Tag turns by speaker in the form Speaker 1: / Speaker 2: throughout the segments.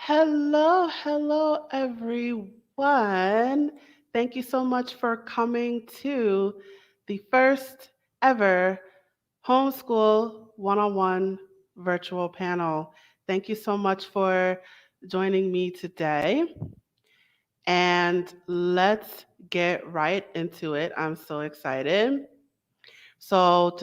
Speaker 1: Hello, everyone. Thank you so much for coming to the first ever Homeschool One-on-One virtual panel. Thank you so much for joining me today. And let's get right into it. I'm so excited. Let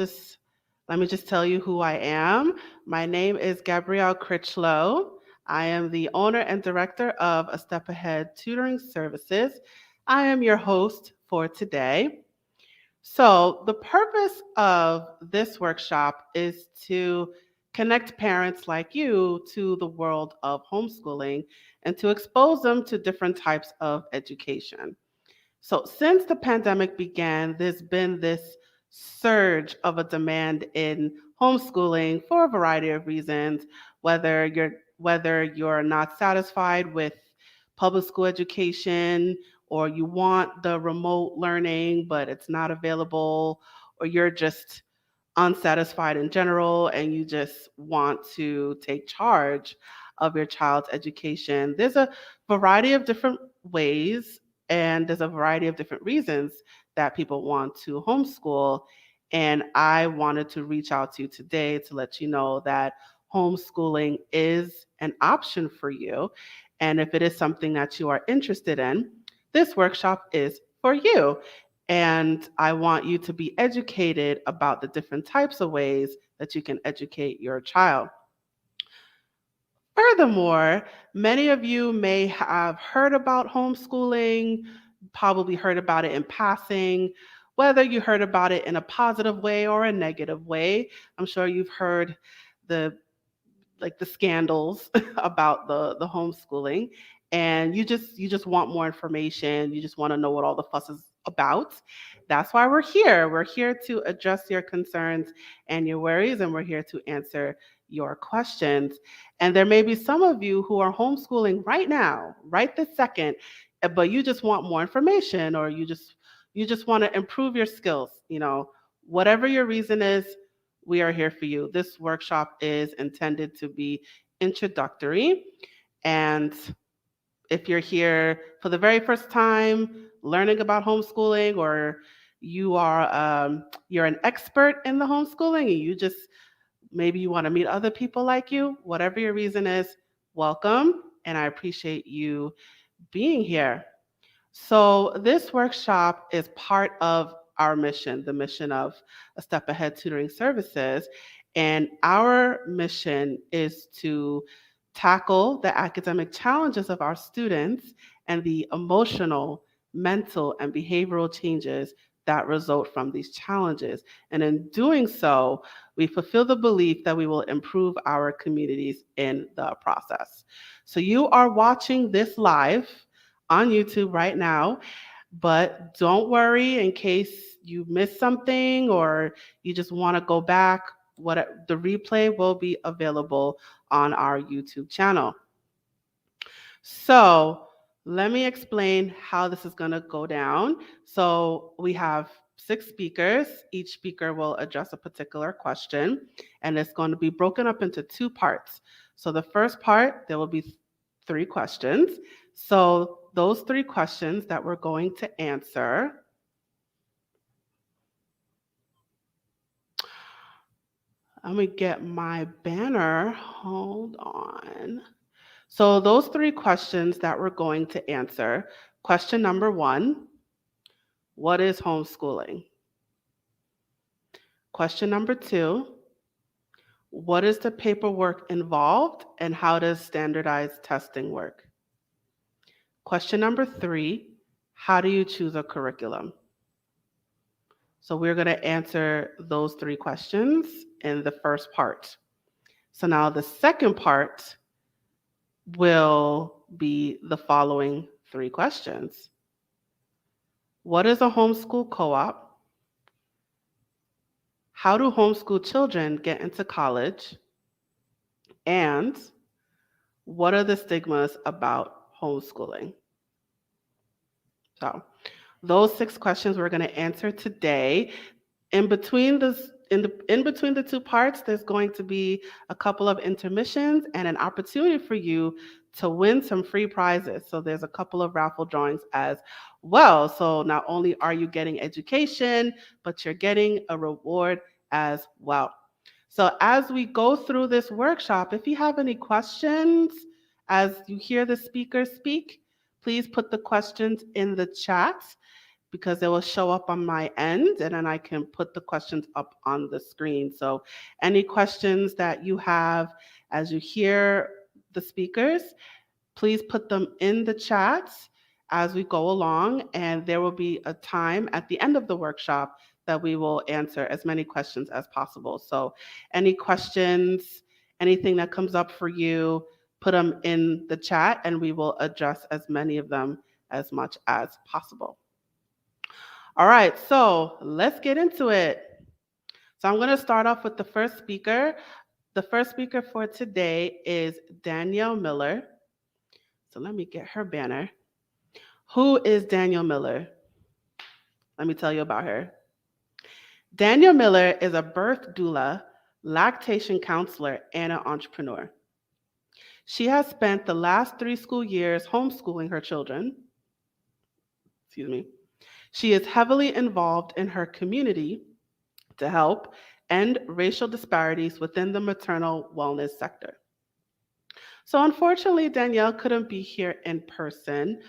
Speaker 1: me just tell you who I am. My name is Gabrielle Critchlow. I am the owner and director of A Step Ahead Tutoring Services. I am your host for today. So, the purpose of this workshop is to connect parents like you to the world of homeschooling and to expose them to different types of education. So, since the pandemic began, there's been this surge of a demand in homeschooling for a variety of reasons, whether you're not satisfied with public school education or you want the remote learning but it's not available or you're just unsatisfied in general and you just want to take charge of your child's education. There's a variety of different ways and there's a variety of different reasons that people want to homeschool. And I wanted to reach out to you today to let you know that homeschooling is an option for you. And if it is something that you are interested in, this workshop is for you. And I want you to be educated about the different types of ways that you can educate your child. Furthermore, many of you may have heard about homeschooling, probably heard about it in passing, whether you heard about it in a positive way or a negative way. I'm sure you've heard the the scandals about the homeschooling, and you just want more information. You just want to know what all the fuss is about. That's why we're here to address your concerns and your worries, and we're here to answer your questions. And there may be some of you who are homeschooling right now, right this second, but you just want more information, or you just want to improve your skills. Whatever your reason is, we are here for you. This workshop is intended to be introductory. And if you're here for the very first time learning about homeschooling, or you're an expert in the homeschooling and maybe you want to meet other people like you, whatever your reason is, welcome. And I appreciate you being here. So, this workshop is part of our mission, the mission of A Step Ahead Tutoring Services. And our mission is to tackle the academic challenges of our students and the emotional, mental, and behavioral changes that result from these challenges. And in doing so, we fulfill the belief that we will improve our communities in the process. So, you are watching this live on YouTube right now. But don't worry in case you missed something or you just want to go back. The replay will be available on our YouTube channel. So let me explain how this is going to go down. So we have 6 speakers. Each speaker will address a particular question, and it's going to be broken up into 2 parts. So the first part, there will be 3 questions. So those 3 questions that we're going to answer. Let me get my banner. Hold on. So those 3 questions that we're going to answer. Question number 1, what is homeschooling? Question number 2, what is the paperwork involved and how does standardized testing work? Question number 3, how do you choose a curriculum? So we're going to answer those 3 questions in the first part. So now the second part will be the following 3 questions. What is a homeschool co-op? How do homeschool children get into college? And what are the stigmas about homeschooling? So those 6 questions we're going to answer today. In in between the two parts, there's going to be a couple of intermissions and an opportunity for you to win some free prizes. So there's a couple of raffle drawings as well. So not only are you getting education, but you're getting a reward as well. So as we go through this workshop, if you have any questions as you hear the speaker speak, please put the questions in the chat because they will show up on my end and then I can put the questions up on the screen. So any questions that you have as you hear the speakers, please put them in the chat as we go along, and there will be a time at the end of the workshop that we will answer as many questions as possible. So any questions, anything that comes up for you, put them in the chat and we will address as many of them as much as possible. All right, so let's get into it. So I'm going to start off with the first speaker. The first speaker for today is Danielle Miller. So let me get her banner. Who is Danielle Miller? Let me tell you about her. Danielle Miller is a birth doula, lactation counselor, and an entrepreneur. She has spent the last 3 school years homeschooling her children. Excuse me. She is heavily involved in her community to help end racial disparities within the maternal wellness sector. So unfortunately, Danielle couldn't be here in person,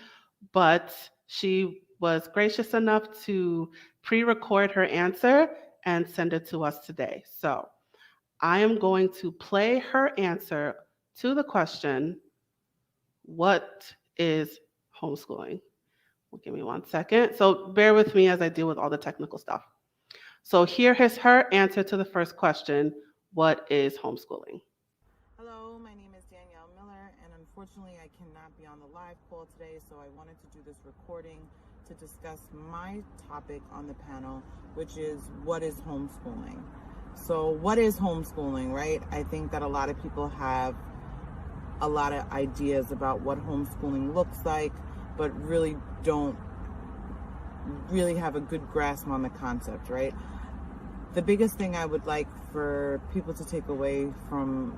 Speaker 1: but she was gracious enough to pre-record her answer and send it to us today. So I am going to play her answer to the question, what is homeschooling? Give me 1 second. So bear with me as I deal with all the technical stuff. So here is her answer to the first question, what is homeschooling?
Speaker 2: Hello, my name is Danielle Miller, and unfortunately I cannot be on the live call today, so I wanted to do this recording to discuss my topic on the panel, which is what is homeschooling? So what is homeschooling, right? I think that a lot of people have a lot of ideas about what homeschooling looks like, but really don't really have a good grasp on the concept, right? The biggest thing I would like for people to take away from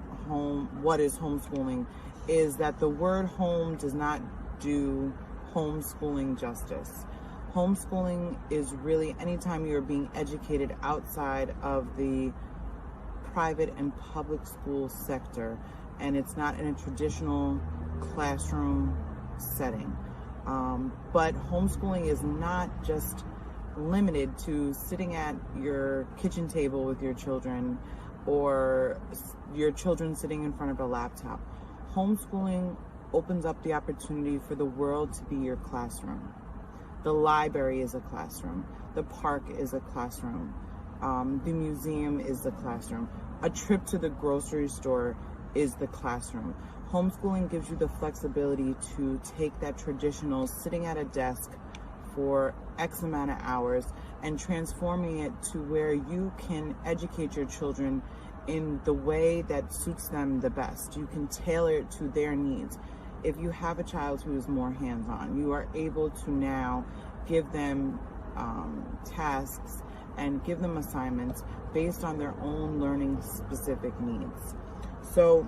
Speaker 2: what is homeschooling is that the word home does not do homeschooling justice. Homeschooling is really anytime you're being educated outside of the private and public school sector, and it's not in a traditional classroom setting. But homeschooling is not just limited to sitting at your kitchen table with your children or your children sitting in front of a laptop. Homeschooling opens up the opportunity for the world to be your classroom. The library is a classroom. The park is a classroom. The museum is the classroom. A trip to the grocery store is the classroom. Homeschooling gives you the flexibility to take that traditional sitting at a desk for X amount of hours and transforming it to where you can educate your children in the way that suits them the best. You can tailor it to their needs. If you have a child who is more hands-on, you are able to now give them tasks and give them assignments based on their own learning specific needs. So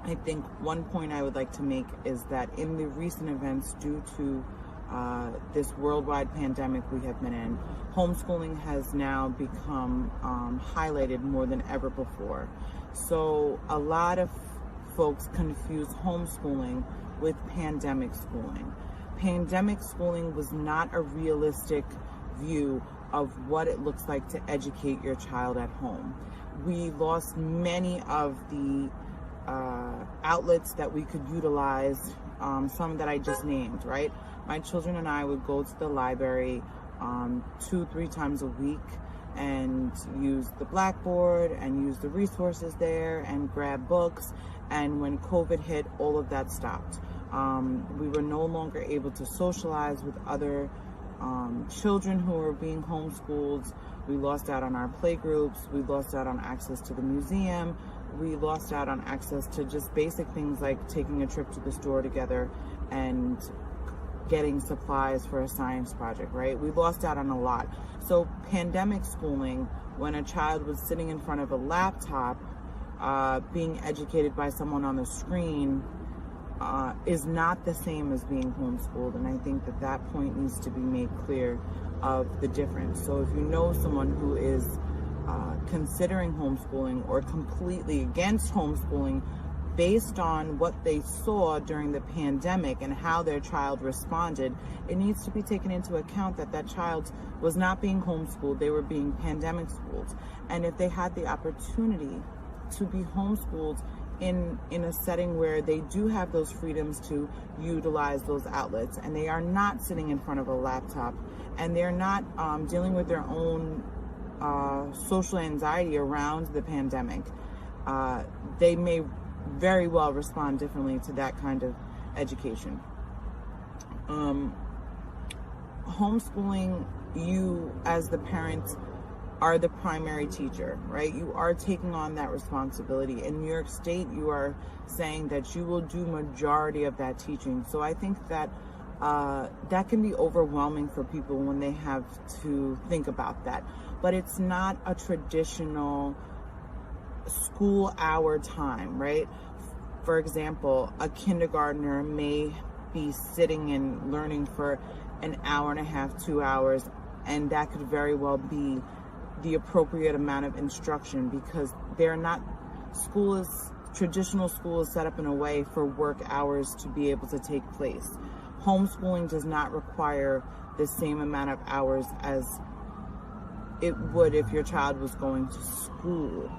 Speaker 2: I think one point I would like to make is that in the recent events due to this worldwide pandemic we have been in, homeschooling has now become highlighted more than ever before. So a lot of folks confuse homeschooling with pandemic schooling. Pandemic schooling was not a realistic view of what it looks like to educate your child at home. We lost many of the outlets that we could utilize, some that I just named, right? My children and I would go to the library 2-3 times a week and use the blackboard and use the resources there and grab books. And when COVID hit, all of that stopped. We were no longer able to socialize with other children who were being homeschooled. We lost out on our playgroups. We lost out on access to the museum. We lost out on access to just basic things like taking a trip to the store together and getting supplies for a science project, right? We lost out on a lot. So pandemic schooling, when a child was sitting in front of a laptop, being educated by someone on the screen, is not the same as being homeschooled. And I think that that point needs to be made clear of the difference. So if you know someone who is considering homeschooling or completely against homeschooling based on what they saw during the pandemic and how their child responded, it needs to be taken into account that that child was not being homeschooled, they were being pandemic schooled. And if they had the opportunity to be homeschooled in a setting where they do have those freedoms to utilize those outlets, and they are not sitting in front of a laptop, and they're not dealing with their own social anxiety around the pandemic, they may very well respond differently to that kind of education. Homeschooling, you as the parent are the primary teacher, right? You are taking on that responsibility. In New York State, you are saying that you will do majority of that teaching. So I think that that can be overwhelming for people when they have to think about that. But it's not a traditional school hour time, right? For example, a kindergartner may be sitting and learning for an hour and a half, 2 hours, and that could very well be the appropriate amount of instruction, because they're not, traditional school is set up in a way for work hours to be able to take place. Homeschooling does not require the same amount of hours as it would if your child was going to school.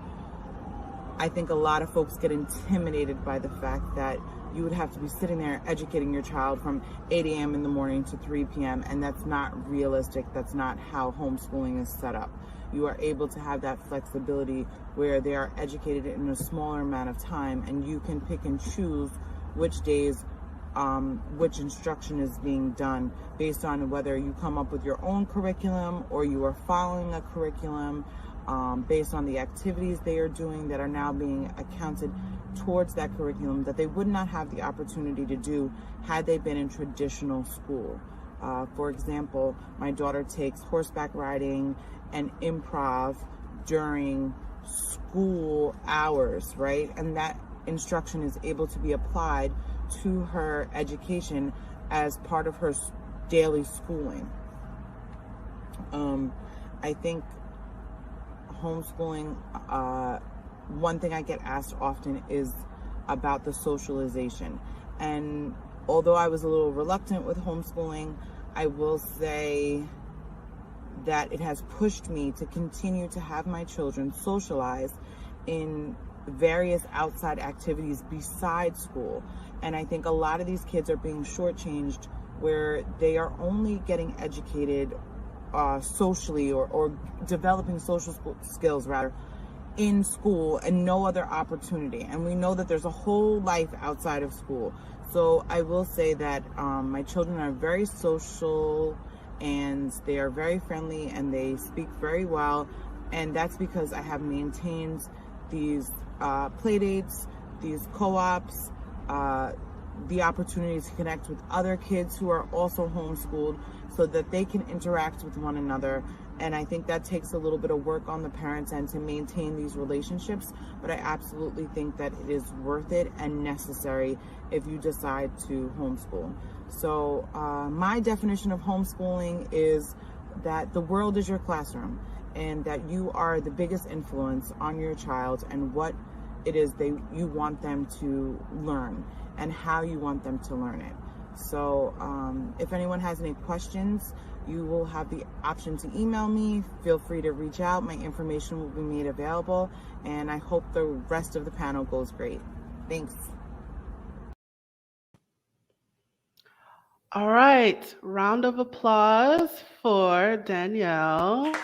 Speaker 2: I think a lot of folks get intimidated by the fact that you would have to be sitting there educating your child from 8 a.m. in the morning to 3 p.m. And that's not realistic. That's not how homeschooling is set up. You are able to have that flexibility where they are educated in a smaller amount of time, and you can pick and choose which days which instruction is being done based on whether you come up with your own curriculum or you are following a curriculum based on the activities they are doing that are now being accounted towards that curriculum that they would not have the opportunity to do had they been in traditional school. For example, my daughter takes horseback riding and improv during school hours, right? And that instruction is able to be applied to her education as part of her daily schooling. I think homeschooling, one thing I get asked often is about the socialization. And although I was a little reluctant with homeschooling, I will say that it has pushed me to continue to have my children socialize in various outside activities besides school. And I think a lot of these kids are being shortchanged where they are only getting educated socially or developing social skills rather in school and no other opportunity. And we know that there's a whole life outside of school. So I will say that my children are very social and they are very friendly and they speak very well. And that's because I have maintained these play dates, these co-ops, the opportunity to connect with other kids who are also homeschooled so that they can interact with one another. And I think that takes a little bit of work on the parents' end to maintain these relationships, but I absolutely think that it is worth it and necessary if you decide to homeschool. So my definition of homeschooling is that the world is your classroom and that you are the biggest influence on your child and what it is you want them to learn and how you want them to learn it. So if anyone has any questions, you will have the option to email me. Feel free to reach out. My information will be made available, and I hope the rest of the panel goes great. Thanks.
Speaker 1: All right, round of applause for Danielle.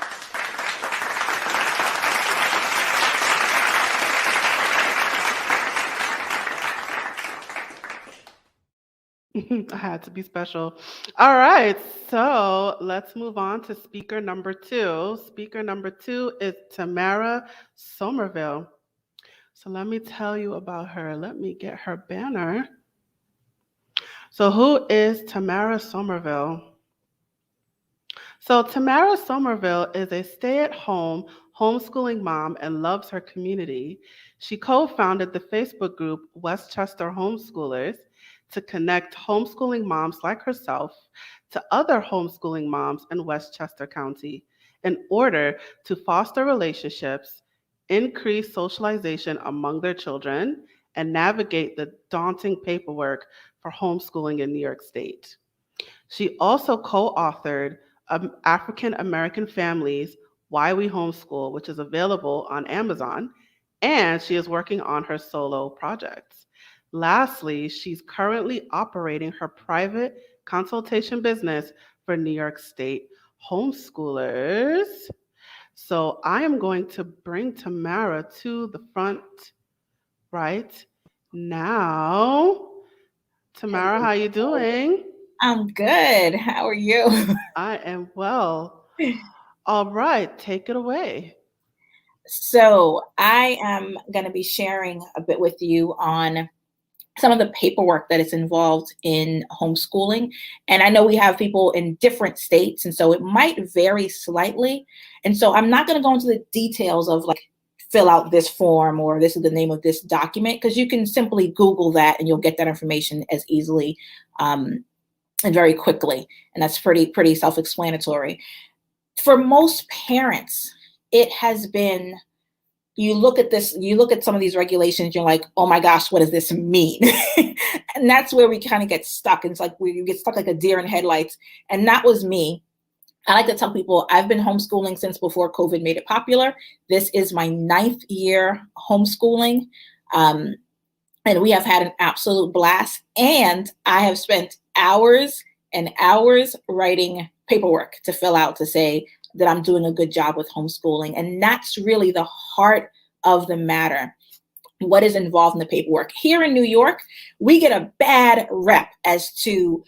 Speaker 1: I had to be special. All right, so let's move on to speaker number 2. Speaker number 2 is Tamara Somerville. So let me tell you about her. Let me get her banner. So, who is Tamara Somerville? So, Tamara Somerville is a stay at home homeschooling mom and loves her community. She co founded the Facebook group Westchester Homeschoolers to connect homeschooling moms like herself to other homeschooling moms in Westchester County in order to foster relationships, increase socialization among their children, and navigate the daunting paperwork for homeschooling in New York State. She also co authored African American Families Why We Homeschool, which is available on Amazon, and she is working on her solo projects. Lastly, she's currently operating her private consultation business for New York State homeschoolers. So I am going to bring Tamara to the front right now. Tamara, how you doing?
Speaker 3: I'm good. How are you?
Speaker 1: I am well. All right, take it away.
Speaker 3: So, I am going to be sharing a bit with you on some of the paperwork that is involved in homeschooling. And I know we have people in different states, and so it might vary slightly. And so, I'm not going to go into the details of like fill out this form or this is the name of this document, because you can simply Google that and you'll get that information as easily and very quickly. And that's pretty self-explanatory. For most parents, it has been, you look at some of these regulations, you're like, oh my gosh, what does this mean? And that's where we kind of get stuck. It's like we get stuck like a deer in headlights. And that was me. I like to tell people I've been homeschooling since before COVID made it popular. This is my 9th year homeschooling. And we have had an absolute blast. And I have spent hours and hours writing paperwork to fill out to say that I'm doing a good job with homeschooling. And that's really the heart of the matter. What is involved in the paperwork? Here in New York, we get a bad rep as to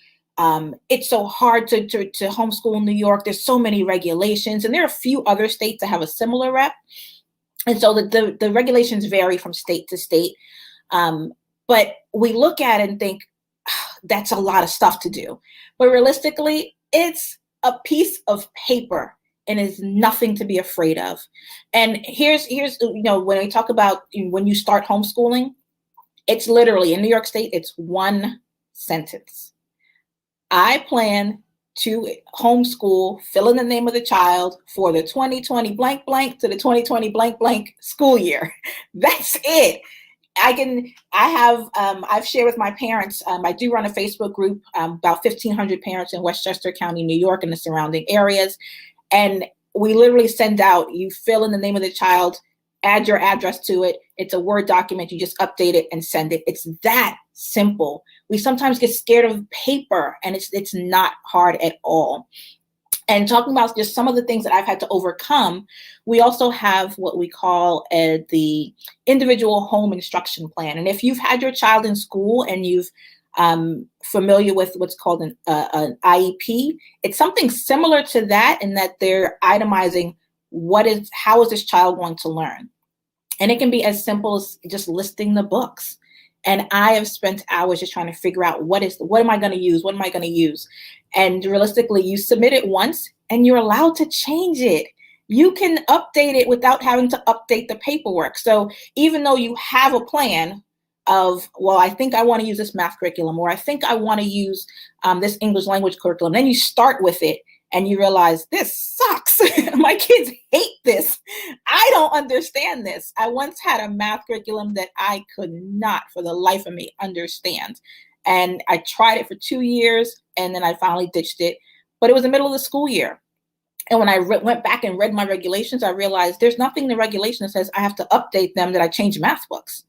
Speaker 3: it's so hard to homeschool in New York. There's so many regulations, and there are a few other states that have a similar rep. And so the regulations vary from state to state. But we look at it and think, that's a lot of stuff to do. But realistically, it's a piece of paper and is nothing to be afraid of. And here's when we talk about when you start homeschooling, it's literally in New York State, it's one sentence. I plan to homeschool, fill in the name of the child for the 2020 blank blank to the 2020 blank blank school year. That's it. I've shared with my parents, I do run a Facebook group, about 1,500 parents in Westchester County, New York, and the surrounding areas. And we literally send out, you fill in the name of the child, add your address to it. It's a Word document. You just update it and send it. It's that simple. We sometimes get scared of paper, and it's not hard at all. And talking about just some of the things that I've had to overcome, we also have what we call the individual home instruction plan. And if you've had your child in school and you've familiar with what's called an IEP, it's something similar to that in that they're itemizing how is this child going to learn? And it can be as simple as just listing the books. And I have spent hours just trying to figure out what am I going to use? What am I going to use? And realistically, you submit it once and you're allowed to change it. You can update it without having to update the paperwork. So even though you have a plan of, well, I think I want to use this math curriculum, or I think I want to use this English language curriculum, then you start with it and you realize this sucks. My kids hate this. I don't understand this. I once had a math curriculum that I could not for the life of me understand. And I tried it for 2 years and then I finally ditched it. But it was the middle of the school year. And when I went back and read my regulations, I realized there's nothing in the regulation that says I have to update them that I change math books.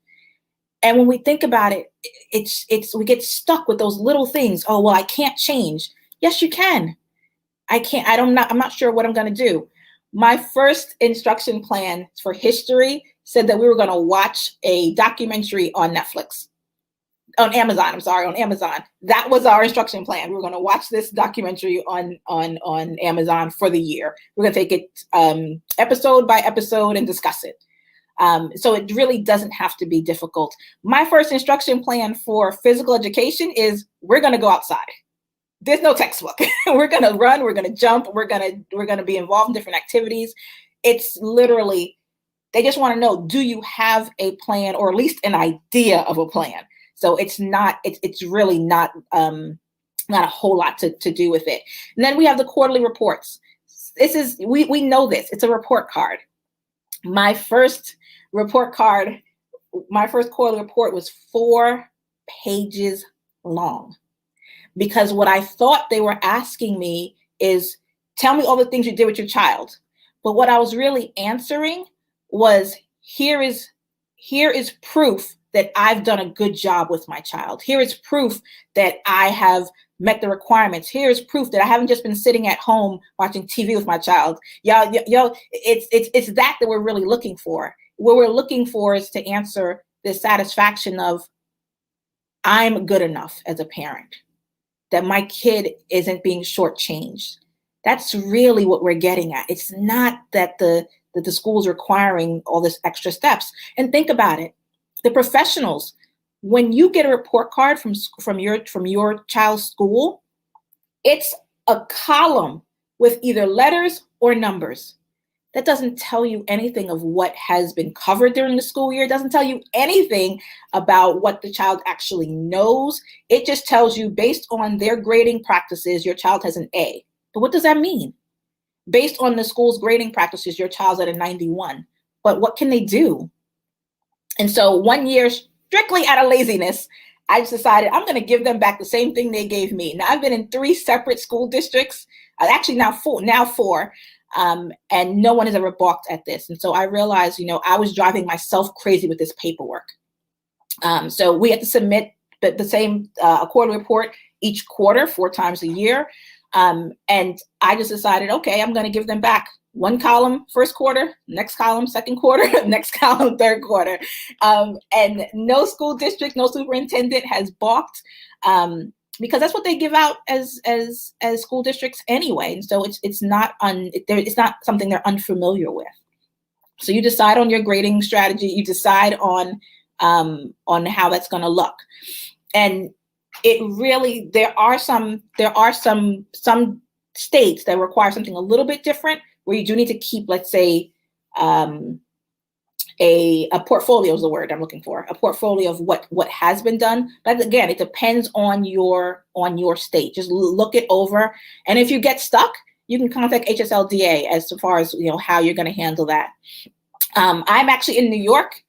Speaker 3: And when we think about it, we get stuck with those little things. Oh, well, I can't change. Yes, you can. I'm not sure what I'm going to do. My first instruction plan for history said that we were going to watch a documentary on Amazon. That was our instruction plan. We were going to watch this documentary on Amazon for the year. We're going to take it episode by episode and discuss it. So it really doesn't have to be difficult. My first instruction plan for physical education is we're going to go outside. There's no textbook. We're going to run, we're going to jump, we're going to be involved in different activities. It's literally, they just want to know, do you have a plan, or at least an idea of a plan? So it's really not a whole lot to do with it. And then we have the quarterly reports. We know this, it's a report card. My first quarterly report was 4 pages long, because what I thought they were asking me is, tell me all the things you did with your child. But what I was really answering was, here is proof that I've done a good job with my child. Here is proof that I have met the requirements. Here is proof that I haven't just been sitting at home watching TV with my child. Y'all, it's that we're really looking for. What we're looking for is to answer the satisfaction of, I'm good enough as a parent, that my kid isn't being shortchanged. That's really what we're getting at. It's not that the school's requiring all this extra steps. And think about it. The professionals, when you get a report card from your child's school, it's a column with either letters or numbers. That doesn't tell you anything of what has been covered during the school year. It doesn't tell you anything about what the child actually knows. It just tells you, based on their grading practices, your child has an A. But what does that mean? Based on the school's grading practices, your child's at a 91. But what can they do? And so one year, strictly out of laziness, I just decided I'm going to give them back the same thing they gave me. Now, I've been in 3 separate school districts, actually now 4, and no one has ever balked at this. And so I realized, I was driving myself crazy with this paperwork. So we had to submit the same quarterly report each quarter, 4 times a year. And I just decided, okay, I'm going to give them back 1 column first quarter, next column second quarter, next column third quarter. And no school district, no superintendent has balked, because that's what they give out as school districts anyway. And so it's not something they're unfamiliar with. So you decide on your grading strategy. You decide on how that's going to look. And it really, there are some states that require something a little bit different, where you do need to keep, let's say, a portfolio is the word I'm looking for, a portfolio of what has been done. But again, it depends on your state. Just look it over. And if you get stuck, you can contact HSLDA as far as how you're going to handle that. I'm actually in New York,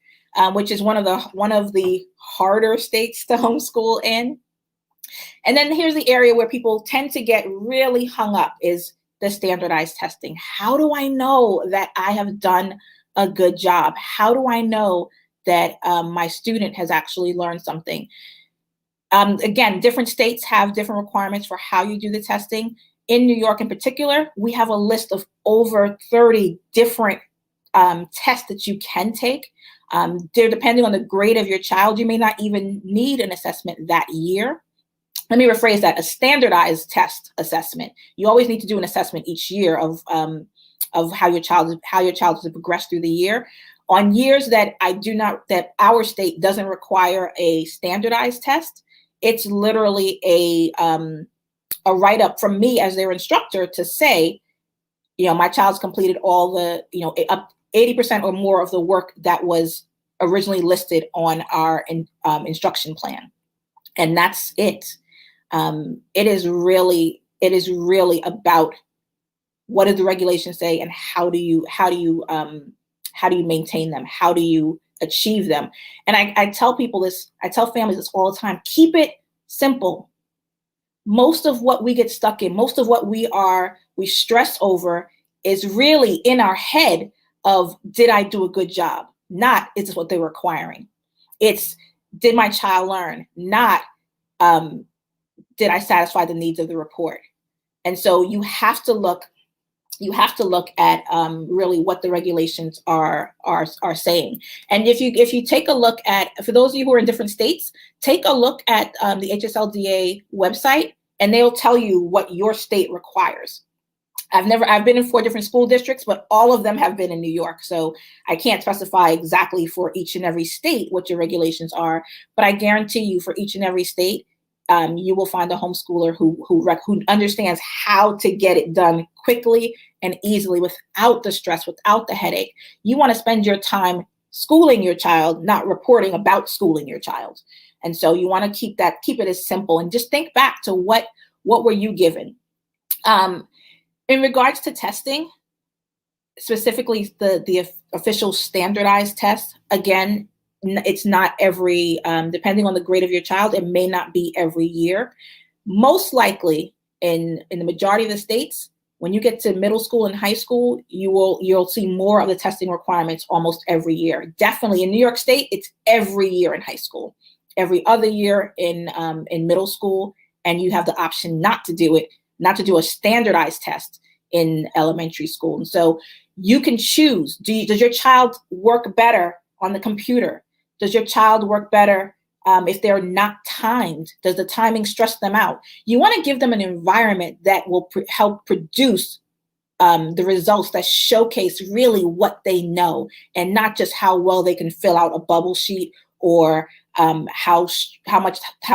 Speaker 3: which is one of the harder states to homeschool in. And then here's the area where people tend to get really hung up, is the standardized testing. How do I know that I have done a good job? How do I know that my student has actually learned something? Again, different states have different requirements for how you do the testing. In New York in particular, we have a list of over 30 different tests that you can take. They're depending on the grade of your child. You may not even need an assessment that year. Let me rephrase that: a standardized test assessment. You always need to do an assessment each year of how your child has progressed through the year. On years that our state doesn't require a standardized test, it's literally a write-up from me as their instructor to say, my child's completed all the, up 80% or more of the work that was originally listed on our instruction plan. And that's it. It is really about, what does the regulation say, and how do you maintain them? How do you achieve them? And I tell families this all the time: keep it simple. Most of what we get stuck in, most of what we stress over, is really in our head of, did I do a good job? Not, is this what they're requiring? It's, did my child learn? Not, did I satisfy the needs of the report? And so you have to look at really what the regulations are saying. And if you take a look at, for those of you who are in different states, take a look at the HSLDA website, and they'll tell you what your state requires. I've been in 4 different school districts, but all of them have been in New York. So I can't specify exactly for each and every state what your regulations are, but I guarantee you for each and every state, you will find a homeschooler who understands how to get it done quickly and easily without the stress, without the headache. You want to spend your time schooling your child, not reporting about schooling your child. And so you want to keep it as simple, and just think back to what were you given? In regards to testing, specifically the official standardized test, again, it's not every, depending on the grade of your child, it may not be every year. Most likely in the majority of the states, when you get to middle school and high school, you'll see more of the testing requirements almost every year. Definitely in New York State, it's every year in high school, every other year in middle school, and you have the option not to do a standardized test in elementary school. And so you can choose, does your child work better on the computer? Does your child work better if they're not timed? Does the timing stress them out? You want to give them an environment that will help produce the results that showcase really what they know, and not just how well they can fill out a bubble sheet, or how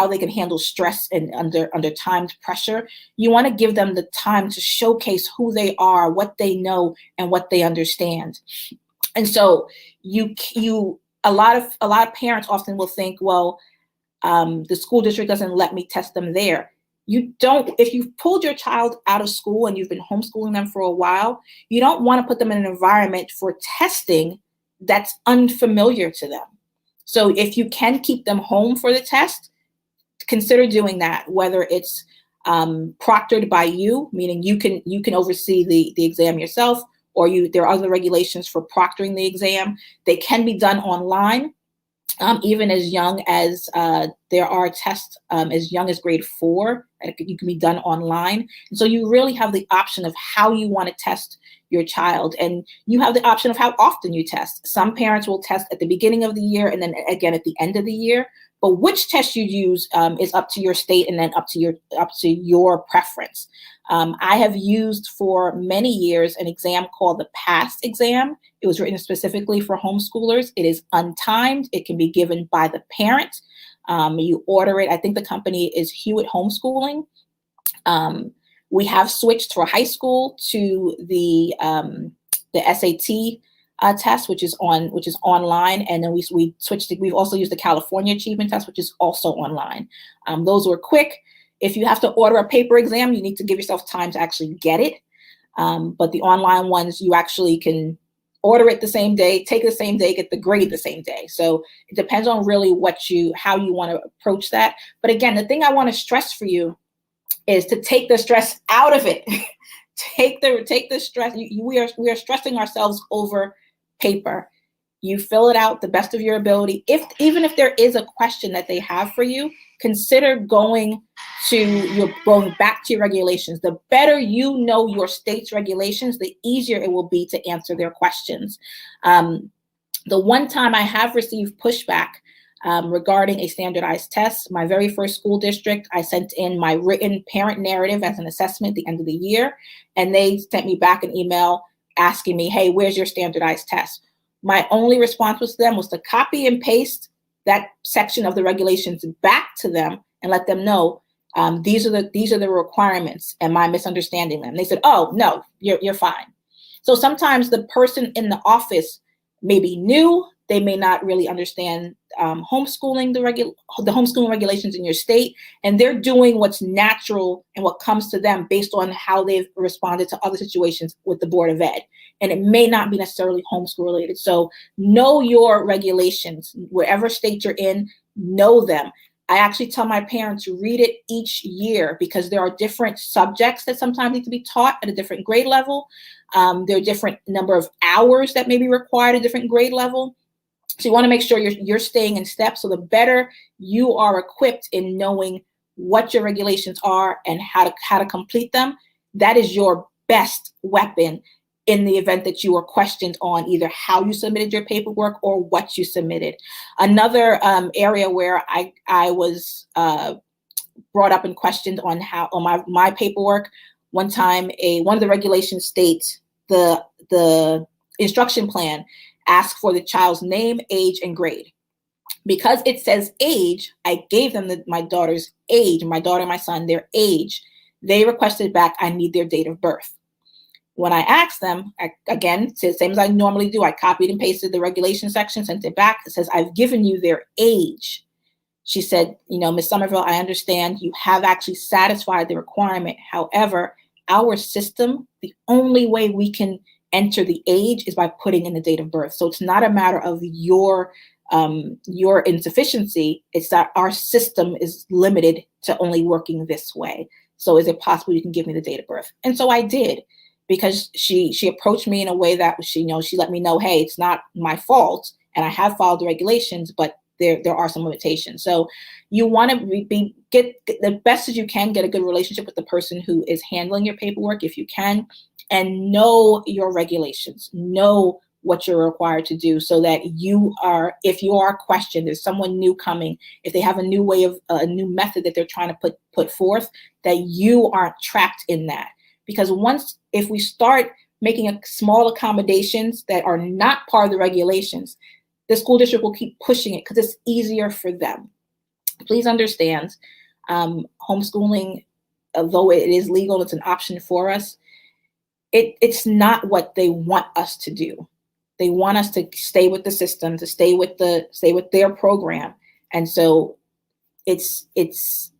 Speaker 3: they can handle stress and under timed pressure. You want to give them the time to showcase who they are, what they know, and what they understand. And so a lot of parents often will think, well, the school district doesn't let me test them there. You don't. If you've pulled your child out of school and you've been homeschooling them for a while, you don't want to put them in an environment for testing that's unfamiliar to them. So if you can keep them home for the test, consider doing that, whether it's proctored by you, meaning you can oversee the exam yourself, or there are other regulations for proctoring the exam. They can be done online, even as young as there are tests as young as grade 4. You can be done online. And so you really have the option of how you want to test your child, and you have the option of how often you test. Some parents will test at the beginning of the year and then again at the end of the year. But which test you use is up to your state, and then up to your preference. I have used for many years an exam called the PASS exam. It was written specifically for homeschoolers. It is untimed. It can be given by the parent. You order it. I think the company is Hewitt Homeschooling. We have switched for high school to the SAT test, which is online, and then we switched. We've also used the California Achievement Test, which is also online. Those were quick. If you have to order a paper exam, you need to give yourself time to actually get it. But the online ones, you actually can order it the same day, take it the same day, get the grade the same day. So it depends on really how you want to approach that. But again, the thing I want to stress for you is to take the stress out of it. take the stress. We are stressing ourselves over paper. You fill it out the best of your ability. Even if there is a question that they have for you, consider going back to your regulations. The better you know your state's regulations, the easier it will be to answer their questions. The one time I have received pushback regarding a standardized test, my very first school district, I sent in my written parent narrative as an assessment at the end of the year, and they sent me back an email asking me, hey, where's your standardized test? My only response to them was to copy and paste that section of the regulations back to them and let them know these are the requirements. Am I misunderstanding them? They said, oh, no, you're fine. So sometimes the person in the office may be new. They may not really understand homeschooling, the homeschooling regulations in your state, and they're doing what's natural and what comes to them based on how they've responded to other situations with the Board of Ed. And it may not be necessarily homeschool related. So know your regulations, wherever state you're in, know them. I actually tell my parents to read it each year, because there are different subjects that sometimes need to be taught at a different grade level. There are different number of hours that may be required at a different grade level. So you want to make sure you're staying in step. So the better you are equipped in knowing what your regulations are and how to complete them, that is your best weapon in the event that you are questioned on either how you submitted your paperwork or what you submitted. Another area where I was brought up and questioned on my paperwork One time, one of the regulations states the instruction plan asks for the child's name, age, and grade. Because it says age, I gave them my daughter's age, my daughter and my son, their age. They requested back, I need their date of birth. When I asked them, again, same as I normally do, I copied and pasted the regulation section, sent it back. It says, I've given you their age. She said, Ms. Somerville, I understand you have actually satisfied the requirement. However, our system, the only way we can enter the age is by putting in the date of birth. So it's not a matter of your insufficiency. It's that our system is limited to only working this way. So is it possible you can give me the date of birth? And so I did, because she approached me in a way that she let me know, hey, it's not my fault, and I have followed the regulations, but there are some limitations. So you want to get the best as you can, get a good relationship with the person who is handling your paperwork if you can, and know your regulations, know what you're required to do, so that if you are questioned, there's someone new coming, if they have a new way of a new method that they're trying to put forth, that you aren't trapped in that. Because if we start making small accommodations that are not part of the regulations, the school district will keep pushing it because it's easier for them. Please understand, homeschooling, although it is legal, it's an option for us, it's not what they want us to do. They want us to stay with the system, to stay with their program. And so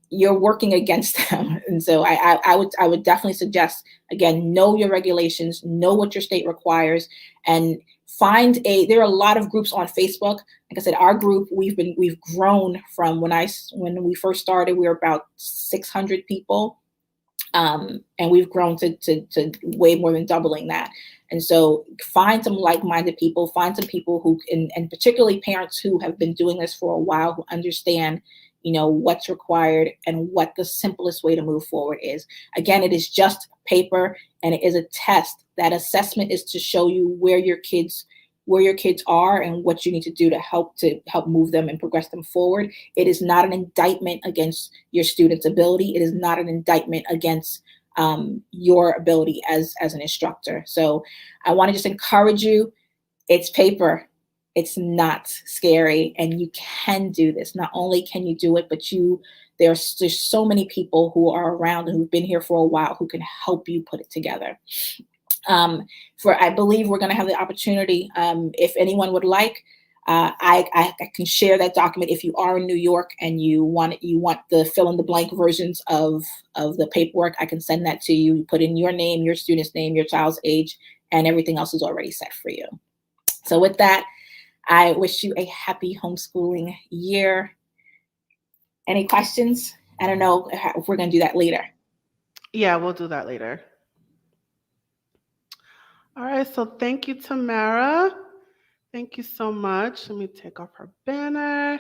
Speaker 3: you're working against them. And so I would definitely suggest, again, know your regulations, know what your state requires, and there are a lot of groups on Facebook. Like I said, our group, we've grown from when we first started, we were about 600 people. And we've grown to way more than doubling that. And so find some like-minded people, find some people who, and particularly parents who have been doing this for a while, who understand, what's required and what the simplest way to move forward is. Again, it is just paper and it is a test. That assessment is to show you where your kids are and what you need to do to help move them and progress them forward. It is not an indictment against your student's ability. It is not an indictment against your ability as an instructor. So I want to just encourage you. It's paper. It's not scary, and you can do this. Not only can you do it, but there's so many people who are around and who've been here for a while who can help you put it together. I believe we're going to have the opportunity, if anyone would like, I can share that document. If you are in New York and you want the fill in the blank versions of the paperwork, I can send that to you. You put in your name, your student's name, your child's age, and everything else is already set for you. So with that, I wish you a happy homeschooling year. Any questions? I don't know if we're going to do that later.
Speaker 1: Yeah, we'll do that later. All right, so thank you, Tamara. Thank you so much. Let me take off her banner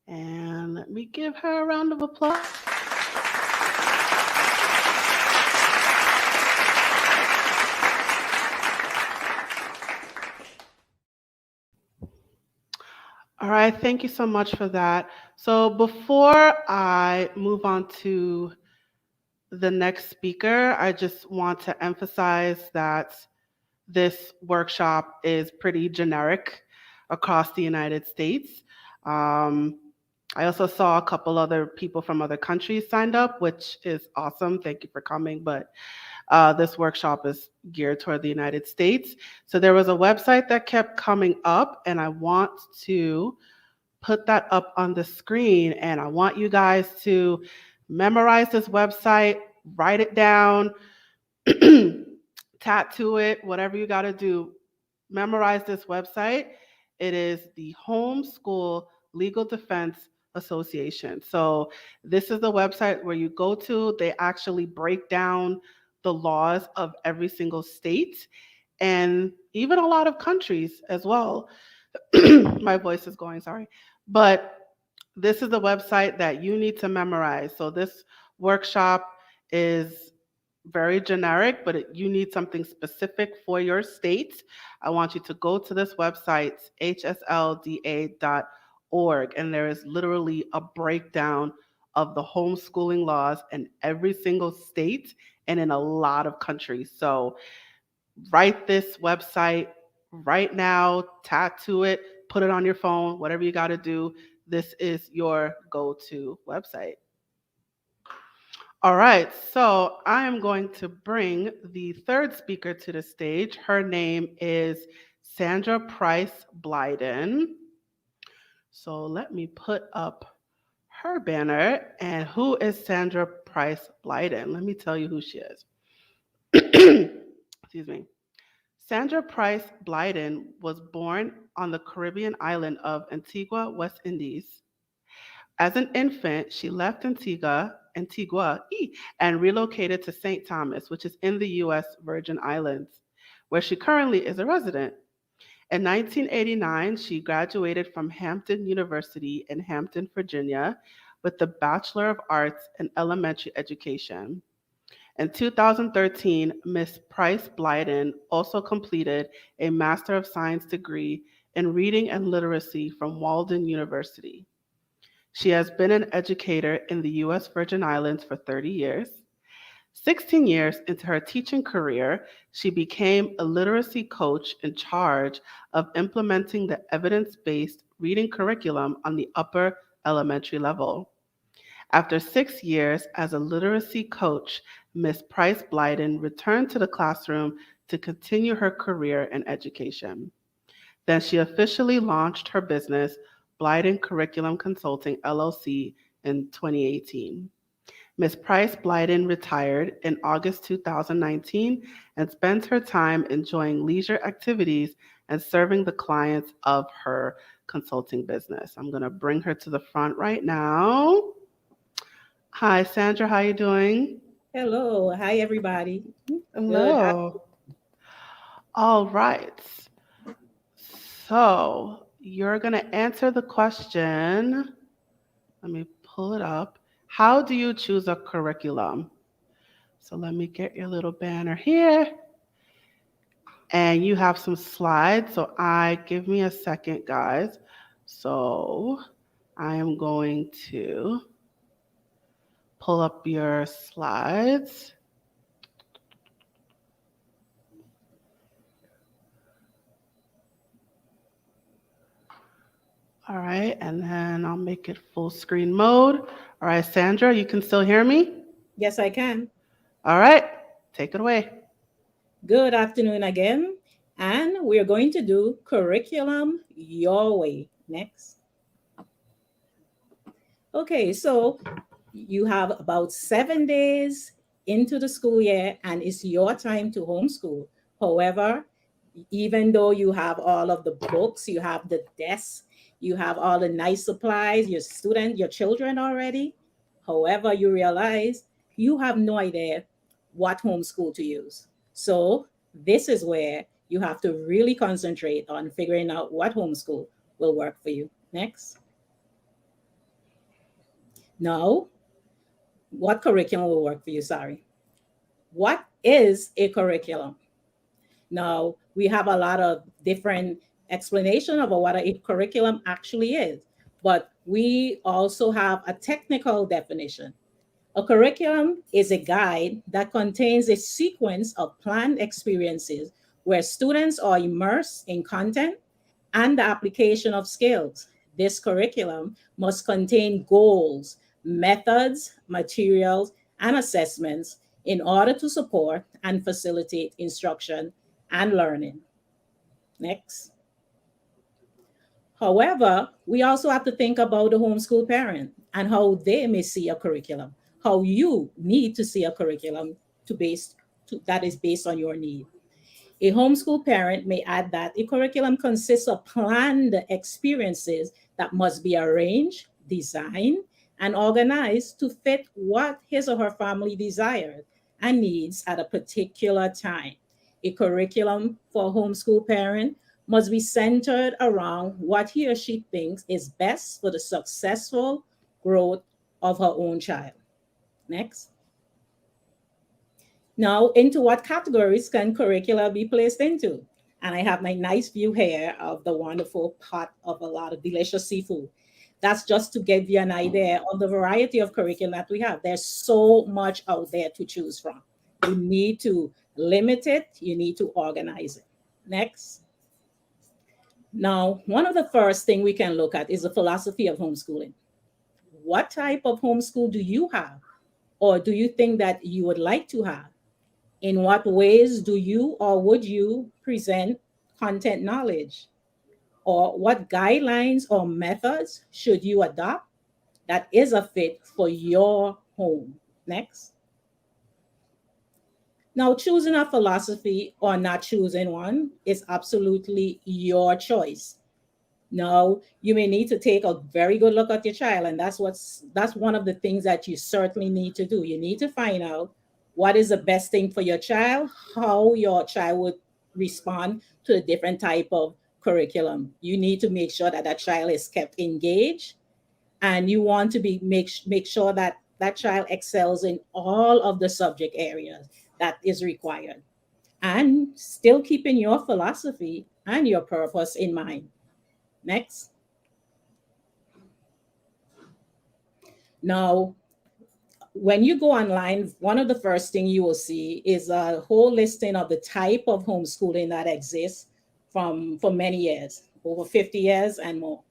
Speaker 1: and let me give her a round of applause. All right, thank you so much for that. So before I move on to the next speaker, I just want to emphasize that this workshop is pretty generic across the United States. I also saw a couple other people from other countries signed up, which is awesome. Thank you for coming. But this workshop is geared toward the United States. So there was a website that kept coming up, and I want to put that up on the screen. And I want you guys to memorize this website, write it down, tattoo it, whatever you got to do. Memorize this website. It is the Homeschool Legal Defense Association. So this is the website where you go to. They actually break down the laws of every single state and even a lot of countries as well. My voice is going, sorry. But this is the website that you need to memorize. So this workshop is very generic, but you need something specific for your state. I want you to go to this website, hslda.org, and there is literally a breakdown of the homeschooling laws in every single state and in a lot of countries. So write this website right now, tattoo it, put it on your phone, whatever you got to do. This is your go-to website. All right, so I am going to bring the third speaker to the stage. Her name is Sandra Price Blyden. So let me put up her banner. And who is Sandra Price Blyden? Let me tell you who she is. Excuse me. Sandra Price Blyden was born on the Caribbean island of Antigua, West Indies. As an infant, she left Antigua, and relocated to St. Thomas, which is in the U.S. Virgin Islands, where she currently is a resident. In 1989, she graduated from Hampton University in Hampton, Virginia, with the Bachelor of Arts in Elementary Education. In 2013, Ms. Price Blyden also completed a Master of Science degree in Reading and Literacy from Walden University. She has been an educator in the U.S. Virgin Islands for 30 years. 16 years into her teaching career, she became a literacy coach in charge of implementing the evidence-based reading curriculum on the upper elementary level. After 6 years as a literacy coach, Ms. Price Blyden returned to the classroom to continue her career in education. Then she officially launched her business, Blyden Curriculum Consulting LLC, in 2018. Ms. Price Blyden retired in August 2019 and spends her time enjoying leisure activities and serving the clients of her consulting business. I'm going to bring her to the front right now. Hi, Sandra. How you doing?
Speaker 4: Hello. Hi, everybody. Good.
Speaker 1: Hello. All right. So you're going to answer the question. Let me pull it up. How do you choose a curriculum? So let me get your little banner here. And you have some slides. So give me a second, guys. So I am going to pull up your slides. All right, and then I'll make it full screen mode. All right, Sandra, you can still hear me?
Speaker 4: Yes, I can.
Speaker 1: All right, take it away.
Speaker 4: Good afternoon again. And we're going to do curriculum your way. Next. Okay, so you have about 7 days into the school year, and it's your time to homeschool. However, even though you have all of the books, you have the desks, you have all the nice supplies, your children already. However, you realize you have no idea what homeschool to use. So this is where you have to really concentrate on figuring out what homeschool will work for you. Next. Now, what curriculum will work for you? Sorry. What is a curriculum? Now, we have a lot of different explanation of what a curriculum actually is, but we also have a technical definition. A curriculum is a guide that contains a sequence of planned experiences where students are immersed in content and the application of skills. This curriculum must contain goals, methods, materials, and assessments in order to support and facilitate instruction and learning. Next. That we also have to think about the homeschool parent and how they may see a curriculum, how you need to see a curriculum that is based on your need. A homeschool parent may add that a curriculum consists of planned experiences that must be arranged, designed, and organized to fit what his or her family desires and needs at a particular time. A curriculum for a homeschool parent must be centered around what he or she thinks is best for the successful growth of her own child. Next. Now, into what categories can curricula be placed into? And I have my nice view here of the wonderful pot of a lot of delicious seafood. That's just to give you an idea of the variety of curriculum that we have. There's so much out there to choose from. You need to limit it. You need to organize it. Next. Now, one of the first thing we can look at is the philosophy of homeschooling. What type of homeschool do you have? Or do you think that you would like to have? In what ways do you or would you present content knowledge? Or what guidelines or methods should you adopt that is a fit for your home? Next. Now, choosing a philosophy or not choosing one is absolutely your choice. Now, you may need to take a very good look at your child, and that's one of the things that you certainly need to do. You need to find out what is the best thing for your child, how your child would respond to a different type of curriculum. You need to make sure that that child is kept engaged, and you want to make sure that that child excels in all of the subject areas that is required, and still keeping your philosophy and your purpose in mind. Next. Now, when you go online, one of the first things you will see is a whole listing of the type of homeschooling that exists for many years, over 50 years and more.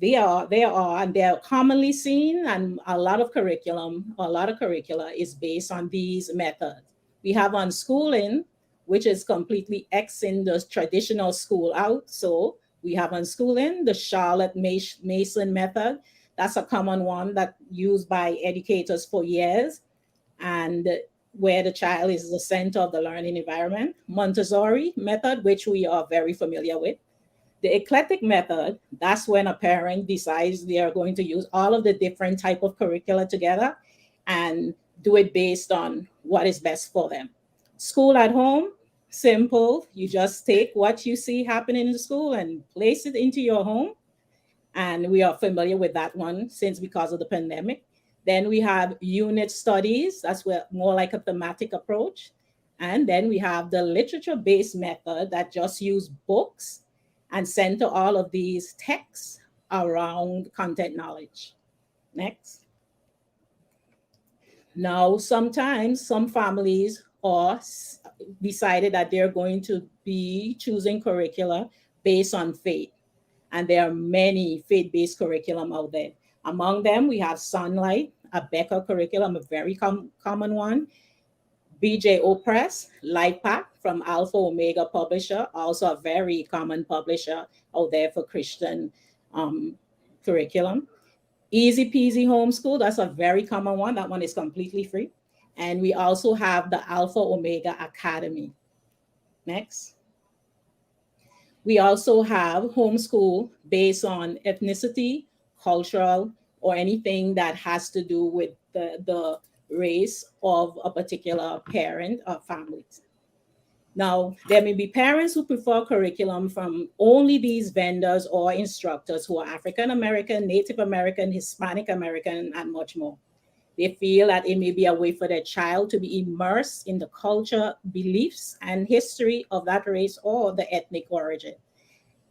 Speaker 4: And they're commonly seen, and a lot of curricula is based on these methods. We have unschooling, which is completely Xing the traditional school out. So we have unschooling, the Charlotte Mason method. That's a common one that used by educators for years, and where the child is the center of the learning environment. Montessori method, which we are very familiar with. The eclectic method, that's when a parent decides they are going to use all of the different type of curricula together and do it based on what is best for them. School at home, simple. You just take what you see happening in the school and place it into your home. And we are familiar with that one since because of the pandemic. Then we have unit studies. That's more like a thematic approach. And then we have the literature-based method that just use books and center all of these texts around content knowledge. Next. Now, sometimes some families are decided that they're going to be choosing curricula based on faith. And there are many faith-based curriculum out there. Among them, we have Sunlight, a Becker curriculum, a very common one. BJO Press, Life Pack from Alpha Omega Publisher, also a very common publisher out there for Christian curriculum. Easy Peasy Homeschool, that's a very common one. That one is completely free. And we also have the Alpha Omega Academy. Next. We also have homeschool based on ethnicity, cultural, or anything that has to do with the race of a particular parent or family. Now, there may be parents who prefer curriculum from only these vendors or instructors who are African American, Native American, Hispanic American, and much more. They feel that it may be a way for their child to be immersed in the culture, beliefs, and history of that race or the ethnic origin.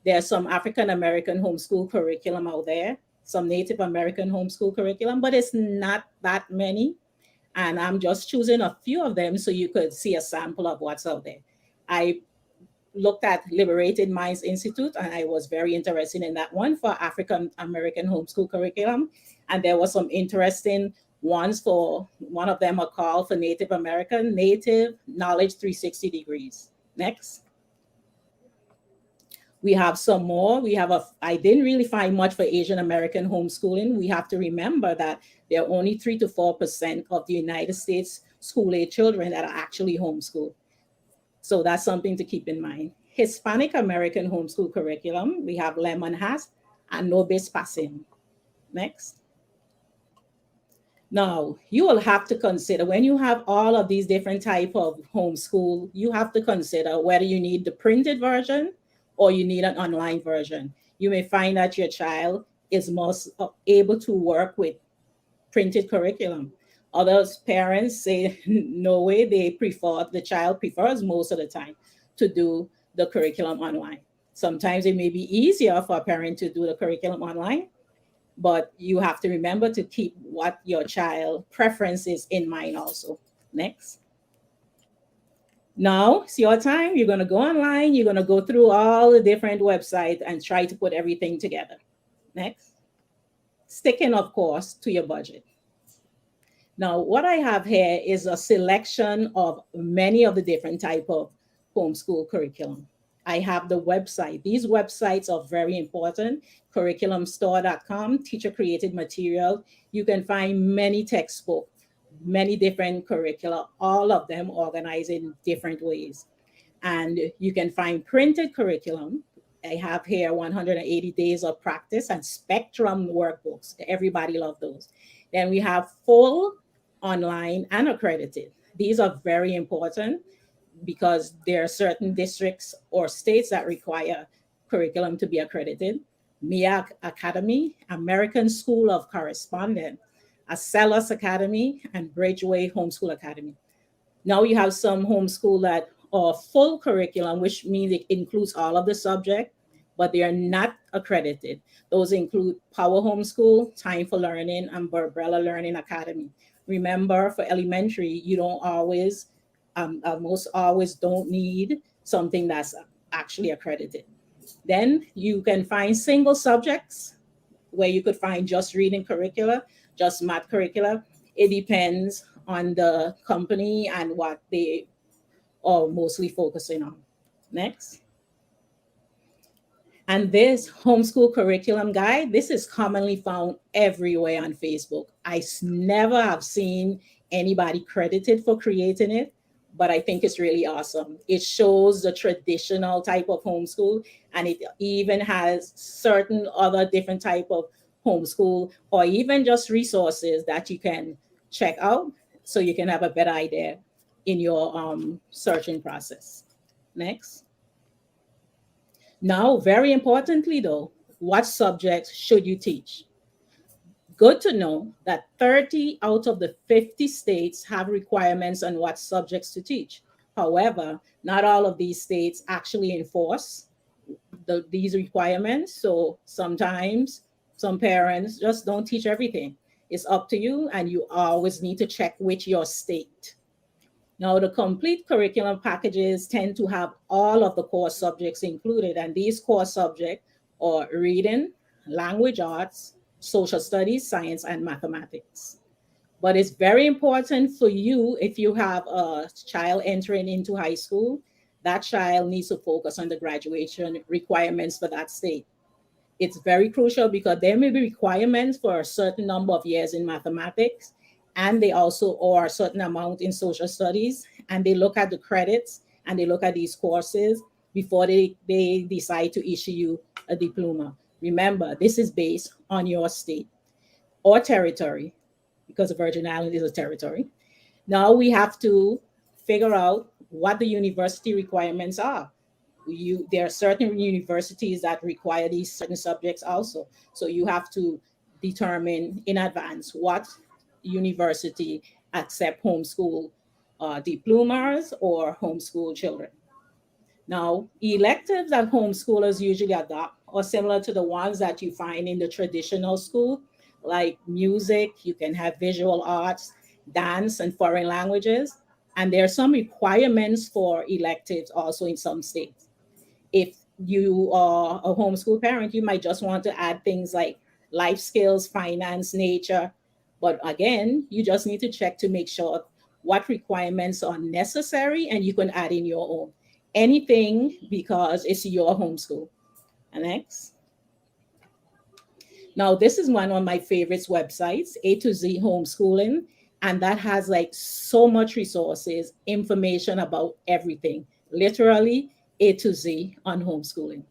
Speaker 4: There's some African American homeschool curriculum out there, some Native American homeschool curriculum, but it's not that many. And I'm just choosing a few of them so you could see a sample of what's out there. I looked at Liberated Minds Institute, and I was very interested in that one for African American homeschool curriculum. And there was some interesting ones for, one of them are called for Native American, Native Knowledge 360 Degrees. Next. We have some more. I didn't really find much for Asian American homeschooling. We have to remember that there are only 3 to 4% of the United States school-age children that are actually homeschooled. So that's something to keep in mind. Hispanic American homeschool curriculum, we have Lemon Has and Nobis Passim. Next. Now, you will have to consider, when you have all of these different type of homeschool, you have to consider whether you need the printed version or you need an online version. You may find that your child is most able to work with printed curriculum. Others parents say, no way, the child prefers most of the time to do the curriculum online. Sometimes it may be easier for a parent to do the curriculum online, but you have to remember to keep what your child preference is in mind also. Next. Now it's your time. You're going to go online. You're going to go through all the different websites and try to put everything together. Next. Sticking, of course, to your budget. Now, what I have here is a selection of many of the different type of homeschool curriculum. I have the website. These websites are very important. Curriculumstore.com, teacher created material. You can find many textbooks, many different curricula, all of them organized in different ways. And you can find printed curriculum. I have here 180 days of practice and spectrum workbooks. Everybody loves those. Then we have full online and accredited. These are very important because there are certain districts or states that require curriculum to be accredited. MIA Academy, American School of Correspondence, Acellus Academy, and Bridgeway Homeschool Academy. Now you have some homeschool that are full curriculum, which means it includes all of the subject, but they are not accredited. Those include Power Homeschool, Time for Learning, and Barbarella Learning Academy. Remember, for elementary, you don't always, most always don't need something that's actually accredited. Then you can find single subjects where you could find just reading curricula, just math curricula. It depends on the company and what they are mostly focusing on. Next. And this homeschool curriculum guide, this is commonly found everywhere on Facebook. Never have seen anybody credited for creating it, but I think it's really awesome. It shows the traditional type of homeschool, and it even has certain other different type of homeschool or even just resources that you can check out so you can have a better idea in your searching process. Next. Now, very importantly though, what subjects should you teach? Good to know that 30 out of the 50 states have requirements on what subjects to teach. However, not all of these states actually enforce these requirements. So sometimes some parents just don't teach everything. It's up to you, and you always need to check with your state. Now, the complete curriculum packages tend to have all of the core subjects included, and these core subjects are reading, language arts, social studies, science, and mathematics. But it's very important for you, if you have a child entering into high school, that child needs to focus on the graduation requirements for that state. It's very crucial because there may be requirements for a certain number of years in mathematics, and they also are a certain amount in social studies, and they look at the credits and they look at these courses before they decide to issue you a diploma. Remember, this is based on your state or territory, because the Virgin Islands is a territory. Now we have to figure out what the university requirements are. There are certain universities that require these certain subjects also. So you have to determine in advance what university accept homeschool diplomas or homeschool children. Now, electives that homeschoolers usually adopt are similar to the ones that you find in the traditional school, like music, you can have visual arts, dance, and foreign languages. And there are some requirements for electives also in some states. If you are a homeschool parent, you might just want to add things like life skills, finance, nature. But again, you just need to check to make sure what requirements are necessary, and you can add in your own. Anything, because it's your homeschool. And next. Now, this is one of my favorites websites, A to Z Homeschooling. And that has like so much resources, information about everything, literally A to Z on homeschooling.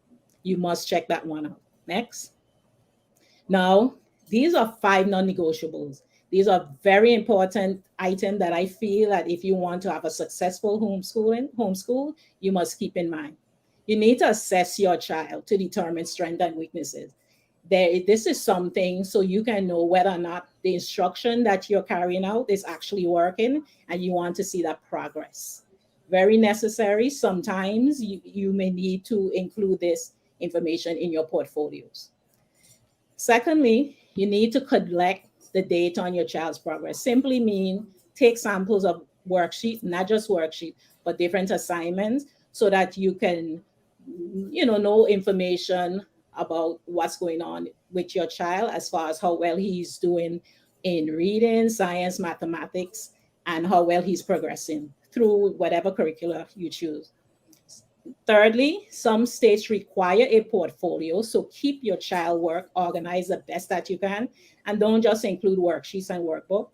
Speaker 4: You must check that one out. Next. Now, these are 5 non-negotiables. These are very important items that I feel that if you want to have a successful homeschool, you must keep in mind. You need to assess your child to determine strengths and weaknesses. This is something so you can know whether or not the instruction that you're carrying out is actually working, and you want to see that progress. Very necessary. Sometimes you may need to include this information in your portfolios. Secondly, you need to collect the data on your child's progress. Simply mean take samples of worksheet, not just worksheet, but different assignments, so that you can, know information about what's going on with your child as far as how well he's doing in reading, science, mathematics, and how well he's progressing through whatever curricula you choose. Thirdly, some states require a portfolio, so keep your child work organized the best that you can, and don't just include worksheets and workbook.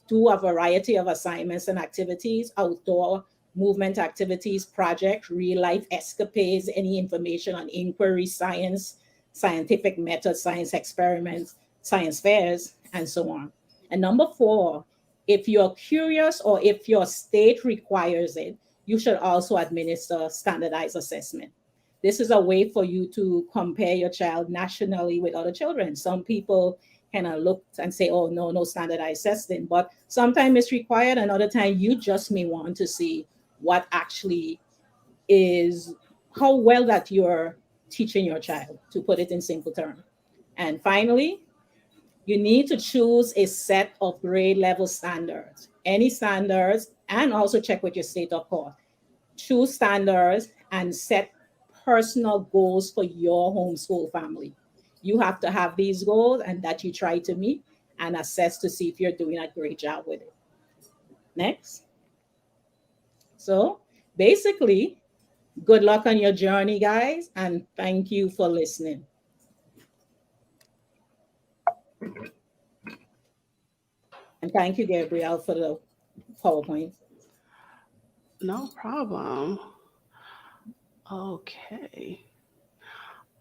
Speaker 4: Do a variety of assignments and activities, outdoor movement activities, project, real life escapades, any information on inquiry science, scientific methods, science experiments, science fairs, and so on. And number 4, if you're curious or if your state requires it, you should also administer standardized assessment. This is a way for you to compare your child nationally with other children. Some people kind of look and say, oh, no standardized testing, but sometimes it's required. Another time you just may want to see what actually is, how well that you're teaching your child, to put it in simple terms. And finally, you need to choose a set of grade level standards, any standards, and also check with your state, of course. Choose standards and set personal goals for your homeschool family. You have to have these goals and that you try to meet and assess to see if you're doing a great job with it. Next. So basically, good luck on your journey, guys, and thank you for listening. And thank you, Gabrielle, for the PowerPoint.
Speaker 1: No problem. Okay.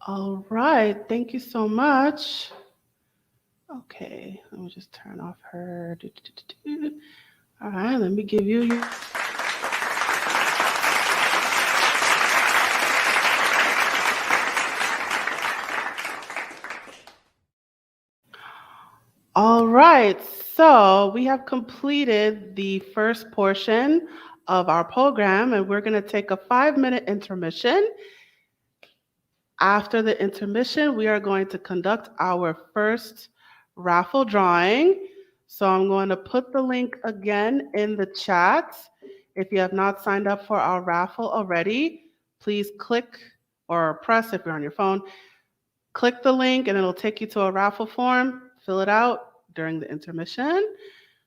Speaker 1: All right. Thank you so much. Okay. Let me just turn off her. All right. Let me give you your. All right. So we have completed the first portion of our program, and we're going to take a 5-minute intermission. After the intermission, we are going to conduct our first raffle drawing. So I'm going to put the link again in the chat. If you have not signed up for our raffle already, please click or press, if you're on your phone, click the link and it'll take you to a raffle form. Fill it out during the intermission.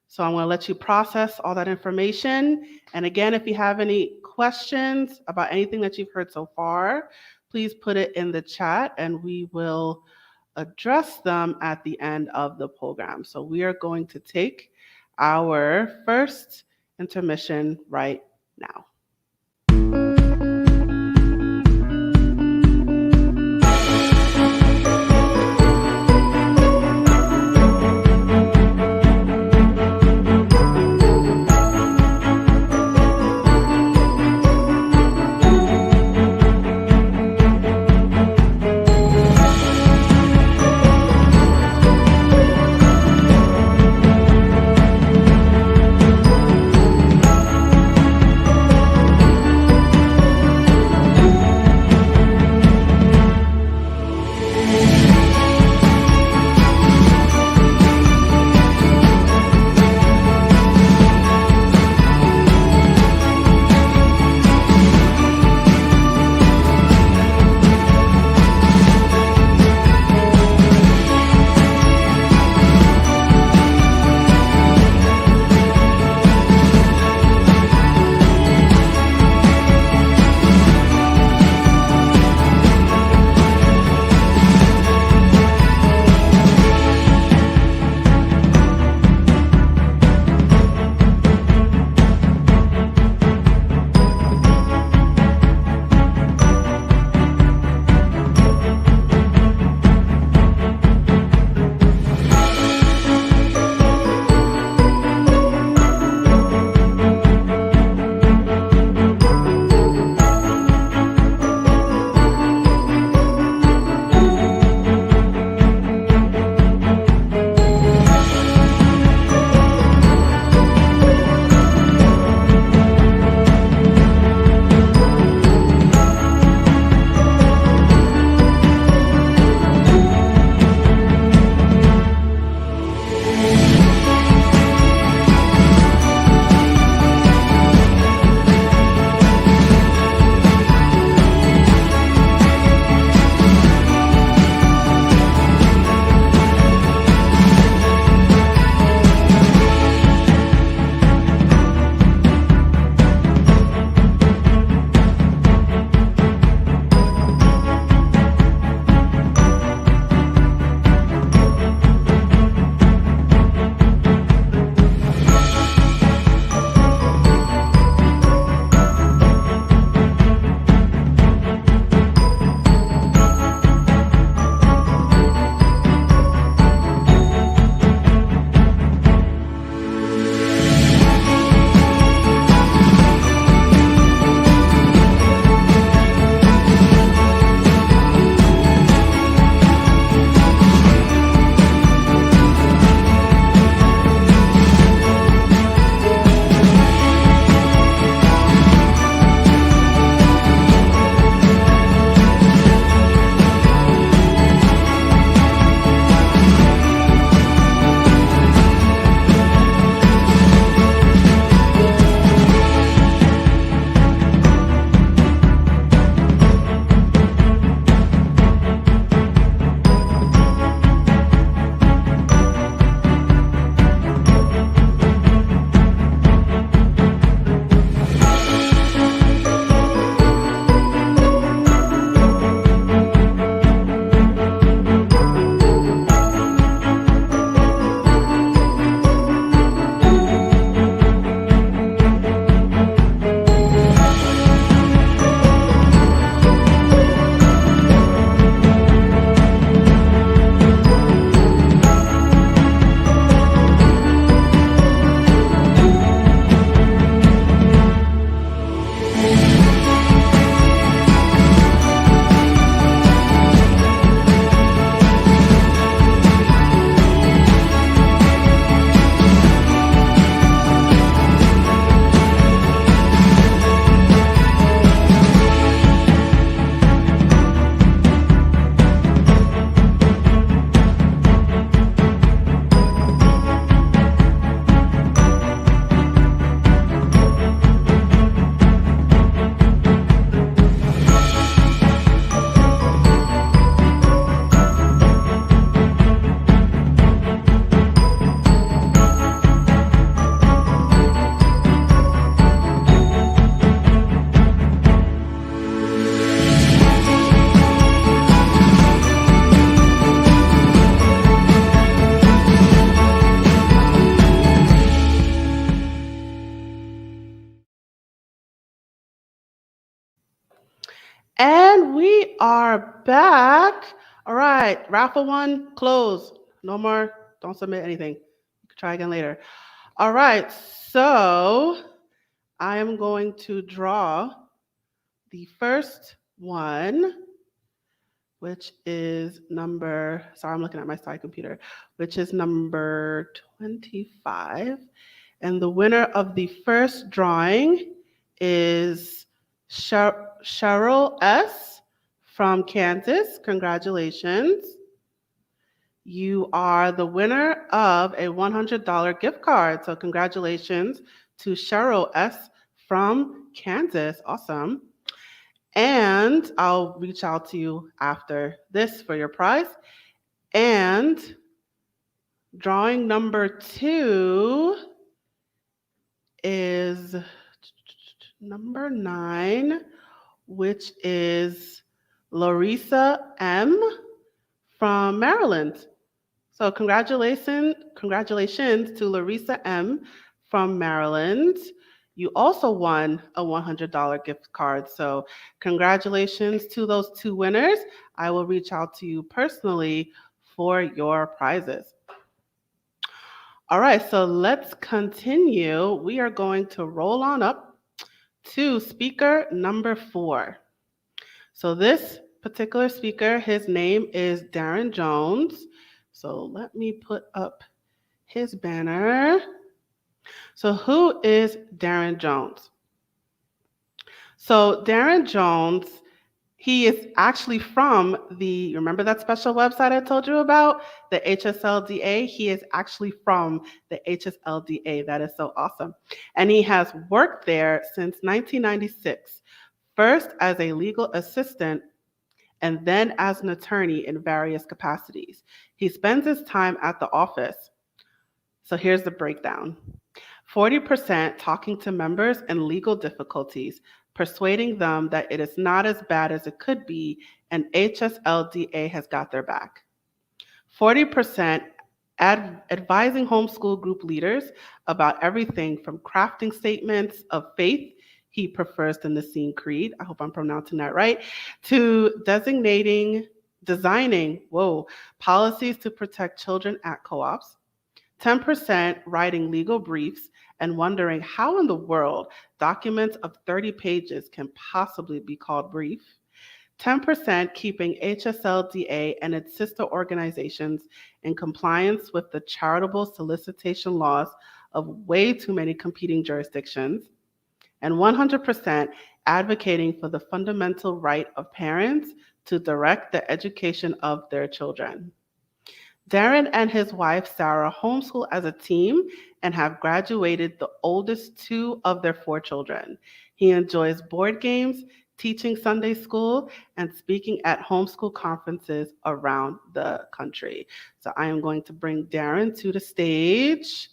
Speaker 1: So I'm going to let you process all that information. And again, if you have any questions about anything that you've heard so far, please put it in the chat and we will address them at the end of the program. So we are going to take our first intermission right now. we are back. All right, raffle one, close. No more, don't submit anything. You can try again later. All right, so I am going to draw the first one, which is number, sorry, I'm looking at my side computer, which is number 25. And the winner of the first drawing is Cheryl S. from Kansas. Congratulations. You are the winner of a $100 gift card. So, congratulations to Cheryl S. from Kansas. Awesome. And I'll reach out to you after this for your prize. And drawing number 2 is number 9, which is Larissa M. from Maryland. So congratulations to Larissa M. from Maryland. You also won a $100 gift card. So congratulations to those 2 winners. I will reach out to you personally for your prizes. All right, so let's continue. We are going to roll on up to speaker number 4. So this particular speaker, his name is Darren Jones. So let me put up his banner. So who is Darren Jones? So Darren Jones, he is actually from remember that special website I told you about, the HSLDA? He is actually from the HSLDA. That is so awesome. And he has worked there since 1996, first as a legal assistant and then as an attorney in various capacities. He spends his time at the office. So here's the breakdown. 40% talking to members in legal difficulties, persuading them that it is not as bad as it could be, and HSLDA has got their back. 40% advising homeschool group leaders about everything from crafting statements of faith, he prefers the Nicene Creed, I hope I'm pronouncing that right, to designing policies to protect children at co-ops. 10% writing legal briefs and wondering how in the world documents of 30 pages can possibly be called brief. 10% keeping HSLDA and its sister organizations in compliance with the charitable solicitation laws of way too many competing jurisdictions. And 100% advocating for the fundamental right of parents to direct the education of their children. Darren and his wife, Sarah, homeschool as a team and have graduated the oldest 2 of their 4 children. He enjoys board games, teaching Sunday school, and speaking at homeschool conferences around the country. So I am going to bring Darren to the stage.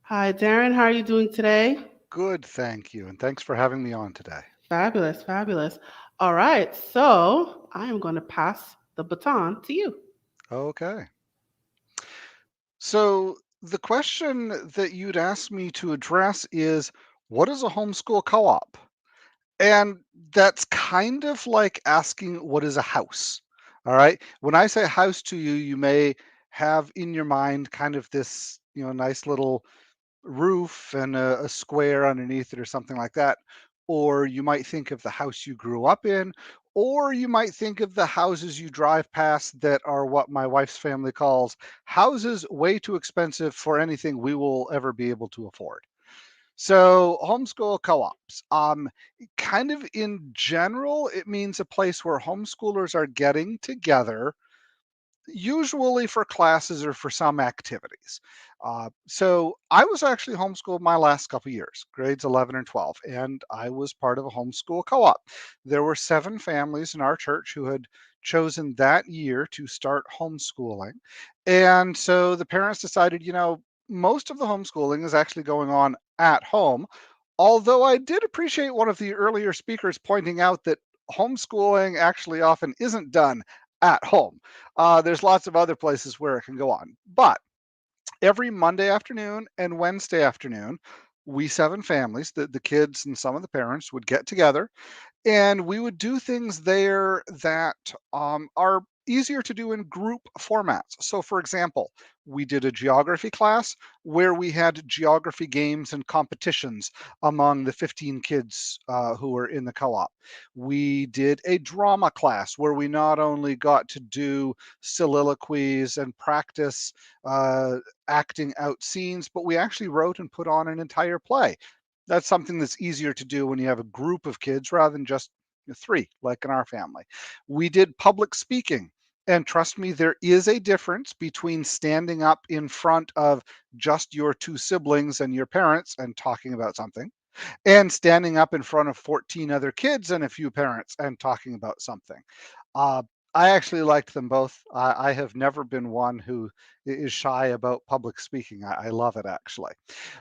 Speaker 1: Hi, Darren. How are you doing today?
Speaker 5: Good, thank you. And thanks for having me on today.
Speaker 1: Fabulous, fabulous. All right, so I am going to pass the baton to you.
Speaker 5: Okay. So the question that you'd asked me to address is, what is a homeschool co-op? And that's kind of like asking, what is a house? All right. When I say house to you, you may have in your mind kind of this, nice little roof and a square underneath it or something like that. Or you might think of the house you grew up in, or you might think of the houses you drive past that are what my wife's family calls houses way too expensive for anything we will ever be able to afford. So homeschool co-ops, kind of in general, it means a place where homeschoolers are getting together, usually for classes or for some activities. So I was actually homeschooled my last couple of years, grades 11 and 12, and I was part of a homeschool co-op. There were 7 families in our church who had chosen that year to start homeschooling. And so the parents decided, most of the homeschooling is actually going on at home. Although I did appreciate one of the earlier speakers pointing out that homeschooling actually often isn't done at home. There's lots of other places where it can go on. But every Monday afternoon and Wednesday afternoon, we 7 families, the kids and some of the parents would get together And we would do things there that are easier to do in group formats. So, for example, we did a geography class where we had geography games and competitions among the 15 kids who were in the co op. We did a drama class where we not only got to do soliloquies and practice uh, acting out scenes, but we actually wrote and put on an entire play. That's something that's easier to do when you have a group of kids rather than just three, like in our family. We did public speaking. And trust me, there is a difference between standing up in front of just your two siblings and your parents and talking about something, and standing up in front of 14 other kids and a few parents and talking about something. Uh, I actually liked them both. I have never been one who is shy about public speaking. I love it actually.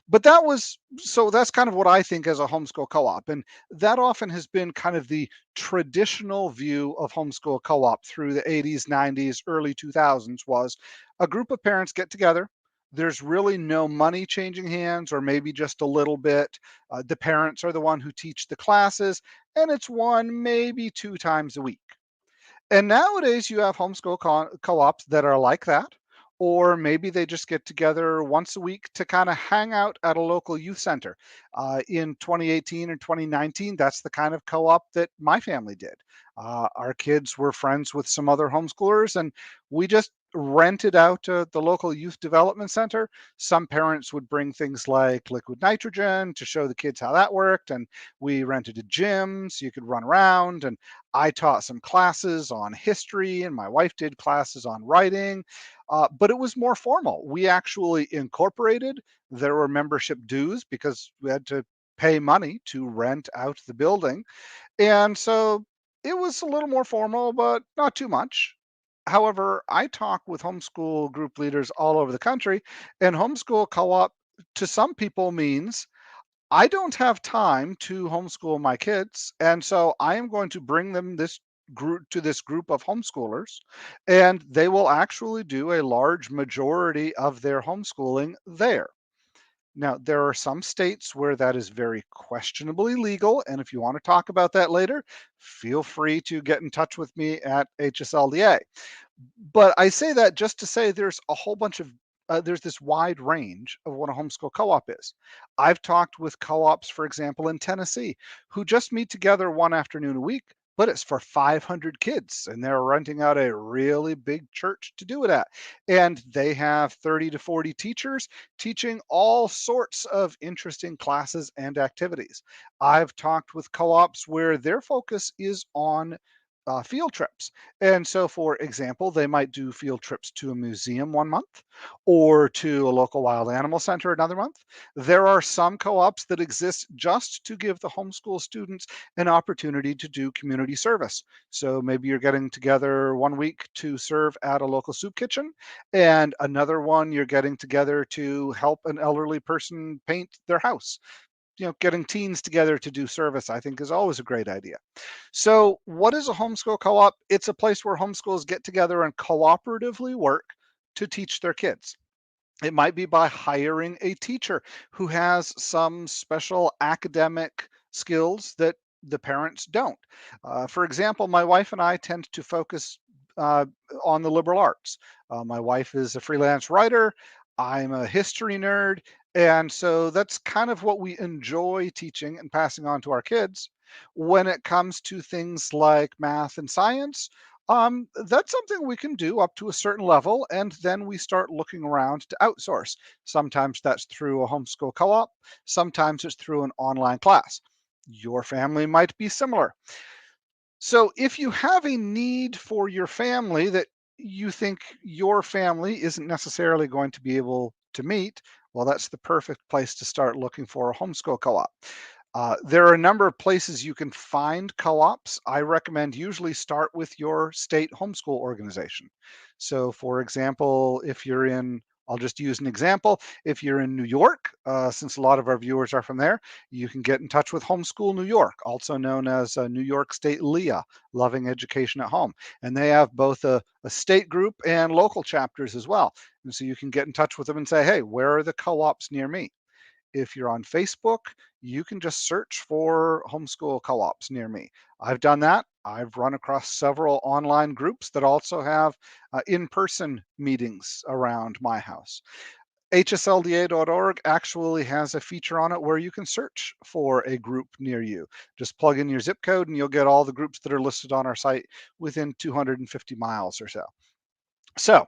Speaker 5: But that's kind of what I think as a homeschool co-op. And that often has been kind of the traditional view of homeschool co-op through the 80s, 90s, early 2000s was a group of parents get together. There's really no money changing hands, or maybe just a little bit. The parents are the one who teach the classes, and it's one, maybe two times a week. And nowadays you have homeschool co-ops that are like that, or maybe they just get together once a week to kind of hang out at a local youth center. In 2018 and 2019, that's the kind of co-op that my family did. Our kids were friends with some other homeschoolers, and we just rented out the local youth development center. Some parents would bring things like liquid nitrogen to show the kids how that worked, and we rented a gym so you could run around, and I taught some classes on history, and my wife did classes on writing, but it was more formal. We actually incorporated. There were membership dues because we had to pay money to rent out the building. And so it was a little more formal, but not too much. However, I talk with homeschool group leaders all over the country, and homeschool co op to some people means I don't have time to homeschool my kids, and so I am going to bring them this group of homeschoolers, and they will actually do a large majority of their homeschooling there. Now, there are some states where that is very questionably legal, and if you want to talk about that later, feel free to get in touch with me at HSLDA. But I say that just to say there's a whole bunch of there's this wide range of what a homeschool co-op is. I've talked with co-ops, for example, in Tennessee, who just meet together one afternoon a week, but it's for 500 kids, and they're renting out a really big church to do it at. And they have 30 to 40 teachers teaching all sorts of interesting classes and activities. I've talked with co-ops where their focus is on field trips. And so, for example, they might do field trips to a museum one month or to a local wild animal center another month. There are some co ops that exist just to give the homeschool students an opportunity to do community service. So maybe you're getting together one week to serve at a local soup kitchen, and another one you're getting together to help an elderly person paint their house. Getting teens together to do service, I think, is always a great idea. So, what is a homeschool co op? It's a place where homeschools get together and cooperatively work to teach their kids. It might be by hiring a teacher who has some special academic skills that the parents don't. For example, my wife and I tend to focus uh, on the liberal arts. My wife is a freelance writer. I'm a history nerd. And so that's kind of what we enjoy teaching and passing on to our kids. When it comes to things like math and science, that's something we can do up to a certain level, and then we start looking around to outsource. Sometimes that's through a homeschool co op, sometimes it's through an online class. Your family might be similar. So, if you have a need for your family that you think your family isn't necessarily going to be able to meet, well, that's the perfect place to start looking for a homeschool co op. There are a number of places you can find co ops. I recommend usually start with your state homeschool organization. So, for example, if you're in, I'll just use an example. If you're in New York, since a lot of our viewers are from there, you can get in touch with Homeschool New York, also known as New York State LEA, Loving Education at Home. And they have both a state group and local chapters as well. And so you can get in touch with them and say, hey, where are the co ops near me? If you're on Facebook, you can just search for homeschool co-ops near me. I've done that. I've run across several online groups that also have in-person meetings around my house. HSLDA.org actually has a feature on it where you can search for a group near you. Just plug in your zip code and you'll get all the groups that are listed on our site within 250 miles or so. So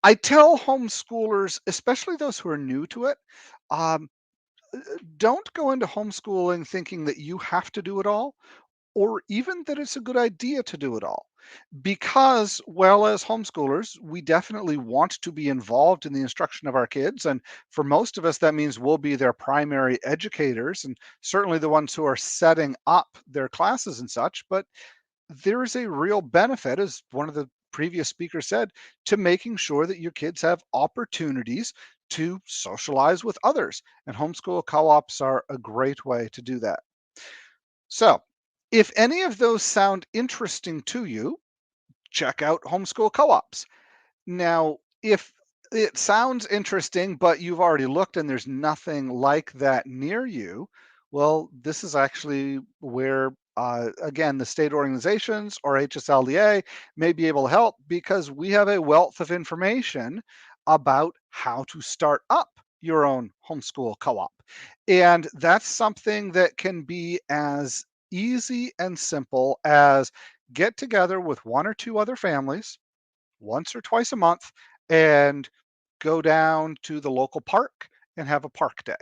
Speaker 5: I tell homeschoolers, especially those who are new to it, um, don't go into homeschooling thinking that you have to do it all or even that it's a good idea to do it all. Because, well, as homeschoolers, we definitely want to be involved in the instruction of our kids. And for most of us, that means we'll be their primary educators and certainly the ones who are setting up their classes and such. But there is a real benefit, as one of the previous speakers said, to making sure that your kids have opportunities to socialize with others. And homeschool co ops are a great way to do that. So, if any of those sound interesting to you, check out homeschool co ops. Now, if it sounds interesting, but you've already looked and there's nothing like that near you, well, this is actually where, again, the state organizations or HSLDA may be able to help because we have a wealth of information about how to start up your own homeschool co op. And that's something that can be as easy and simple as get together with one or two other families once or twice a month and go down to the local park and have a park day.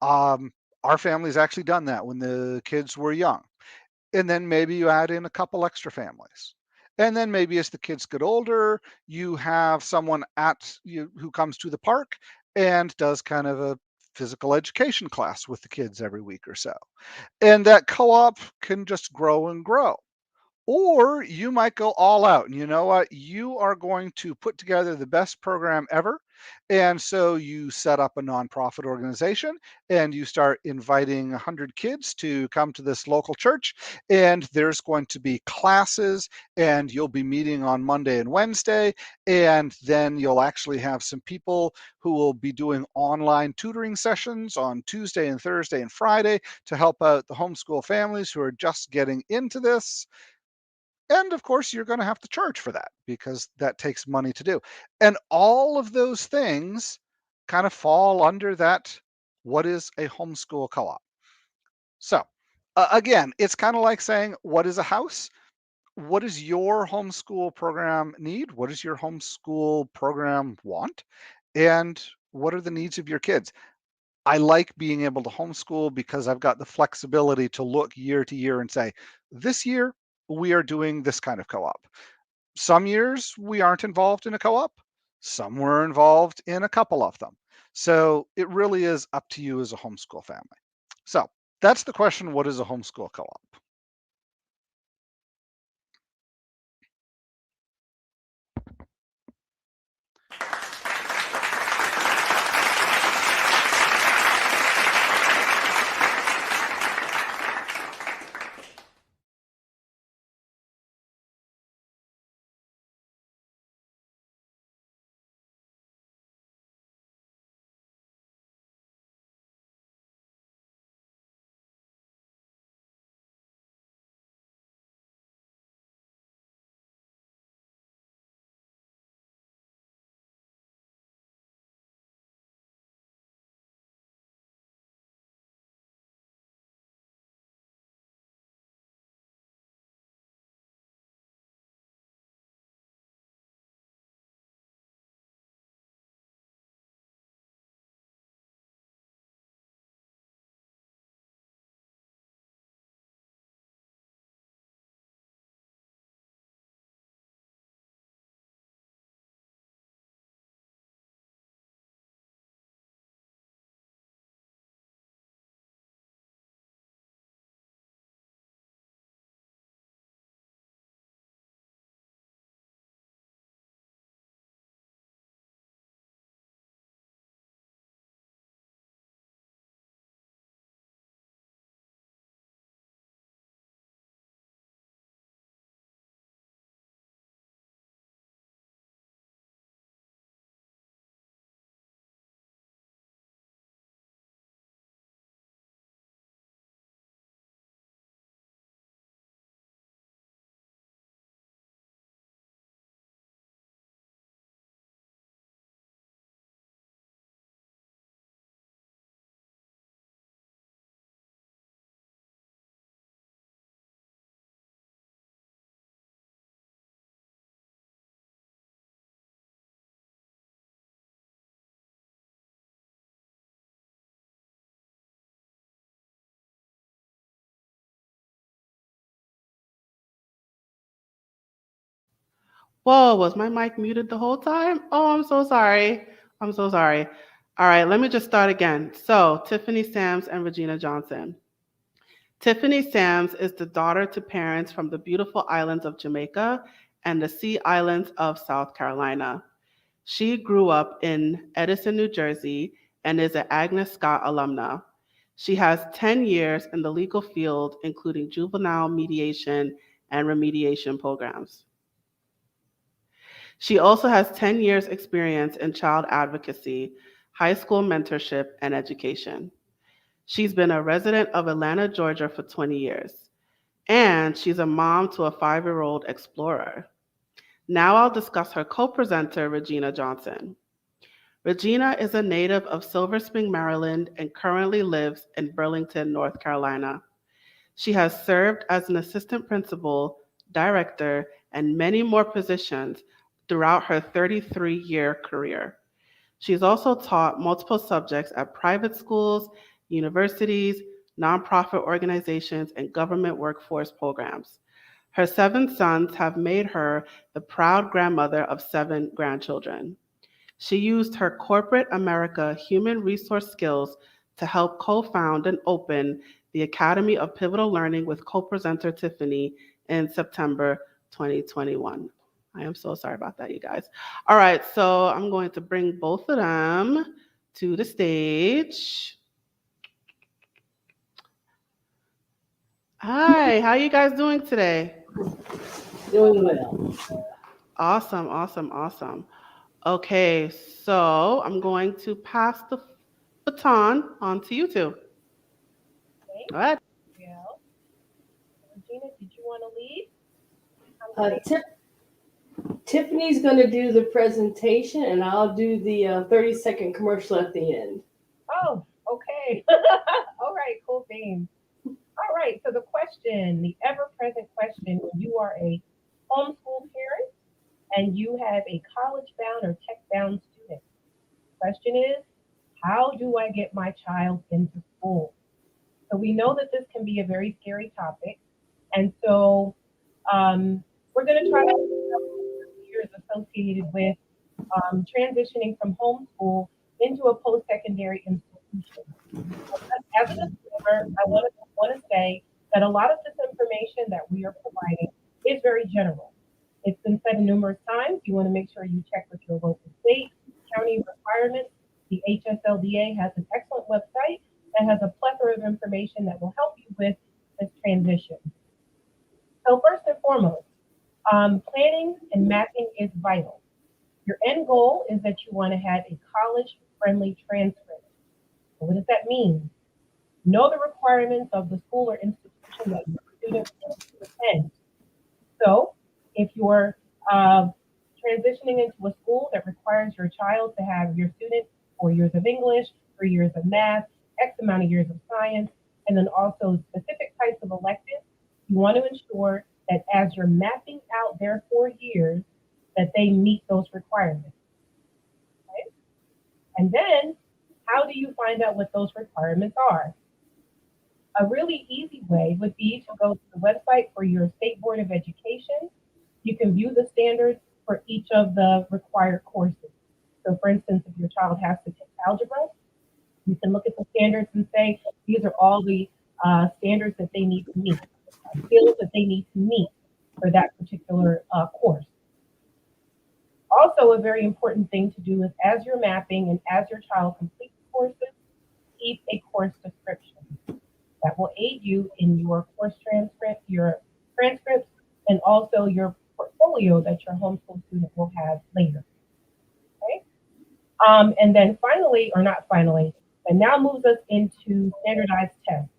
Speaker 5: Um, our family's actually done that when the kids were young. And then maybe you add in a couple extra families. And then maybe as the kids get older, you have someone at you who comes to the park and does kind of a physical education class with the kids every week or so. And that co-op can just grow and grow. Or you might go all out and you know what? You are going to put together the best program ever. And so you set up a nonprofit organization and you start inviting 100 kids to come to this local church. And there's going to be classes and you'll be meeting on Monday and Wednesday. And then you'll actually have some people who will be doing online tutoring sessions on Tuesday and Thursday and Friday to help out the homeschool families who are just getting into this. And of course, you're going to have to charge for that because that takes money to do. And all of those things kind of fall under that. What is a homeschool co op? So, again, it's kind of like saying, what is a house? What does your homeschool program need? What does your homeschool program want? And what are the needs of your kids? I like being able to homeschool because I've got the flexibility to look year to year and say, this year we are doing this kind of co op. Some years we aren't involved in a co op, some were involved in a couple of them. So it really is up to you as a homeschool family. So that's the question, what is a homeschool co op?
Speaker 1: Whoa, was my mic muted the whole time? Oh, I'm so sorry. I'm so sorry. All right, let me just start again. So, Tiffany Sams and Regina Johnson. Tiffany Sams is the daughter to parents from the beautiful islands of Jamaica and the Sea Islands of South Carolina. She grew up in Edison, New Jersey, and is an Agnes Scott alumna. She has 10 years in the legal field, including juvenile mediation and remediation programs. She also has 10 years experience in child advocacy, high school mentorship, and education. She's been a resident of Atlanta, Georgia for 20 years, and she's a mom to a 5-year-old explorer. Now I'll discuss her co-presenter, Regina Johnson. Regina is a native of Silver Spring, Maryland, and currently lives in Burlington, North Carolina. She has served as an assistant principal, director, and many more positions throughout her 33-year career. She's also taught multiple subjects at private schools, universities, nonprofit organizations, and government workforce programs. Her 7 sons have made her the proud grandmother of 7 grandchildren. She used her corporate America human resource skills to help co found and open the Academy of Pivotal Learning with co presenter Tiffany in September 2021. I am so sorry about that, you guys. All right, so I'm going to bring both of them to the stage. Hi, how you guys doing today?
Speaker 6: Doing well.
Speaker 1: Awesome, awesome, awesome. Okay, so I'm going to pass the baton on to you two.
Speaker 7: Okay,
Speaker 1: Go ahead.
Speaker 7: well, Regina, did you want to lead?
Speaker 6: Tiffany's going to do the presentation, and I'll do the 30-second commercial at the end.
Speaker 7: Oh, okay. All right, cool beans. All right, so the question, the ever-present question, when you are a homeschool parent and you have a college-bound or tech-bound student, the question is, how do I get my child into school? So we know that this can be a very scary topic, and so we're going to try to years associated with transitioning from homeschool into a post-secondary institution. As a disclaimer, I want to say that a lot of this information that we are providing is very general. It's been said numerous times. You want to make sure you check with your local state, county requirements. The HSLDA has an excellent website that has a plethora of information that will help you with this transition. So first and foremost, planning and mapping is vital. Your end goal is that you want to have a college-friendly transcript. So what does that mean? Know the requirements of the school or institution that your student wants to attend. So if you're transitioning into a school that requires your child to have your student 4 years of English, 3 years of math, X amount of years of science, and then also specific types of electives, you want to ensure that as you're mapping out their 4 years, that they meet those requirements. Okay? And then, how do you find out what those requirements are? A really easy way would be to go to the website for your State Board of Education. You can view the standards for each of the required courses. So for instance, if your child has to take algebra, you can look at the standards and say, these are all the standards that they need to meet, skills that they need to meet for that particular course. Also, a very important thing to do is as you're mapping and as your child completes courses, keep a course description. That will aid you in your course transcript, your transcripts, and also your portfolio that your homeschool student will have later. Okay? And then finally, or not finally, but now moves us into standardized tests.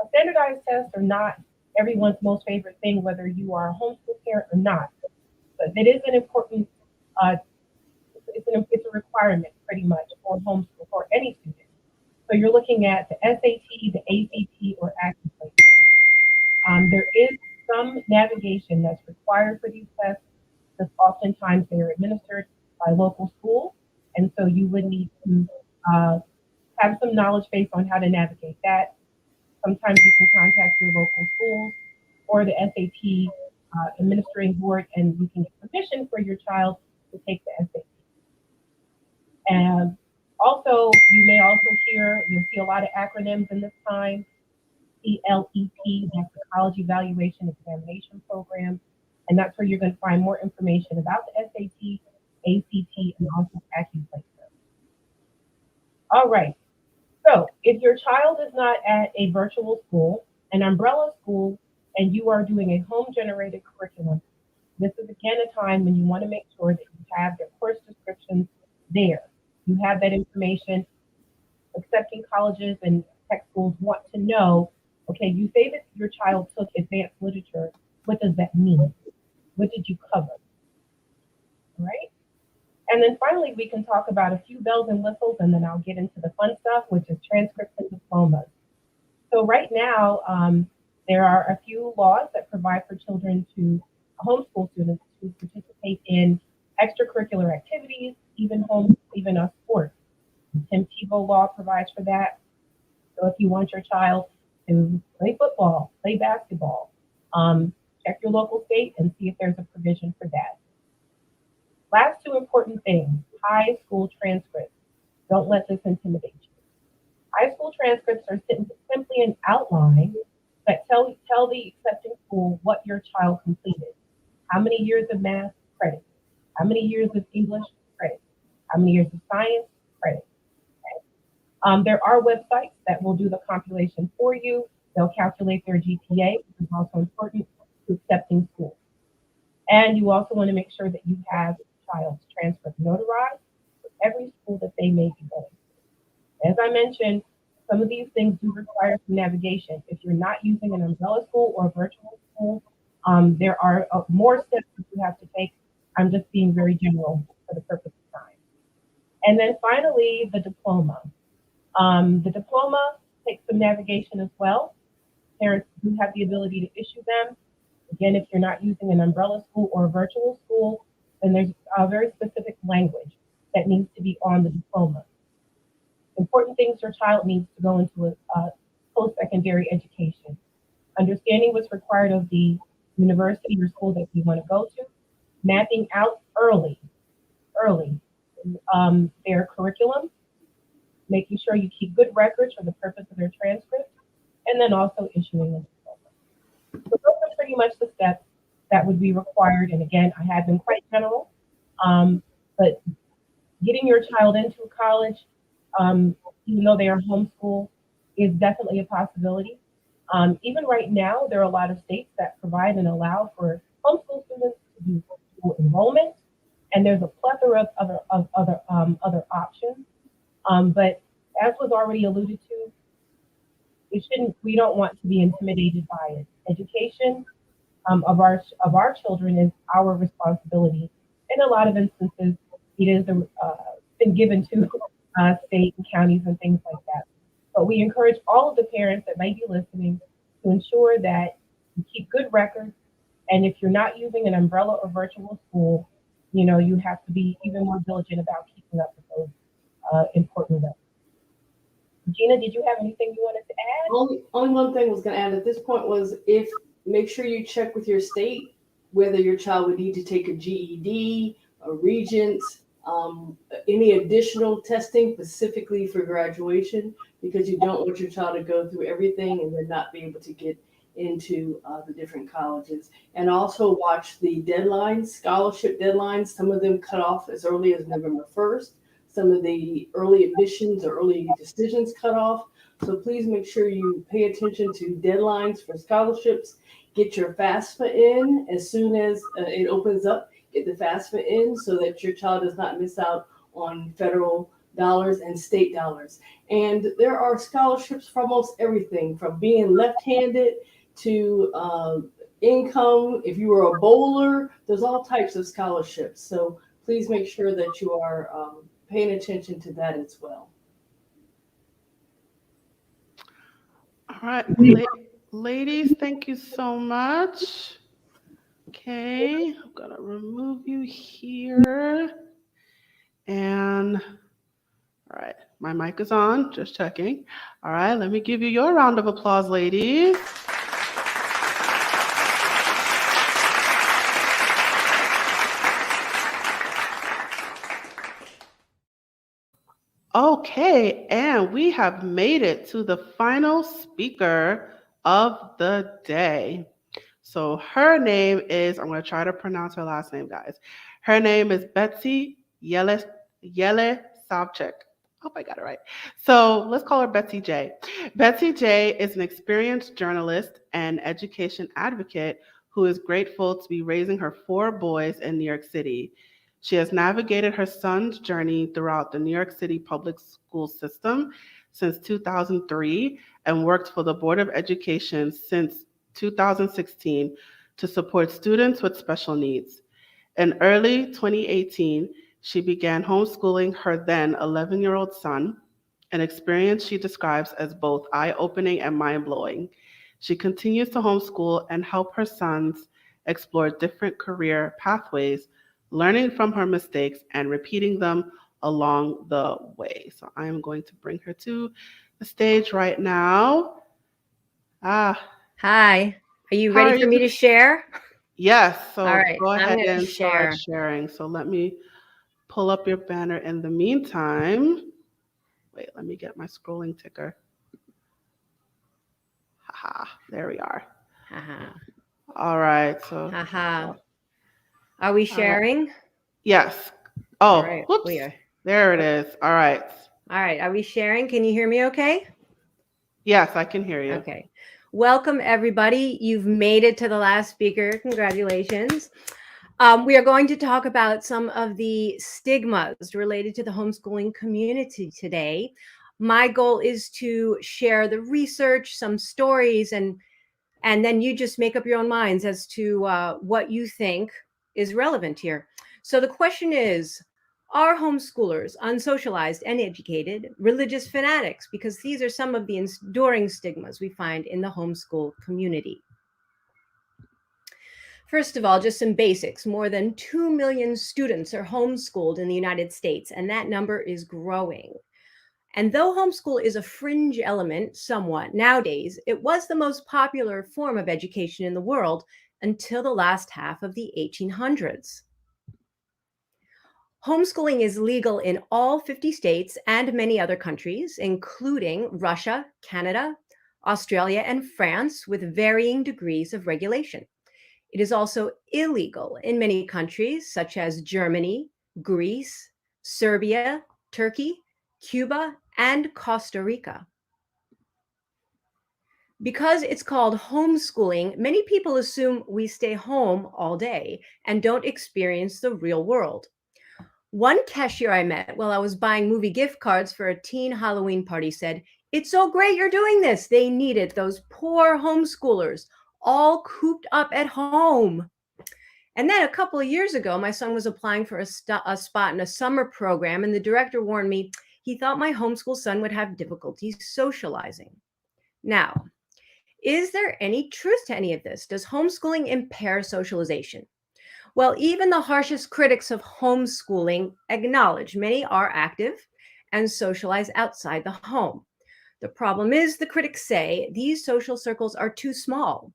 Speaker 7: Standardized tests are not everyone's most favorite thing, whether you are a homeschool parent or not. But it is an important, it's a requirement pretty much for homeschool, for any student. So you're looking at the SAT, the ACT, or Academic. There is some navigation that's required for these tests, because oftentimes they are administered by local schools, and so you would need to have some knowledge based on how to navigate that. Sometimes you can contact your local schools or the SAT administrative board, and you can get permission for your child to take the SAT. And also, you may also you'll see a lot of acronyms in this time. CLEP, that's the College Evaluation Examination Program. And that's where you're going to find more information about the SAT, ACT, and also AccuPlacer. All right. So if your child is not at a virtual school, an umbrella school, and you are doing a home-generated curriculum, this is again a time when you want to make sure that you have their course descriptions there. You have that information. Accepting colleges and tech schools want to know, okay, you say that your child took advanced literature. What does that mean? What did you cover? All right. And then finally, we can talk about a few bells and whistles, and then I'll get into the fun stuff, which is transcripts and diplomas. So right now, there are a few laws that provide for children homeschool students to participate in extracurricular activities, even sports. Tim Tebow law provides for that. So if you want your child to play football, play basketball, check your local state and see if there's a provision for that. Last two important things, high school transcripts. Don't let this intimidate you. High school transcripts are simply an outline that tell the accepting school what your child completed. How many years of math? Credit. How many years of English? Credit. How many years of science? Credit. Okay. There are websites that will do the compilation for you. They'll calculate their GPA, which is also important to accepting schools. And you also want to make sure that you have your child's transcript notarized for every school that they may be going to. As I mentioned, some of these things do require some navigation. If you're not using an umbrella school or a virtual school, there are more steps that you have to take. I'm just being very general for the purpose of time. And then finally, the diploma. The diploma takes some navigation as well. Parents do have the ability to issue them. Again, if you're not using an umbrella school or a virtual school, then there's a very specific language that needs to be on the diploma. Important things your child needs to go into a post-secondary education. Understanding what's required of the university or school that you want to go to. Mapping out early, their curriculum. Making sure you keep good records for the purpose of their transcript. And then also issuing a diploma. So those are pretty much the steps that would be required. And again, I have been quite general, but getting your child into college, even though they are homeschooled, is definitely a possibility. Even right now, there are a lot of states that provide and allow for homeschool students to do school enrollment, and there's a plethora of other options. But as was already alluded to, we don't want to be intimidated by it. Education of our children is our responsibility. In a lot of instances, it is been given to state and counties and things like that. But we encourage all of the parents that may be listening to ensure that you keep good records. And if you're not using an umbrella or virtual school, you have to be even more diligent about keeping up with those important records. Regina, did you have anything you wanted to add?
Speaker 6: Only one thing I was going to add at this point was make sure you check with your state whether your child would need to take a GED, a Regents, any additional testing specifically for graduation, because you don't want your child to go through everything and then not be able to get into the different colleges. And also watch the deadlines, scholarship deadlines. Some of them cut off as early as November 1st. Some of the early admissions or early decisions cut off. So please make sure you pay attention to deadlines for scholarships. Get your FAFSA in as soon as it opens up. Get the FAFSA in so that your child does not miss out on federal dollars and state dollars. And there are scholarships for almost everything, from being left-handed to income. If you were a bowler, there's all types of scholarships. So please make sure that you are paying attention to that as well.
Speaker 1: All right, ladies, thank you so much. Okay, I'm gonna remove you here. And all right, my mic is on, just checking. All right, let me give you your round of applause, ladies. Okay, and we have made it to the final speaker of the day. So her name is, I'm going to try to pronounce her last name, guys. Her name is Betsy Jelisavcic. Hope I got it right. So let's call her Betsy J. Betsy J is an experienced journalist and education advocate who is grateful to be raising her 4 boys in New York City. She has navigated her son's journey throughout the New York City public school system since 2003 and worked for the Board of Education since 2016 to support students with special needs. In early 2018, she began homeschooling her then 11-year-old son, an experience she describes as both eye-opening and mind-blowing. She continues to homeschool and help her sons explore different career pathways, learning from her mistakes and repeating them along the way. So I am going to bring her to the stage right now.
Speaker 8: Hi. Are you
Speaker 1: How are
Speaker 8: ready for
Speaker 1: you
Speaker 8: me to share?
Speaker 1: Yes, so
Speaker 8: All right,
Speaker 1: go
Speaker 8: I'm
Speaker 1: ahead
Speaker 8: gonna
Speaker 1: and start
Speaker 8: share.
Speaker 1: sharing. So let me pull up your banner in the meantime. Wait, let me get my scrolling ticker. Haha, there we are.
Speaker 8: Haha.
Speaker 1: All right, so
Speaker 8: Haha. Are we sharing?
Speaker 1: yes.
Speaker 8: All
Speaker 1: Oh,
Speaker 8: right,
Speaker 1: whoops.
Speaker 8: we are.
Speaker 1: There it is. All right.
Speaker 8: All right, are we sharing? Can you hear me okay?
Speaker 1: Yes, I can hear you.
Speaker 8: Okay. Welcome, everybody. You've made it to the last speaker. Congratulations. We are going to talk about some of the stigmas related to the homeschooling community today. My goal is to share the research, some stories, and then you just make up your own minds as to what you think is relevant here. So the question is, are homeschoolers unsocialized and educated religious fanatics? Because these are some of the enduring stigmas we find in the homeschool community. First of all, just some basics. More than 2 million students are homeschooled in the United States, and that number is growing. And though homeschool is a fringe element somewhat nowadays, it was the most popular form of education in the world until the last half of the 1800s. Homeschooling is legal in all 50 states and many other countries, including Russia, Canada, Australia, and France, with varying degrees of regulation. It is also illegal in many countries, such as Germany, Greece, Serbia, Turkey, Cuba, and Costa Rica. Because it's called homeschooling, many people assume we stay home all day and don't experience the real world. One cashier I met while I was buying movie gift cards for a teen Halloween party said, "It's so great you're doing this. They need it, those poor homeschoolers, all cooped up at home." And then a couple of years ago, my son was applying for a spot in a summer program, and the director warned me he thought my homeschool son would have difficulty socializing. Now, is there any truth to any of this? Does homeschooling impair socialization? Well, even the harshest critics of homeschooling acknowledge many are active and socialize outside the home. The problem is, the critics say, these social circles are too small.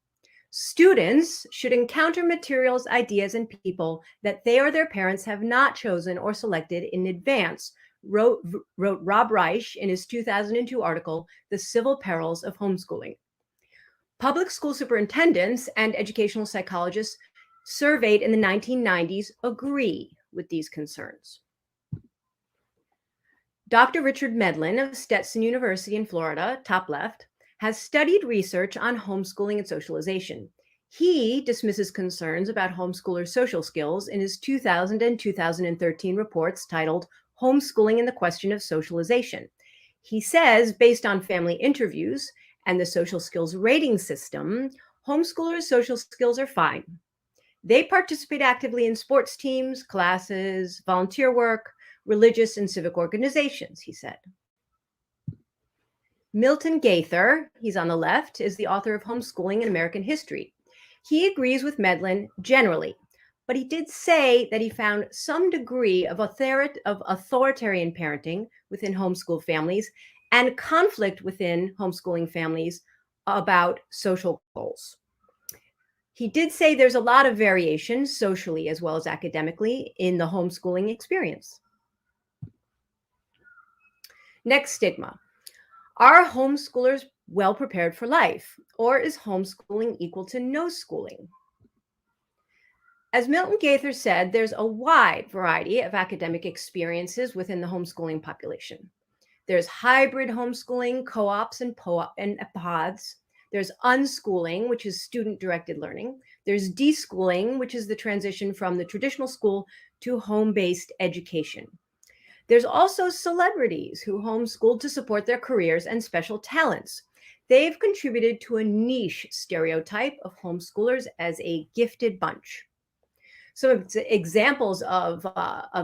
Speaker 8: Students should encounter materials, ideas, and people that they or their parents have not chosen or selected in advance, wrote Rob Reich in his 2002 article, The Civil Perils of Homeschooling. Public school superintendents and educational psychologists surveyed in the 1990s agree with these concerns. Dr. Richard Medlin of Stetson University in Florida, top left, has studied research on homeschooling and socialization. He dismisses concerns about homeschoolers' social skills in his 2000 and 2013 reports titled Homeschooling and the Question of Socialization. He says, based on family interviews and the social skills rating system, homeschoolers' social skills are fine. They participate actively in sports teams, classes, volunteer work, religious and civic organizations, he said. Milton Gaither, he's on the left, is the author of Homeschooling in American History. He agrees with Medlin generally, but he did say that he found some degree of authoritarian parenting within homeschool families and conflict within homeschooling families about social goals. He did say there's a lot of variation socially as well as academically in the homeschooling experience. Next stigma. Are homeschoolers well prepared for life, or is homeschooling equal to no schooling? As Milton Gaither said, there's a wide variety of academic experiences within the homeschooling population. There's hybrid homeschooling, co-ops, and pods. There's unschooling, which is student-directed learning. There's deschooling, which is the transition from the traditional school to home-based education. There's also celebrities who homeschooled to support their careers and special talents. They've contributed to a niche stereotype of homeschoolers as a gifted bunch. Some examples of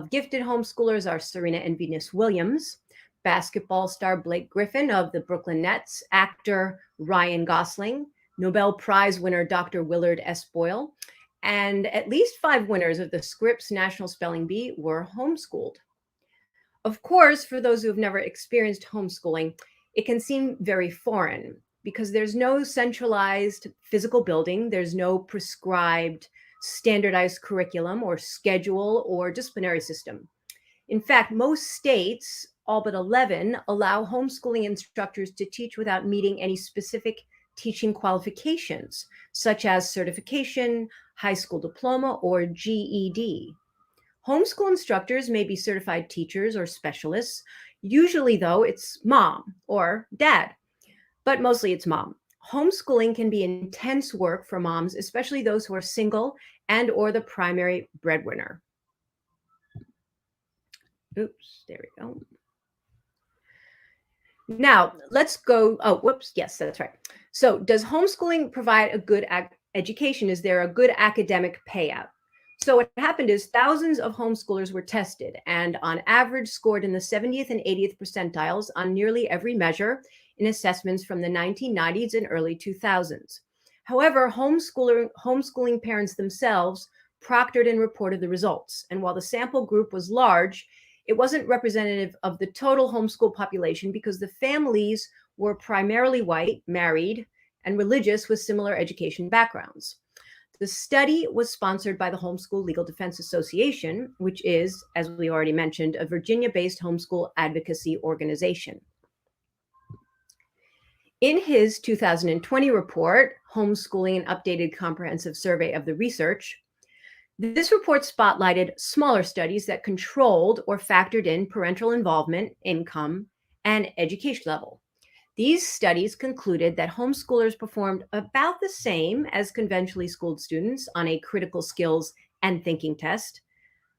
Speaker 8: gifted homeschoolers are Serena and Venus Williams, basketball star Blake Griffin of the Brooklyn Nets, actor Ryan Gosling, Nobel Prize winner Dr. Willard S. Boyle, and at least 5 winners of the Scripps National Spelling Bee were homeschooled. Of course, for those who have never experienced homeschooling, it can seem very foreign because there's no centralized physical building, there's no prescribed standardized curriculum or schedule or disciplinary system. In fact, most states, all but 11, allow homeschooling instructors to teach without meeting any specific teaching qualifications, such as certification, high school diploma, or GED. Homeschool instructors may be certified teachers or specialists. Usually, though, it's mom or dad, but mostly it's mom. Homeschooling can be intense work for moms, especially those who are single and or the primary breadwinner. Oops, there we go. Now, let's go. Oh, whoops. Yes, that's right. So does homeschooling provide a good education? Is there a good academic payout? So what happened is thousands of homeschoolers were tested and on average scored in the 70th and 80th percentiles on nearly every measure in assessments from the 1990s and early 2000s. However, homeschooling parents themselves proctored and reported the results. And while the sample group was large, it wasn't representative of the total homeschool population because the families were primarily white, married, and religious with similar education backgrounds. The study was sponsored by the Homeschool Legal Defense Association, which is, as we already mentioned, a Virginia-based homeschool advocacy organization. In his 2020 report, Homeschooling: An Updated Comprehensive Survey of the Research, this report spotlighted smaller studies that controlled or factored in parental involvement, income, and education level. These studies concluded that homeschoolers performed about the same as conventionally schooled students on a critical skills and thinking test,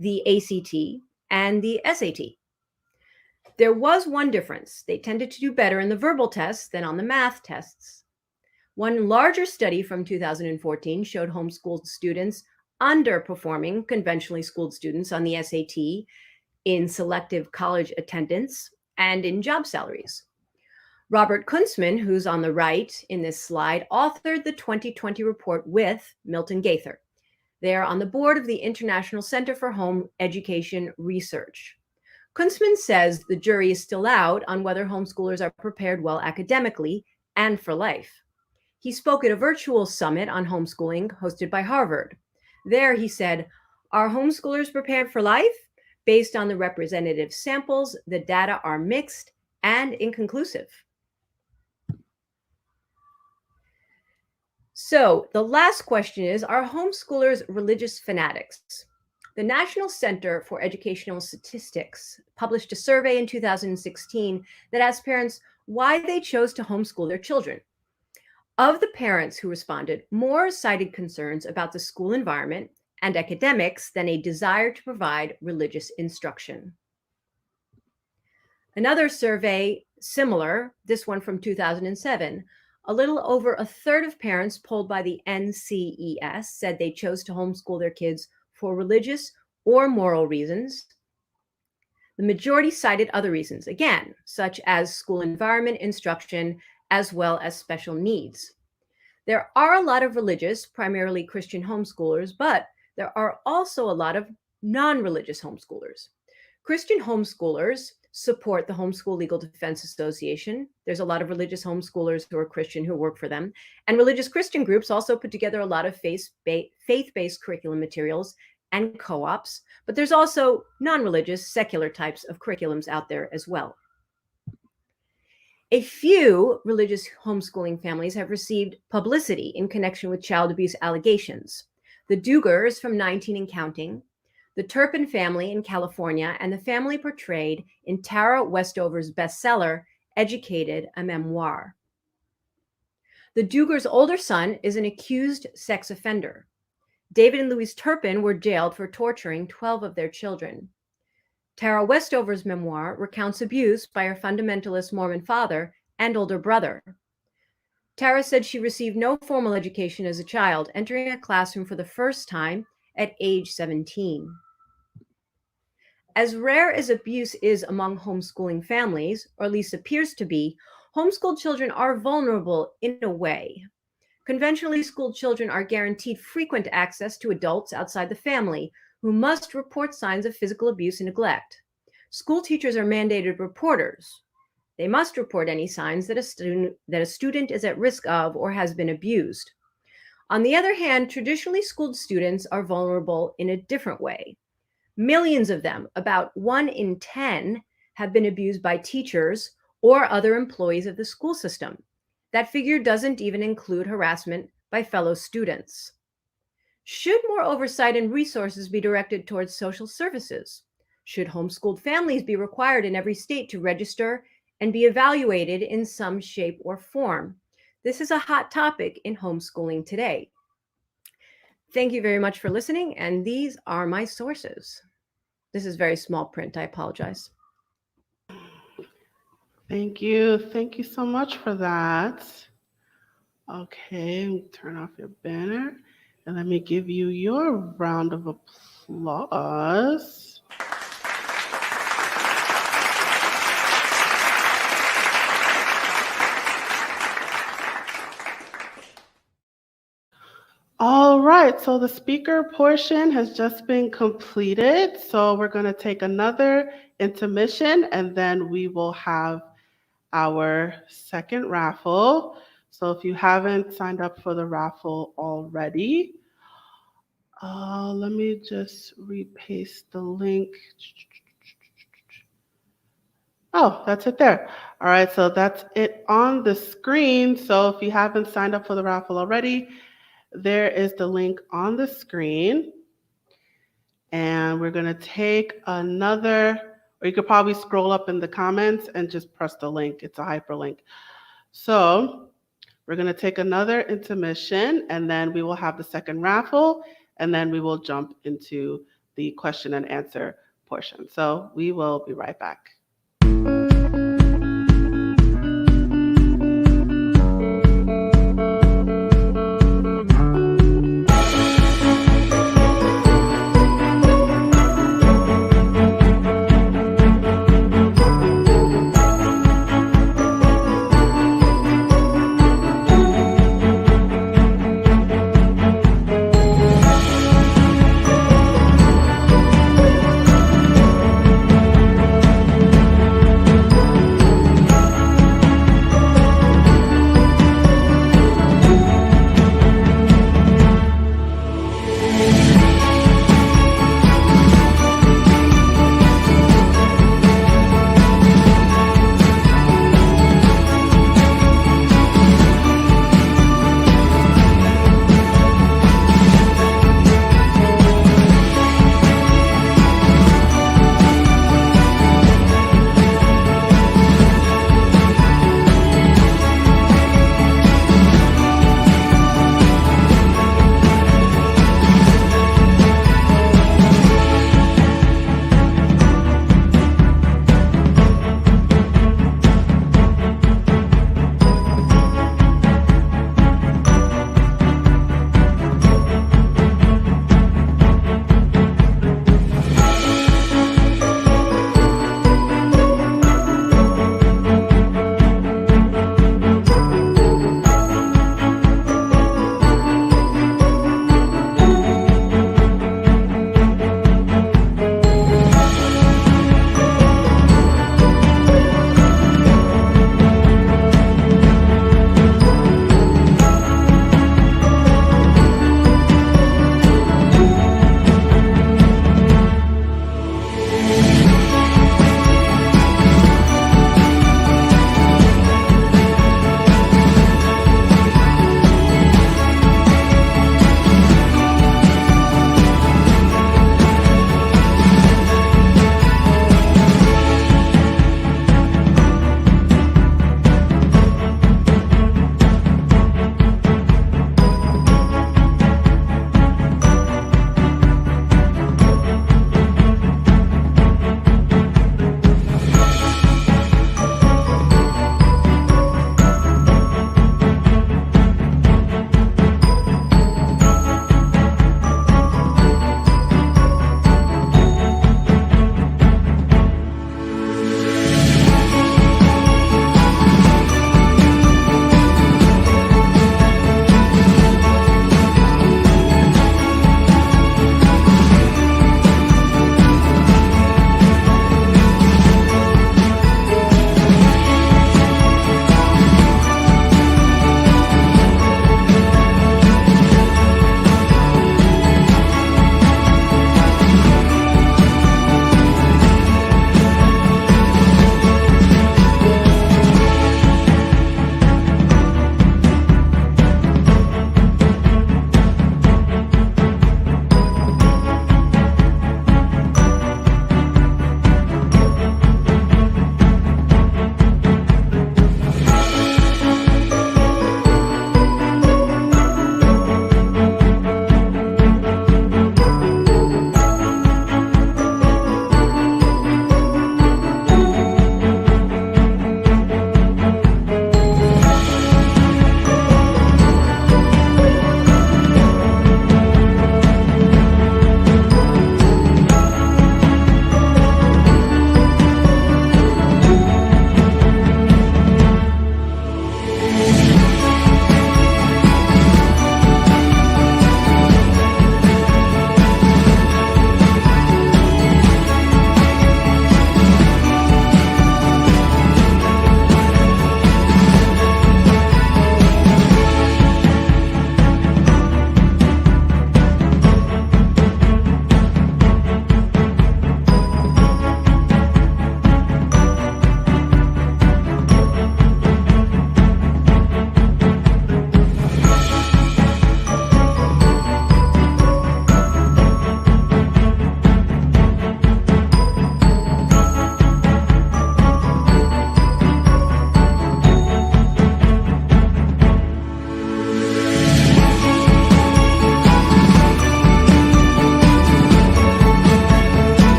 Speaker 8: the ACT, and the SAT. There was one difference. They tended to do better in the verbal tests than on the math tests. One larger study from 2014 showed homeschooled students underperforming conventionally schooled students on the SAT in selective college attendance and in job salaries. Robert Kuntzman, who's on the right in this slide, authored the 2020 report with Milton Gaither. They are on the board of the International Center for Home Education Research. Kuntzman says the jury is still out on whether homeschoolers are prepared well academically and for life. He spoke at a virtual summit on homeschooling hosted by Harvard. There he said, "Are homeschoolers prepared for life? Based on the representative samples, the data are mixed and inconclusive." So the last question is, are homeschoolers religious fanatics? The National Center for Educational Statistics published a survey in 2016 that asked parents why they chose to homeschool their children. Of the parents who responded, more cited concerns about the school environment and academics than a desire to provide religious instruction. Another survey similar, this one from 2007, a little over a third of parents polled by the NCES said they chose to homeschool their kids for religious or moral reasons. The majority cited other reasons, again, such as school environment, instruction, as well as special needs. There are a lot of religious, primarily Christian homeschoolers, but there are also a lot of non-religious homeschoolers. Christian homeschoolers support the Homeschool Legal Defense Association. There's a lot of religious homeschoolers who are Christian who work for them. And religious Christian groups also put together a lot of faith-based curriculum materials and co-ops, but there's also non-religious secular types of curriculums out there as well. A few religious homeschooling families have received publicity in connection with child abuse allegations. The Dugars from 19 and Counting, the Turpin family in California, and the family portrayed in Tara Westover's bestseller, Educated, a Memoir. The Dugars' older son is an accused sex offender. David and Louise Turpin were jailed for torturing 12 of their children. Tara Westover's memoir recounts abuse by her fundamentalist Mormon father and older brother. Tara said she received no formal education as a child, entering a classroom for the first time at age 17. As rare as abuse is among homeschooling families, or at least appears to be, homeschooled children are vulnerable in a way. Conventionally schooled children are guaranteed frequent access to adults outside the family who must report signs of physical abuse and neglect. School teachers are mandated reporters. They must report any signs that a student is at risk of or has been abused. On the other hand, traditionally schooled students are vulnerable in a different way. Millions of them, about 1 in 10, have been abused by teachers or other employees of the school system. That figure doesn't even include harassment by fellow students. Should more oversight and resources be directed towards social services? Should homeschooled families be required in every state to register and be evaluated in some shape or form? This is a hot topic in homeschooling today. Thank you very much for listening, and these are my sources. This is very small print, I apologize.
Speaker 1: Thank you. Thank you so much for that. Okay, turn off your banner and let me give you your round of applause. All right, so the speaker portion has just been completed. So we're going to take another intermission and then we will have our second raffle. So if you haven't signed up for the raffle already, let me just repaste the link. Oh, that's it there. All right, so that's it on the screen. So if you haven't signed up for the raffle already, there is the link on the screen. And we're gonna take another, or you could probably scroll up in the comments and just press the link. It's a hyperlink. So we're gonna take another intermission and then we will have the second raffle and then we will jump into the question and answer portion. So we will be right back.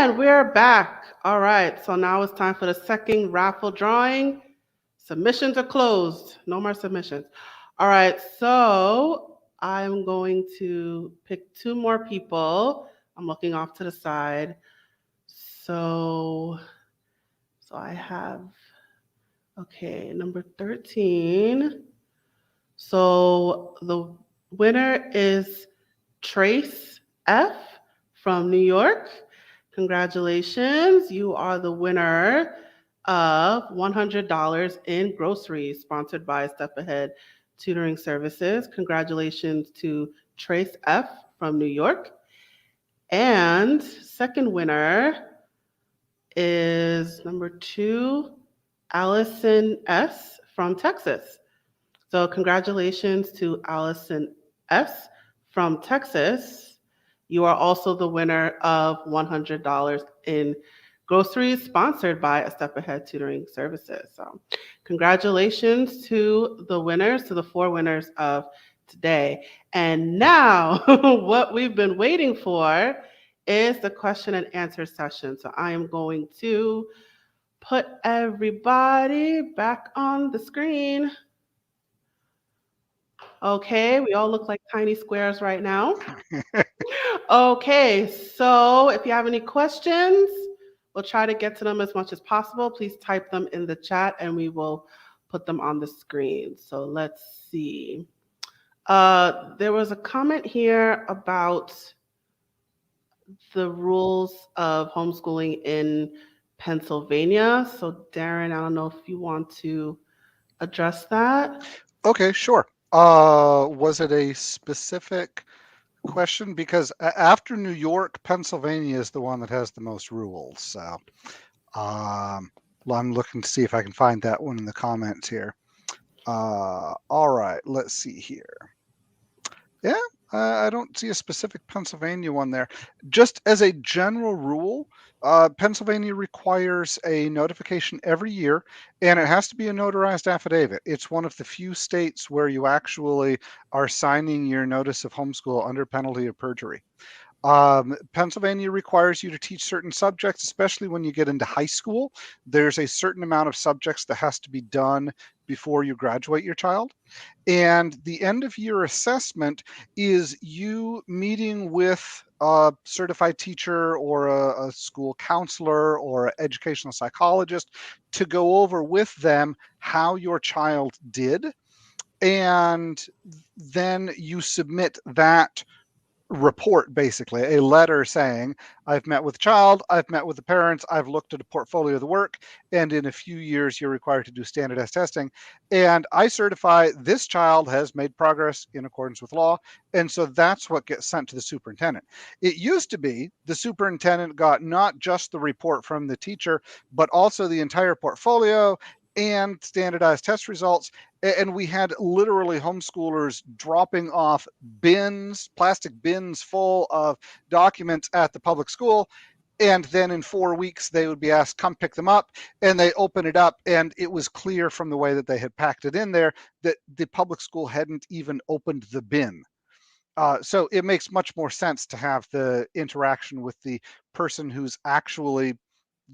Speaker 1: And we're back. All right, so now it's time for the second raffle drawing. Submissions are closed. No more submissions. All right, so I'm going to pick two more people. I'm looking off to the side. So I have, okay, number 13. So the winner is Trace F from New York. Congratulations. You are the winner of $100 in groceries sponsored by Step Ahead Tutoring Services. Congratulations to Trace F from New York. And second winner is number 2, Allison S from Texas. So congratulations to Allison S from Texas. You are also the winner of $100 in groceries sponsored by A Step Ahead Tutoring Services. So congratulations to the winners, to the 4 winners of today. And now what we've been waiting for is the question and answer session. So I am going to put everybody back on the screen. Okay, we all look like tiny squares right now. Okay, so if you have any questions, we'll try to get to them as much as possible. Please type them in the chat and we will put them on the screen. So let's see. There was a comment here about the rules of homeschooling in Pennsylvania. So Darren, I don't know if you want to address that.
Speaker 5: Okay, sure. Was it a specific question? Because after New York, Pennsylvania is the one that has the most rules. So I'm looking to see if I can find that one in the comments here. All right, let's see here. Yeah, I don't see a specific Pennsylvania one there. Just as a general rule, Pennsylvania requires a notification every year, and it has to be a notarized affidavit. It's one of the few states where you actually are signing your notice of homeschool under penalty of perjury. Pennsylvania requires you to teach certain subjects, especially when you get into high school. There's a certain amount of subjects that has to be done before you graduate your child. And the end of year assessment is you meeting with a certified teacher or a school counselor or an educational psychologist to go over with them how your child did. And then you submit that report, basically a letter saying, I've met with the child, I've met with the parents, I've looked at a portfolio of the work, and in a few years you're required to do standardized testing, and I certify this child has made progress in accordance with law. And so that's what gets sent to the superintendent. It used to be the superintendent got not just the report from the teacher, but also the entire portfolio and standardized test results. And we had literally homeschoolers dropping off bins, plastic bins full of documents at the public school. And then in 4 weeks, they would be asked, come pick them up. And they open it up. And it was clear from the way that they had packed it in there that the public school hadn't even opened the bin. So it makes much more sense to have the interaction with the person who's actually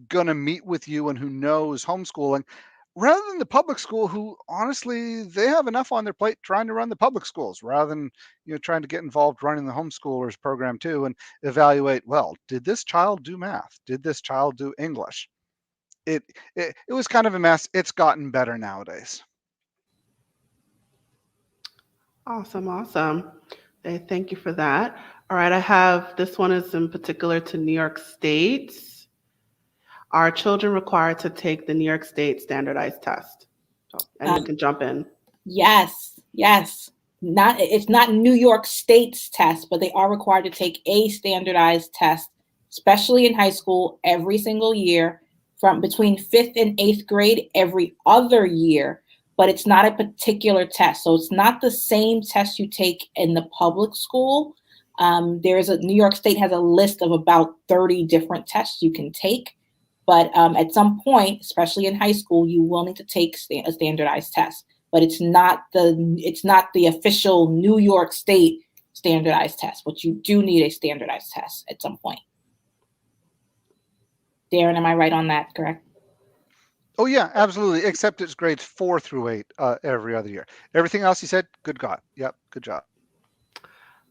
Speaker 5: going to meet with you and who knows homeschooling, rather than the public school, who honestly, they have enough on their plate trying to run the public schools, rather than trying to get involved running the homeschoolers program too and evaluate, well, did this child do math? Did this child do English? It was kind of a mess. It's gotten better nowadays.
Speaker 1: Awesome. Thank you for that. All right, I have, this one is in particular to New York State. Are children required to take the New York State standardized test? So anyone can jump in.
Speaker 3: Yes. It's not New York State's test, but they are required to take a standardized test, especially in high school, every single year, from between 5th and 8th grade every other year. But it's not a particular test. So it's not the same test you take in the public school. New York State has a list of about 30 different tests you can take. But at some point, especially in high school, you will need to take a standardized test. But it's not the official New York State standardized test, but you do need a standardized test at some point. Darren, am I right on that? Correct?
Speaker 5: Oh yeah, absolutely. Except it's grades 4 through 8 every other year. Everything else you said, good God. Yep, good job.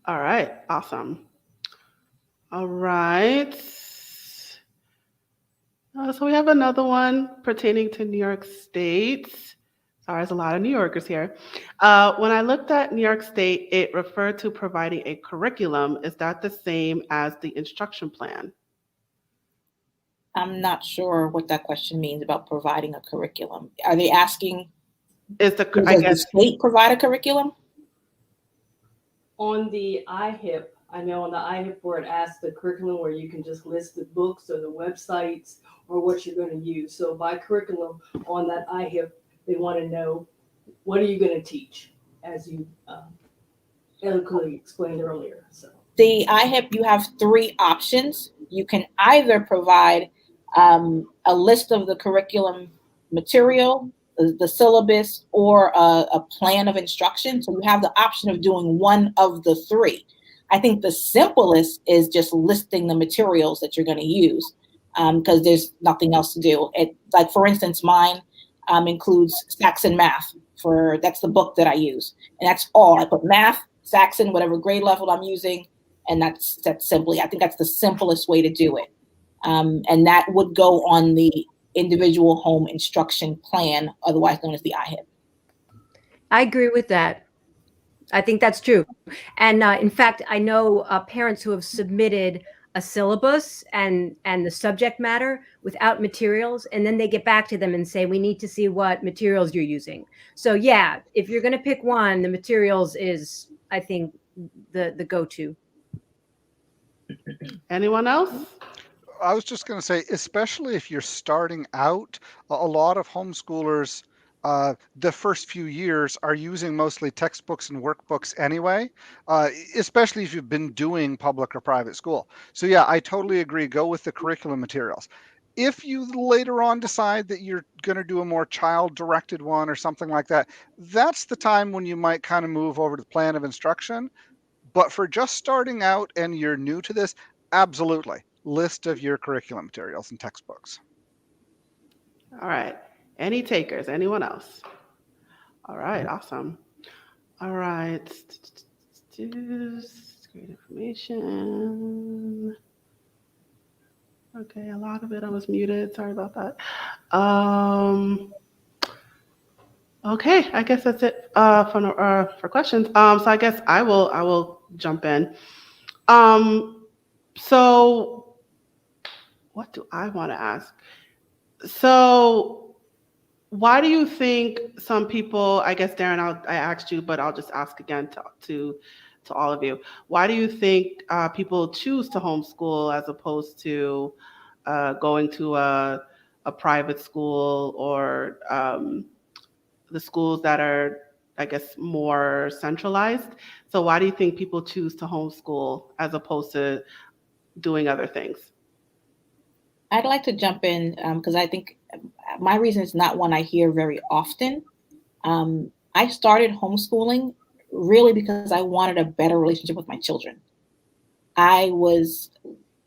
Speaker 1: All right, awesome. All right. So we have another one pertaining to New York State. Sorry, there's a lot of New Yorkers here. When I looked at New York State, it referred to providing a curriculum. Is that the same as the instruction plan?
Speaker 3: I'm not sure what that question means about providing a curriculum. Are they asking,
Speaker 1: I
Speaker 3: does the
Speaker 1: guess,
Speaker 3: state provide a curriculum?
Speaker 6: On the IHIP, I know on the IHIP where it asks the curriculum where you can just list the books or the websites or what you're going to use. So by curriculum on that IHIP, they want to know what are you going to teach, as you eloquently explained earlier. So
Speaker 3: The IHIP, you have three options. You can either provide a list of the curriculum material, the syllabus, or a plan of instruction. So you have the option of doing one of the three. I think the simplest is just listing the materials that you're going to use, because there's nothing else to do. Like for instance, mine includes Saxon Math. That's the book that I use, and that's all. I put math, Saxon, whatever grade level I'm using, and that's simply. I think that's the simplest way to do it, and that would go on the individual home instruction plan, otherwise known as the IHIP.
Speaker 8: I agree with that. I think that's true. And in fact, I know parents who have submitted a syllabus and the subject matter without materials, and then they get back to them and say, we need to see what materials you're using. So yeah, if you're going to pick one, the materials is, I think, the go-to.
Speaker 1: Anyone else?
Speaker 5: I was just going to say, especially if you're starting out, a lot of homeschoolers, the first few years are using mostly textbooks and workbooks anyway, especially if you've been doing public or private school. So yeah, I totally agree. Go with the curriculum materials. If you later on decide that you're going to do a more child-directed one or something like that, that's the time when you might kind of move over to the plan of instruction. But for just starting out and you're new to this, absolutely. List of your curriculum materials and textbooks.
Speaker 1: All right. Any takers? Anyone else? All right, awesome. All right. Great information. Okay, a lot of it I was muted. Sorry about that. Okay, I guess that's it for questions. So I guess I will jump in. So what do I want to ask? So why do you think some people, I guess, Darren, I asked you, but I'll just ask again to all of you. Why do you think people choose to homeschool as opposed to going to a private school or the schools that are, I guess, more centralized? So why do you think people choose to homeschool as opposed to doing other things?
Speaker 3: I'd like to jump in because I think my reason is not one I hear very often. I started homeschooling really because I wanted a better relationship with my children. I was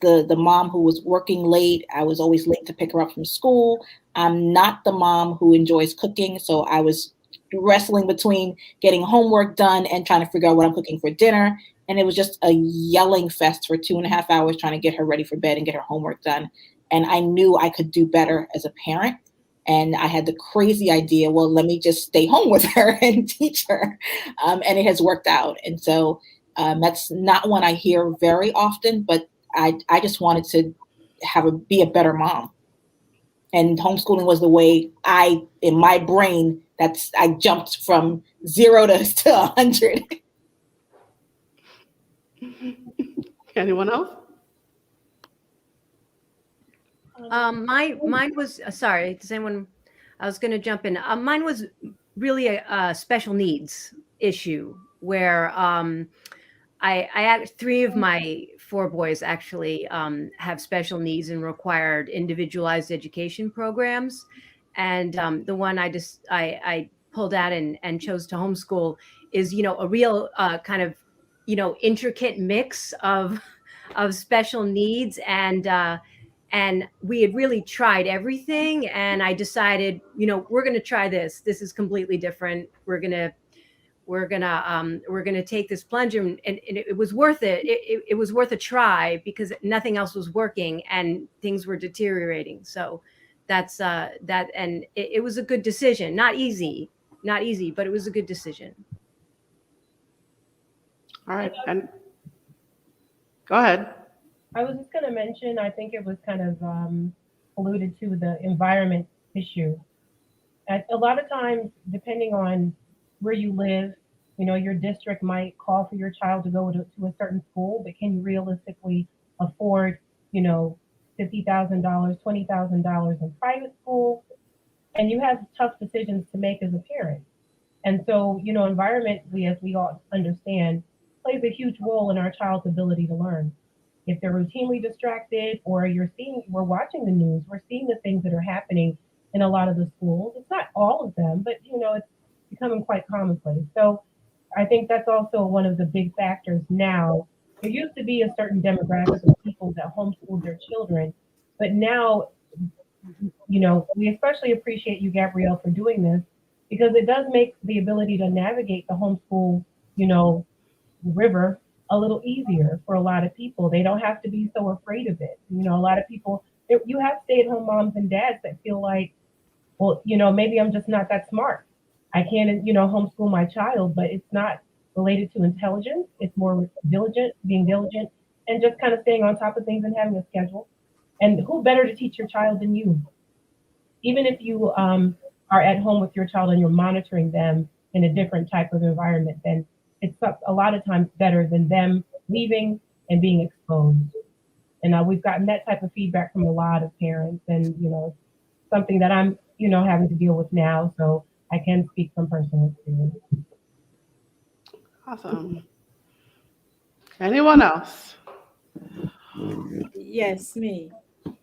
Speaker 3: the mom who was working late. I was always late to pick her up from school. I'm not the mom who enjoys cooking, so I was wrestling between getting homework done and trying to figure out what I'm cooking for dinner. And it was just a yelling fest for 2.5 hours trying to get her ready for bed and get her homework done. And I knew I could do better as a parent. And I had the crazy idea, well, let me just stay home with her and teach her. And it has worked out. And so that's not one I hear very often, but I just wanted to be a better mom. And homeschooling was the way in my brain, I jumped from 0 to 100.
Speaker 1: Anyone else?
Speaker 8: Mine was sorry. Does anyone? I was going to jump in. Mine was really a special needs issue where I had 3 of my 4 boys actually have special needs and required individualized education programs, and the one I pulled out and chose to homeschool is a real kind of intricate mix of special needs and And we had really tried everything. And I decided, we're going to try this. This is completely different. We're going to take this plunge, and it was worth it. It was worth a try because nothing else was working and things were deteriorating. So that's that. And it was a good decision. Not easy, but it was a good decision.
Speaker 1: All right. And go ahead.
Speaker 7: I was just going to mention, I think it was kind of alluded to the environment issue. A lot of times, depending on where you live, your district might call for your child to go to a certain school, but can you realistically afford, $50,000, $20,000 in private school? And you have tough decisions to make as a parent. And so, environment, as we all understand, plays a huge role in our child's ability to learn. If they're routinely distracted, or we're watching the news, we're seeing the things that are happening in a lot of the schools. It's not all of them, but it's becoming quite commonplace. So I think that's also one of the big factors now. There used to be a certain demographic of people that homeschooled their children, but now, we especially appreciate you, Gabrielle, for doing this, because it does make the ability to navigate the homeschool, river a little easier for a lot of people. They don't have to be so afraid of it. A lot of people, you have stay-at-home moms and dads that feel like, well, maybe I'm just not that smart. I can't, homeschool my child, but it's not related to intelligence. It's more being diligent, and just kind of staying on top of things and having a schedule. And who better to teach your child than you? Even if you are at home with your child and you're monitoring them in a different type of environment, then it's a lot of times better than them leaving and being exposed. And we've gotten that type of feedback from a lot of parents, and it's something that I'm having to deal with now, so I can speak from personal experience.
Speaker 1: Awesome. Anyone else?
Speaker 4: Yes, me.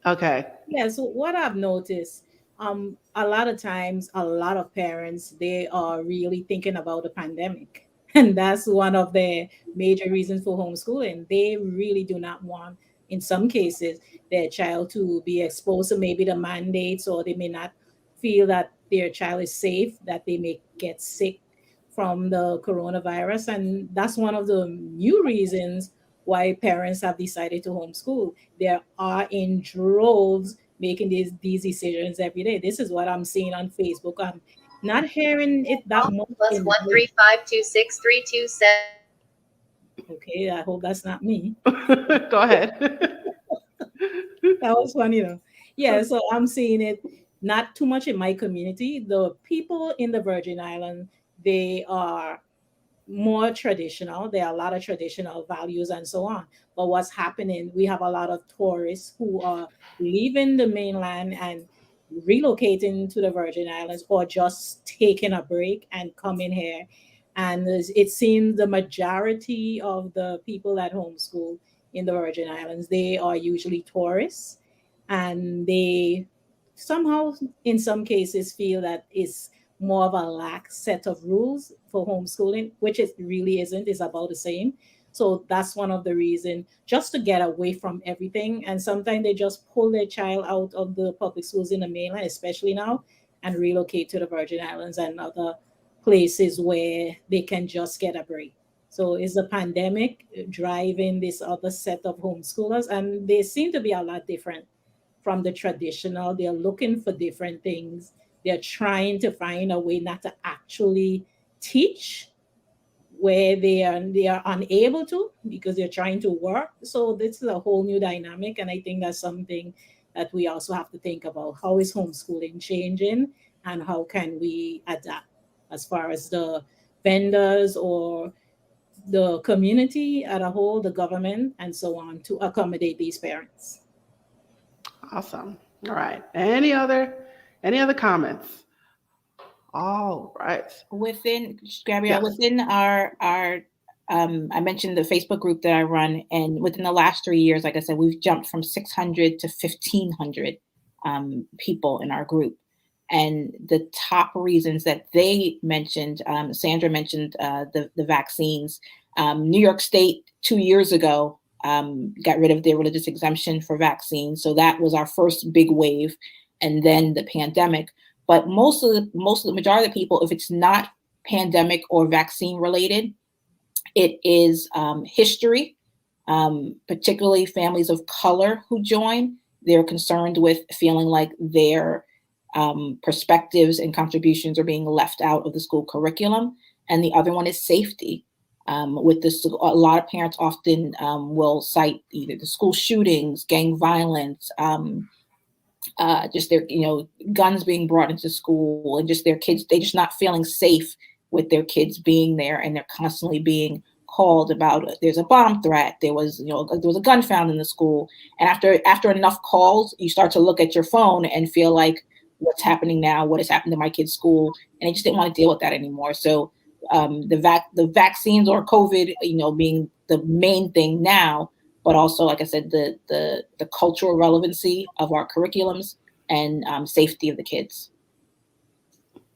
Speaker 1: Okay.
Speaker 4: Yeah, so what I've noticed, a lot of times, a lot of parents, they are really thinking about the pandemic. And that's one of the major reasons for homeschooling. They really do not want, in some cases, their child to be exposed to maybe the mandates, or they may not feel that their child is safe, that they may get sick from the coronavirus. And that's one of the new reasons why parents have decided to homeschool. There are in droves making these decisions every day. This is what I'm seeing on Facebook. I'm not hearing it that much.
Speaker 9: +1352632.
Speaker 4: Okay, I hope that's not me.
Speaker 1: Go ahead.
Speaker 4: That was funny though. Yeah, so I'm seeing it not too much in my community. The people in the Virgin Islands, they are more traditional. There are a lot of traditional values and so on. But what's happening, we have a lot of tourists who are leaving the mainland and relocating to the Virgin Islands, or just taking a break and coming here. And it seems the majority of the people at homeschool in the Virgin Islands, they are usually tourists, and they somehow, in some cases, feel that it's more of a lax set of rules for homeschooling, which it really isn't. It's about the same. So that's one of the reasons, just to get away from everything. And sometimes they just pull their child out of the public schools in the mainland, especially now, and relocate to the Virgin Islands and other places where they can just get a break. So is the pandemic driving this other set of homeschoolers? And they seem to be a lot different from the traditional. They're looking for different things. They're trying to find a way not to actually teach where they are unable to, because they're trying to work. So this is a whole new dynamic, and I think that's something that we also have to think about. How is homeschooling changing, and how can we adapt as far as the vendors or the community at a whole, the government, and so on, to accommodate these parents.
Speaker 1: Awesome. All right. Any other comments? All right.
Speaker 3: Within Gabrielle,
Speaker 1: Yes.
Speaker 3: within our I mentioned the Facebook group that I run, and within the last 3 years, like I said, we've jumped from 600 to 1,500 people in our group. And the top reasons that they mentioned, Sandra mentioned the vaccines. New York State 2 years ago got rid of their religious exemption for vaccines. So that was our first big wave, and then the pandemic. But most of the majority of the people, if it's not pandemic or vaccine related, it is history, particularly families of color who join. They're concerned with feeling like their perspectives and contributions are being left out of the school curriculum. And the other one is safety. With this, a lot of parents often will cite either the school shootings, gang violence, just their, guns being brought into school, and just their kids, they just not feeling safe with their kids being there, and they're constantly being called about there's a bomb threat, there was a gun found in the school. And after enough calls, you start to look at your phone and feel like, what's happening now? What has happened to my kid's school? And they just didn't want to deal with that anymore. So the vaccines or COVID, being the main thing now, but also, like I said, the cultural relevancy of our curriculums and safety of the kids.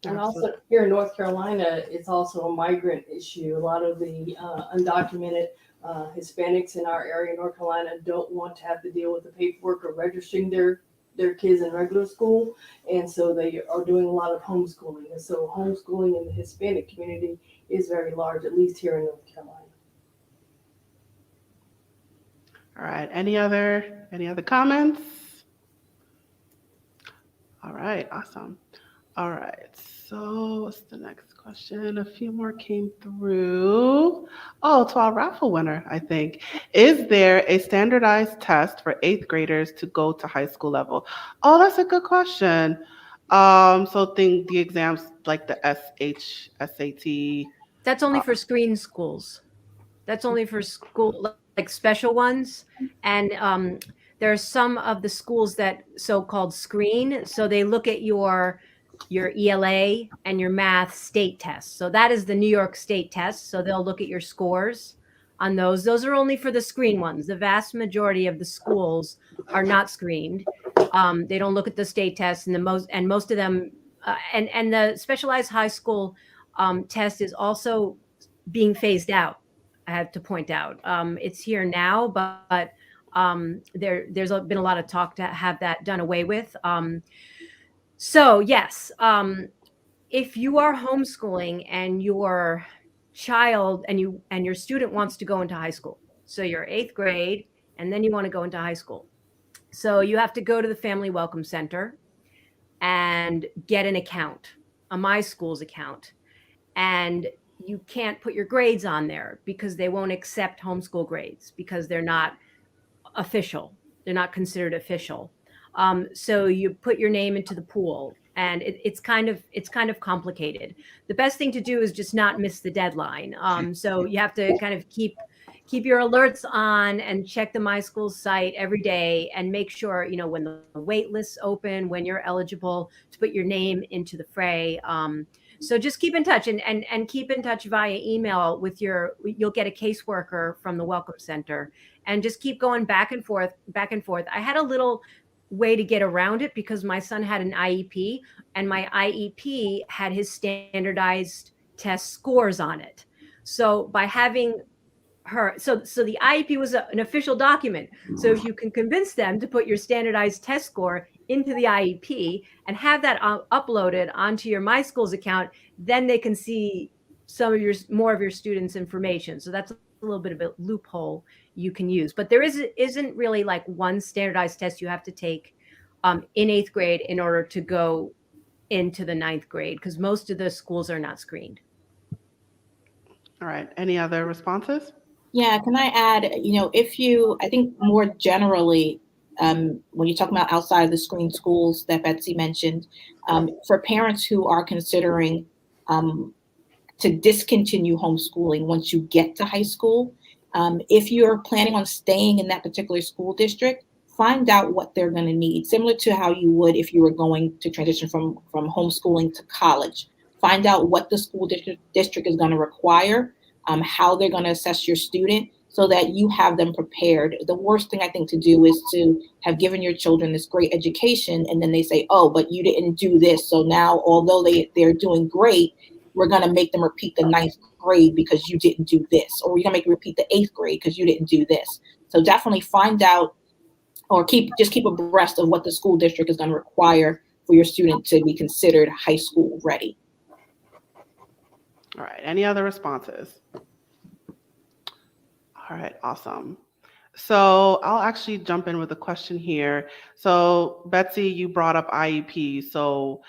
Speaker 6: And also here in North Carolina, it's also a migrant issue. A lot of the undocumented Hispanics in our area in North Carolina don't want to have to deal with the paperwork of registering their kids in regular school. And so they are doing a lot of homeschooling. And so homeschooling in the Hispanic community is very large, at least here in North Carolina.
Speaker 1: All right. Any other comments? All right. Awesome. All right. So what's the next question? A few more came through. Oh, to our raffle winner, I think. Is there a standardized test for 8th graders to go to high school level? Oh, that's a good question. So think the exams like the SAT.
Speaker 8: That's only for screen schools. That's only for school, like special ones. And there are some of the schools that so-called screen. So they look at your ELA and your math state tests. So that is the New York State test. So they'll look at your scores on those. Those are only for the screen ones. The vast majority of the schools are not screened. They don't look at the state tests, and most of them, and the specialized high school test is also being phased out. I have to point out, it's here now, but there's been a lot of talk to have that done away with. So yes, if you are homeschooling and your child and your student wants to go into high school, so you're 8th grade and then you want to go into high school, so you have to go to the Family Welcome Center and get an account, a My Schools account, and you can't put your grades on there because they won't accept homeschool grades because they're not official. They're not considered official. So you put your name into the pool, and it's kind of complicated. The best thing to do is just not miss the deadline. So you have to kind of keep your alerts on and check the My Schools site every day and make sure, when the wait lists open, when you're eligible to put your name into the fray. So just keep in touch and keep in touch via email with you'll get a caseworker from the Welcome Center, and just keep going back and forth. I had a little way to get around it because my son had an IEP, and my IEP had his standardized test scores on it. So by having her, so the IEP was an official document. So if you can convince them to put your standardized test score into the IEP and have that uploaded onto your My Schools account, then they can see more of your students' information. So that's a little bit of a loophole you can use, but there isn't really like one standardized test you have to take in 8th grade in order to go into the 9th grade, because most of the schools are not screened.
Speaker 1: All right. Any other responses?
Speaker 3: Yeah, can I add, I think more generally, when you talk about outside of the screen schools that Betsy mentioned, for parents who are considering to discontinue homeschooling once you get to high school, if you're planning on staying in that particular school district, find out what they're going to need, similar to how you would if you were going to transition from homeschooling to college. Find out what the school district is going to require, how they're going to assess your student, so that you have them prepared. The worst thing I think to do is to have given your children this great education, and then they say, oh, but you didn't do this. So now, although they're doing great, we're going to make them repeat the 9th grade because you didn't do this, or we're going to make them repeat the 8th grade because you didn't do this. So definitely find out or keep abreast of what the school district is going to require for your student to be considered high school ready.
Speaker 1: All right. Any other responses? All right. Awesome. So I'll actually jump in with a question here. So Betsy, you brought up IEP. So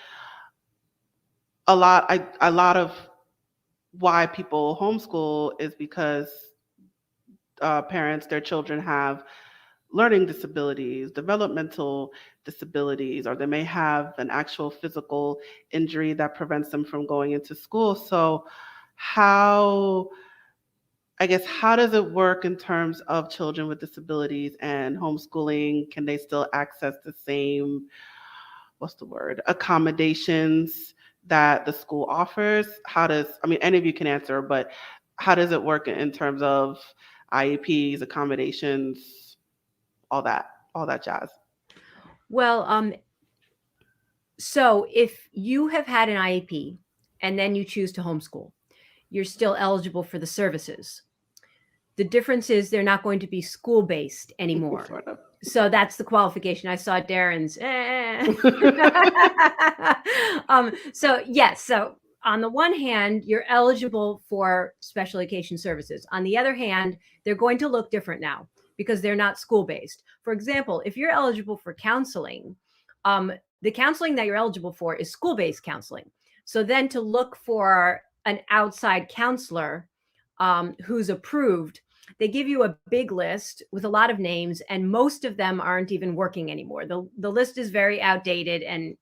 Speaker 1: a lot of why people homeschool is because parents, their children have learning disabilities, developmental disabilities, or they may have an actual physical injury that prevents them from going into school. So how how does it work in terms of children with disabilities and homeschooling? Can they still access the same, what's the word, accommodations that the school offers? Any of you can answer, but how does it work in terms of IEPs, accommodations, all that jazz?
Speaker 8: Well, so if you have had an IEP and then you choose to homeschool, you're still eligible for the services. The difference is they're not going to be school-based anymore.
Speaker 1: Sort of.
Speaker 8: So that's the qualification. I saw Darren's. So yes. So on the one hand, you're eligible for special education services. On the other hand, they're going to look different now because they're not school-based. For example, if you're eligible for counseling, the counseling that you're eligible for is school-based counseling. So then to look for an outside counselor who's approved, they give you a big list with a lot of names, and most of them aren't even working anymore. The list is very outdated, and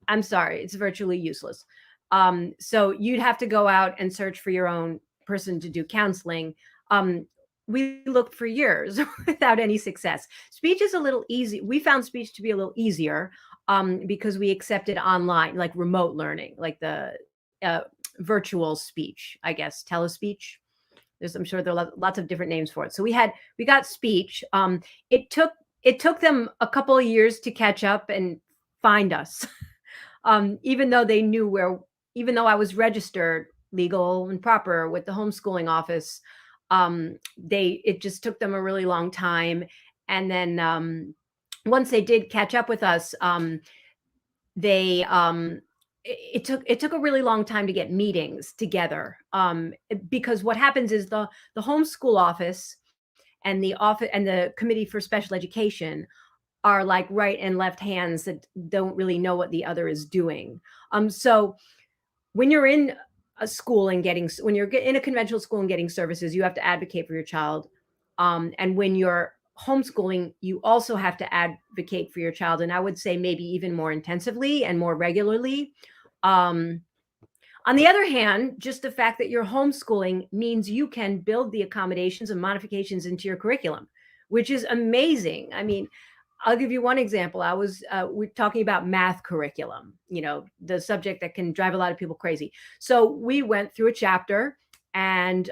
Speaker 8: I'm sorry, it's virtually useless. So you'd have to go out and search for your own person to do counseling. We looked for years without any success. Speech is a little easy. We found speech to be a little easier because we accepted online, like remote learning, like the virtual speech, I guess, telespeech. I'm sure there are lots of different names for it. So we got speech. It took them a couple of years to catch up and find us, even though they knew even though I was registered legal and proper with the homeschooling office, it just took them a really long time. And then once they did catch up with us, it took a really long time to get meetings together because what happens is the homeschool office and the committee for special education are like right and left hands that don't really know what the other is doing. So when you're in a school and when you're in a conventional school and getting services, you have to advocate for your child. And when you're homeschooling, you also have to advocate for your child. And I would say maybe even more intensively and more regularly. On the other hand, just the fact that you're homeschooling means you can build the accommodations and modifications into your curriculum, which is amazing. I mean, I'll give you one example. We're talking about math curriculum, the subject that can drive a lot of people crazy. So we went through a chapter and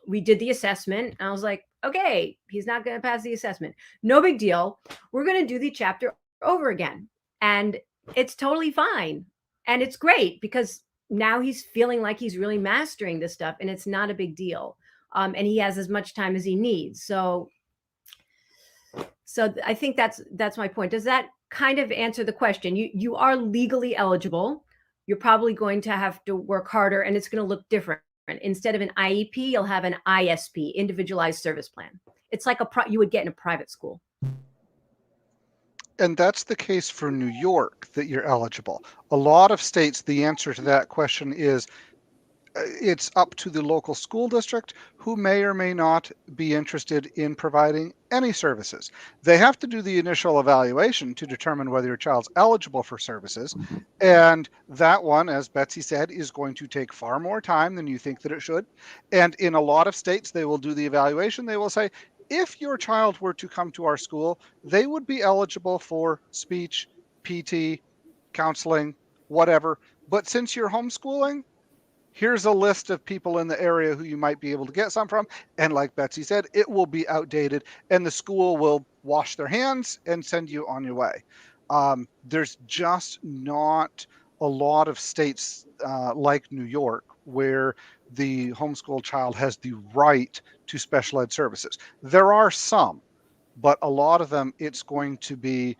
Speaker 8: we did the assessment. And I was like, okay, he's not going to pass the assessment. No big deal. We're going to do the chapter over again. And it's totally fine. And it's great because now he's feeling like he's really mastering this stuff and it's not a big deal. And he has as much time as he needs. So I think that's my point. Does that kind of answer the question? You are legally eligible. You're probably going to have to work harder and it's going to look different. Instead of an IEP, you'll have an ISP, individualized service plan. It's like you would get in a private school.
Speaker 5: And that's the case for New York, that you're eligible. A lot of states, the answer to that question is it's up to the local school district, who may or may not be interested in providing any services. They have to do the initial evaluation to determine whether your child's eligible for services. And that one, as Betsy said, is going to take far more time than you think that it should. And in a lot of states, they will do the evaluation. They will say, if your child were to come to our school, they would be eligible for speech, PT, counseling, whatever. But since you're homeschooling, here's a list of people in the area who you might be able to get some from. And like Betsy said, it will be outdated and the school will wash their hands and send you on your way. There's just not a lot of states like New York where the homeschool child has the right to special ed services. There are some, but a lot of them, it's going to be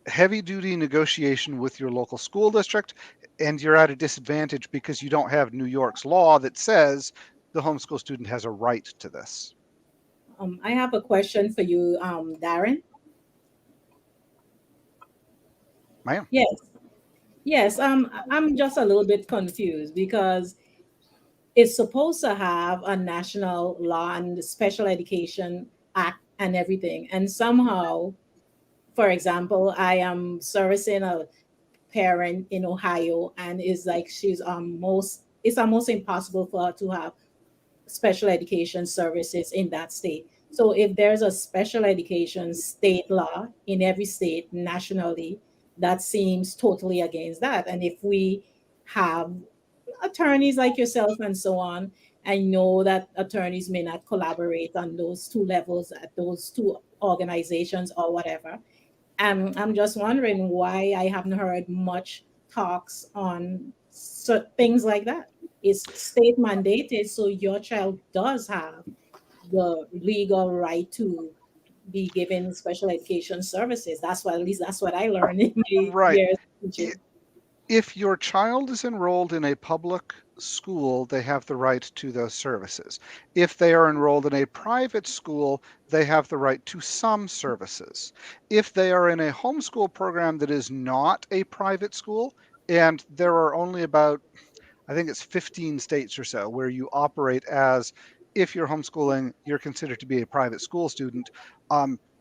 Speaker 5: heavy duty negotiation with your local school district, and you're at a disadvantage because you don't have New York's law that says the homeschool student has a right to this.
Speaker 4: I have a question for you, Darren.
Speaker 5: Ma'am?
Speaker 4: Yes. Yes, I'm just a little bit confused because it's supposed to have a national law and special education act and everything. And somehow, for example, I am servicing a parent in Ohio, and it's like it's almost impossible for her to have special education services in that state. So if there's a special education state law in every state nationally, that seems totally against that. And if we have attorneys like yourself and so on, I know that attorneys may not collaborate on those two levels at those two organizations or whatever. I'm just wondering why I haven't heard much talks on things like that. It's state mandated, so your child does have the legal right to be given special education services. That's what, at least that's what I learned in my
Speaker 5: Right.
Speaker 4: years teaching.
Speaker 5: If your child is enrolled in a public school, they have the right to those services. If they are enrolled in a private school, they have the right to some services. If they are in a homeschool program that is not a private school, and there are only about, I think it's 15 states or so where you operate as, if you're homeschooling, you're considered to be a private school student.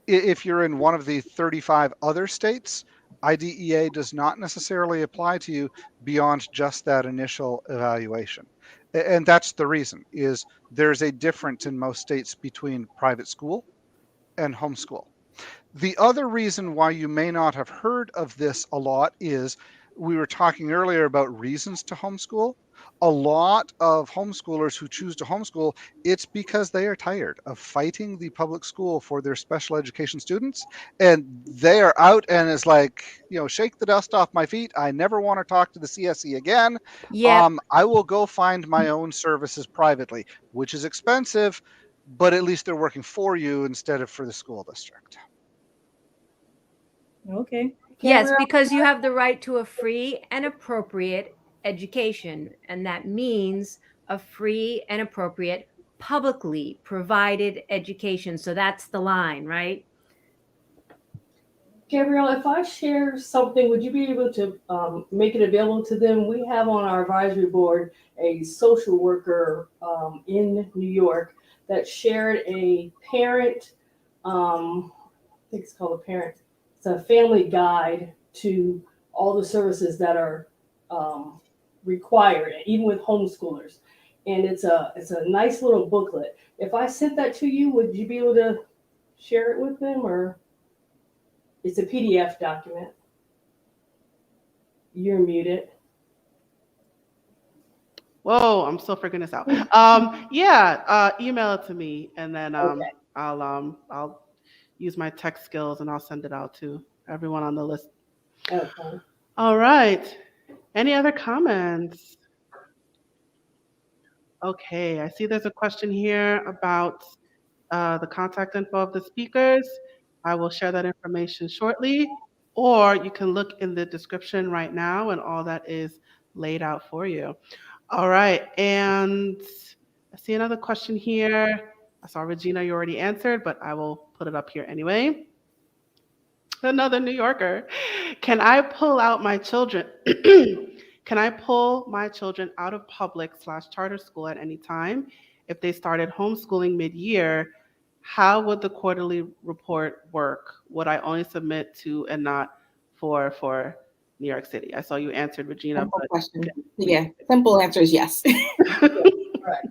Speaker 5: If you're in one of the 35 other states, IDEA does not necessarily apply to you beyond just that initial evaluation. And that's the reason, is there's a difference in most states between private school and homeschool. The other reason why you may not have heard of this a lot is we were talking earlier about reasons to homeschool. A lot of homeschoolers who choose to homeschool, it's because they are tired of fighting the public school for their special education students. And they are out and it's like, shake the dust off my feet. I never want to talk to the CSE again.
Speaker 8: Yep.
Speaker 5: I will go find my own services privately, which is expensive, but at least they're working for you instead of for the school district.
Speaker 4: Okay.
Speaker 8: Yes,
Speaker 6: Gabrielle?
Speaker 8: because you have the right to a free and appropriate education, and that means a free and appropriate publicly provided education. So that's the line, right?
Speaker 6: Gabrielle, if I share something, would you be able to make it available to them? We have on our advisory board a social worker in New York that shared a parent, I think it's called a parent, it's a family guide to all the services that are required, even with homeschoolers. And it's a nice little booklet. If I sent that to you, would you be able to share it with them, or? It's a PDF document. You're muted.
Speaker 1: Whoa, I'm still figuring this out. Email it to me, and then
Speaker 6: Okay.
Speaker 1: I'll use my tech skills and I'll send it out to everyone on the list.
Speaker 6: Okay.
Speaker 1: All right. Any other comments? Okay, I see there's a question here about the contact info of the speakers. I will share that information shortly, or you can look in the description right now and all that is laid out for you. All right, and I see another question here. I saw Regina, you already answered, but I will put it up here anyway. Another New Yorker. Can I pull my children out of public/charter school at any time? If they started homeschooling mid-year, how would the quarterly report work? Would I only submit to and not for New York City? I saw you answered, Regina.
Speaker 3: Simple
Speaker 1: But
Speaker 3: question. Yeah, simple answer is yes.
Speaker 6: Right.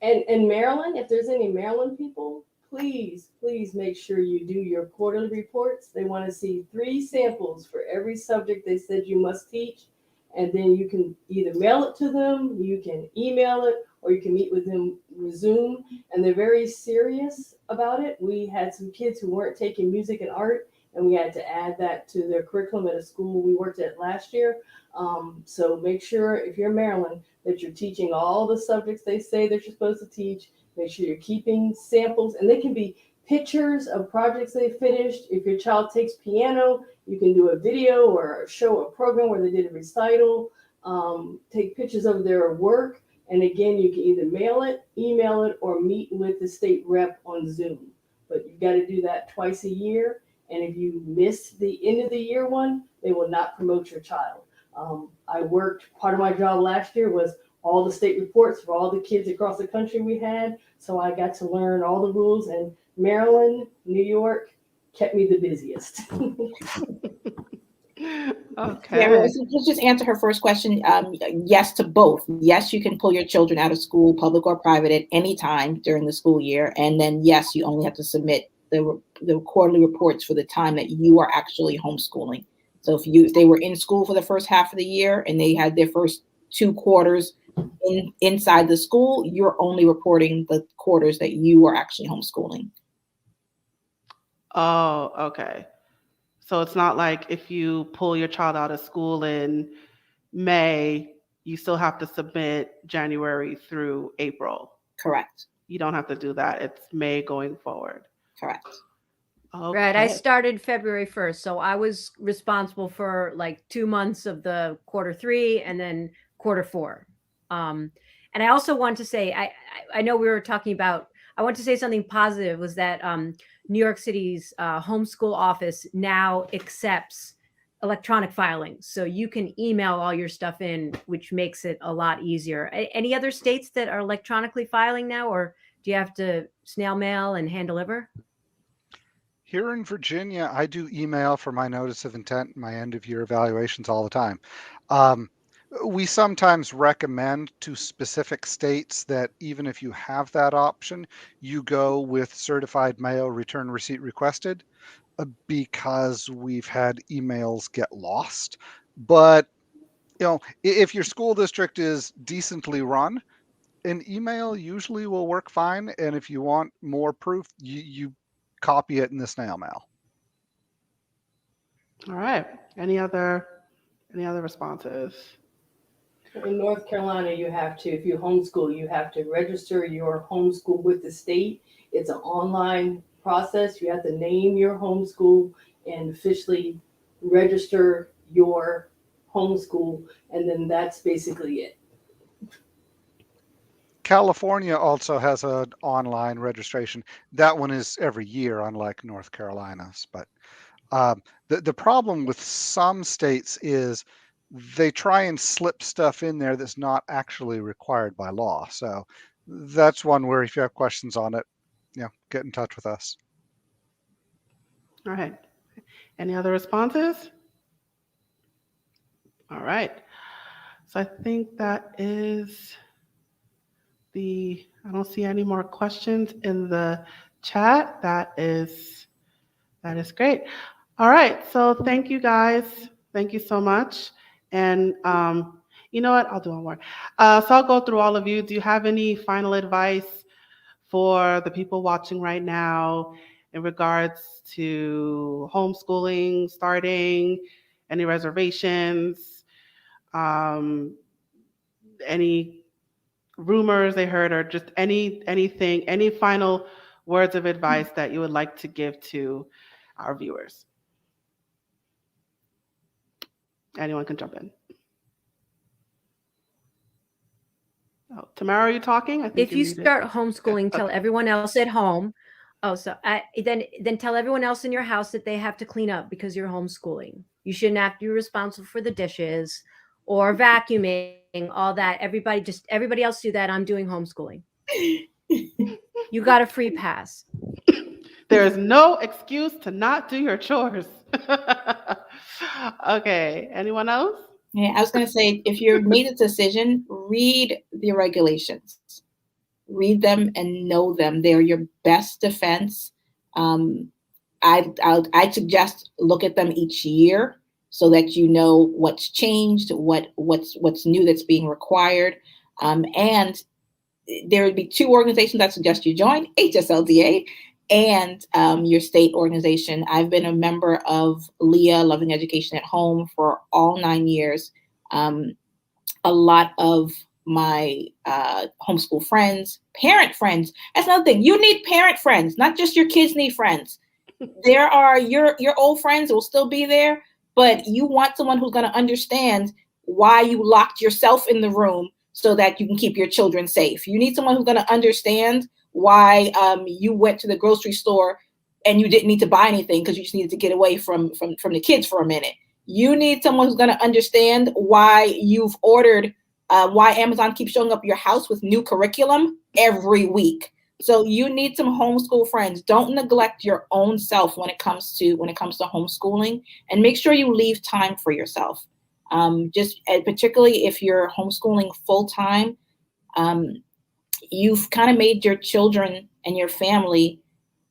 Speaker 6: And Maryland, if there's any Maryland people, please make sure you do your quarterly reports. They want to see 3 samples for every subject they said you must teach. And then you can either mail it to them, you can email it, or you can meet with them with Zoom. And they're very serious about it. We had some kids who weren't taking music and art, and we had to add that to their curriculum at a school we worked at last year. So make sure, if you're in Maryland, that you're teaching all the subjects they say that you're supposed to teach. Make sure you're keeping samples, and they can be pictures of projects they finished. If your child takes piano, you can do a video or show a program where they did a recital. Take pictures of their work. And again, you can either mail it, email it, or meet with the state rep on Zoom. But you've got to do that twice a year. And if you miss the end of the year one, they will not promote your child. Part of my job last year was all the state reports for all the kids across the country we had. So I got to learn all the rules, and Maryland, New York kept me the busiest.
Speaker 1: Okay.
Speaker 3: Yeah, let's just answer her first question. Yes to both. Yes, you can pull your children out of school, public or private, at any time during the school year. And then, yes, you only have to submit the quarterly reports for the time that you are actually homeschooling. So if they were in school for the first half of the year and they had their first 2 quarters inside the school, you're only reporting the quarters that you are actually homeschooling.
Speaker 1: Oh, okay. So it's not like if you pull your child out of school in May, you still have to submit January through April.
Speaker 3: Correct.
Speaker 1: You don't have to do that. It's May going forward.
Speaker 3: Correct.
Speaker 1: Okay.
Speaker 8: Right. I started February 1st. So I was responsible for like 2 months of the quarter 3 and then quarter 4. And I also want to say, I know we were talking about, I want to say something positive was that New York City's homeschool office now accepts electronic filing. So you can email all your stuff in, which makes it a lot easier. Any other states that are electronically filing now, or do you have to snail mail and hand deliver?
Speaker 5: Here in Virginia, I do email for my notice of intent and my end of year evaluations all the time. We sometimes recommend to specific states that even if you have that option, you go with certified mail return receipt requested, because we've had emails get lost. But if your school district is decently run, an email usually will work fine. And if you want more proof, you copy it in the snail mail.
Speaker 1: All right. Any other responses?
Speaker 6: In North Carolina, if you homeschool, you have to register your homeschool with the state. It's an online process. You have to name your homeschool and officially register your homeschool, and then that's basically it.
Speaker 5: California also has an online registration. That one is every year, unlike North Carolina's. But the problem with some states is they try and slip stuff in there that's not actually required by law. So that's one where if you have questions on it, get in touch with us.
Speaker 1: All right. Any other responses? All right. So I think that is I don't see any more questions in the chat. That is great. All right. So thank you guys. Thank you so much. And you know what? I'll do one more. So I'll go through all of you. Do you have any final advice for the people watching right now in regards to homeschooling, starting, any reservations, any rumors they heard, or just anything, any final words of advice that you would like to give to our viewers? Anyone can jump in. Oh, Tamara, are you talking? I think
Speaker 8: if you start homeschooling, tell everyone else at home. Oh, so then tell everyone else in your house that they have to clean up because you're homeschooling. You shouldn't have to be responsible for the dishes or vacuuming, all that. Everybody else do that. I'm doing homeschooling. You got a free pass.
Speaker 1: There is no excuse to not do your chores. Okay. Anyone else?
Speaker 3: Yeah, I was going to say, if you've made a decision, read the regulations. Read them and know them. They're your best defense. I suggest look at them each year so that you know what's changed, what's new that's being required. And there would be 2 organizations I suggest you join, HSLDA and your state organization. I've been a member of LEA, Loving Education at Home, for all 9 years. A lot of my homeschool friends, parent friends. That's another thing. You need parent friends, not just your kids need friends. There are your old friends will still be there, but you want someone who's going to understand why you locked yourself in the room so that you can keep your children safe. You need someone who's going to understand why you went to the grocery store and you didn't need to buy anything because you just needed to get away from the kids for a minute. You need someone who's going to understand why you've ordered, why Amazon keeps showing up your house with new curriculum every week. So you need some homeschool friends. Don't neglect your own self when it comes to homeschooling, and make sure you leave time for yourself. Particularly if you're homeschooling full time, you've kind of made your children and your family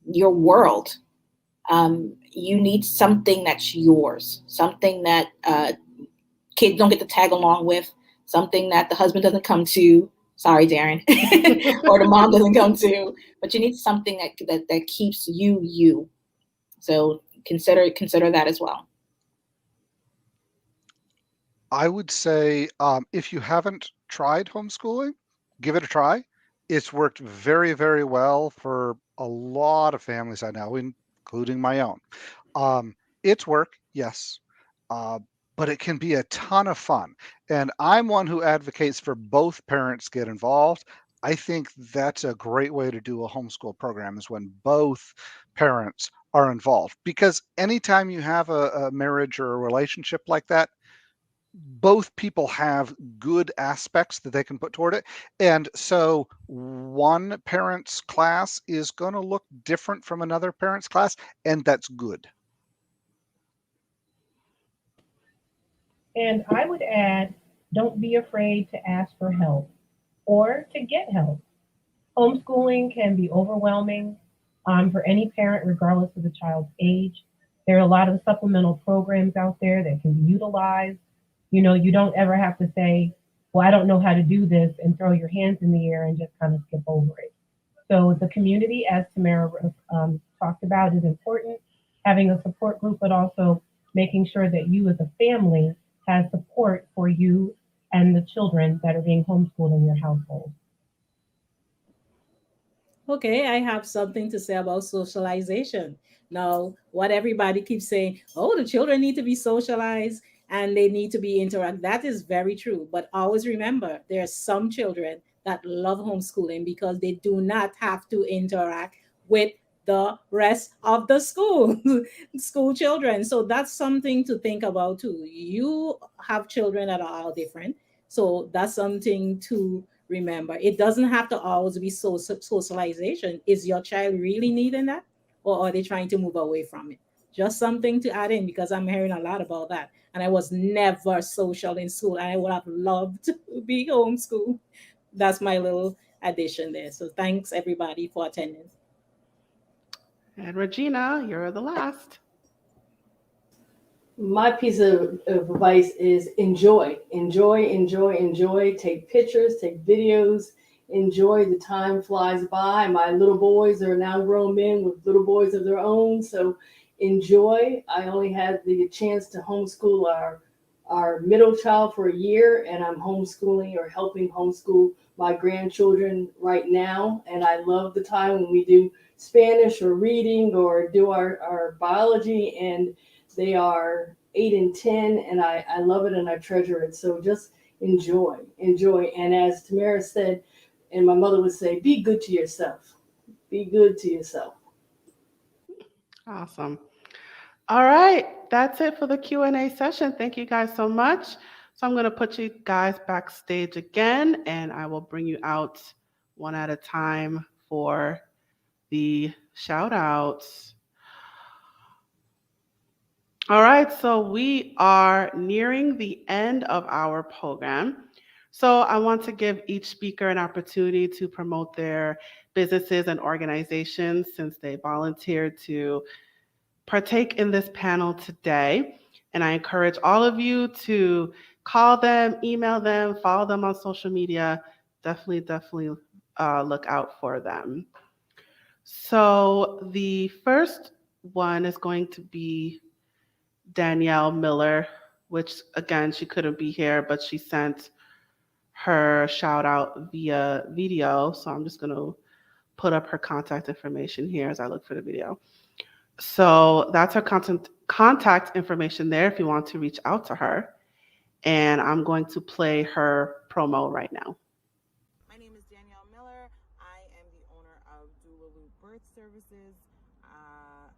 Speaker 3: your world. You need something that's yours, something that kids don't get to tag along with, something that the husband doesn't come to. Sorry, Darren, or the mom doesn't come to. But you need something that keeps you. So consider that as well.
Speaker 5: I would say if you haven't tried homeschooling, give it a try. It's worked very, very well for a lot of families I know, including my own. It's work, yes, but it can be a ton of fun. And I'm one who advocates for both parents get involved. I think that's a great way to do a homeschool program, is when both parents are involved. Because anytime you have a marriage or a relationship like that, both people have good aspects that they can put toward it. And so one parent's class is going to look different from another parent's class, and that's good.
Speaker 7: And I would add, don't be afraid to ask for help or to get help. Homeschooling can be overwhelming for any parent, regardless of the child's age. There are a lot of supplemental programs out there that can be utilized. You know, you don't ever have to say, well, I don't know how to do this, and throw your hands in the air and just kind of skip over it. So the community, as Tamara talked about, is important. Having a support group, but also making sure that you as a family have support for you and the children that are being homeschooled in your household.
Speaker 4: Okay, I have something to say about socialization. Now, what everybody keeps saying, oh, the children need to be socialized and they need to be interact. That is very true. But always remember, there are some children that love homeschooling because they do not have to interact with the rest of the school children. So that's something to think about too. You have children that are all different. So that's something to remember. It doesn't have to always be socialization. Is your child really needing that? Or are they trying to move away from it? Just something to add in, because I'm hearing a lot about that. And I was never social in school. And I would have loved to be homeschooled. That's my little addition there. So thanks everybody for attending.
Speaker 1: And Regina, you're the last.
Speaker 6: My piece of advice is enjoy, enjoy, enjoy, enjoy. Take pictures, take videos, enjoy. The time flies by. My little boys are now grown men with little boys of their own. So enjoy. I only had the chance to homeschool our middle child for a year, and I'm homeschooling or helping homeschool my grandchildren right now. And I love the time when we do Spanish or reading or do our biology, and they are 8 and 10, and I love it and I treasure it. So just enjoy, enjoy. And as Tamara said, and my mother would say, be good to yourself. Be good to yourself.
Speaker 1: Awesome. All right, that's it for the Q&A session. Thank you guys so much. So I'm going to put you guys backstage again, and I will bring you out one at a time for the shout outs. All right, so we are nearing the end of our program. So I want to give each speaker an opportunity to promote their businesses and organizations since they volunteered to partake in this panel today. And I encourage all of you to call them, email them, follow them on social media. Definitely look out for them. So the first one is going to be Danielle Miller, which again, she couldn't be here, but she sent her shout out via video. So I'm just going to put up her contact information here as I look for the video. So that's her contact information there if you want to reach out to her. And I'm going to play her promo right now.
Speaker 2: My name is Danielle Miller. I am the owner of Doula Loop Birth Services.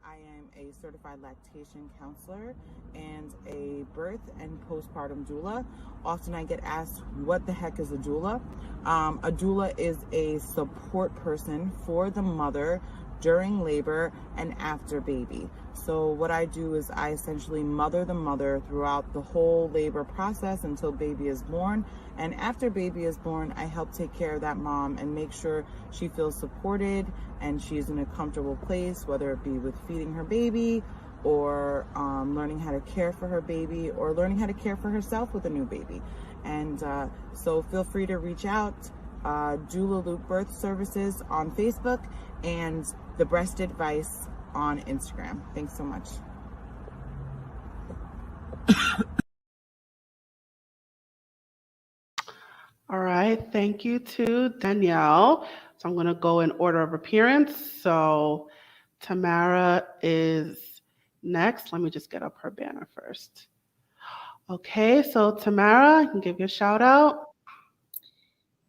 Speaker 2: I am a certified lactation counselor and a birth and postpartum doula. Often I get asked, what the heck is a doula? A doula is a support person for the mother during labor and after baby. So what I do is I essentially mother the mother throughout the whole labor process until baby is born. And after baby is born, I help take care of that mom and make sure she feels supported and she's in a comfortable place, whether it be with feeding her baby or learning how to care for her baby or learning how to care for herself with a new baby. And so feel free to reach out, Doula Loop Birth Services on Facebook and The Breast Advice on Instagram. Thanks so much.
Speaker 1: All right, thank you to Danielle. So I'm going to go in order of appearance. So Tamara is next. Let me just get up her banner first. Okay, so Tamara, you can give your shout out.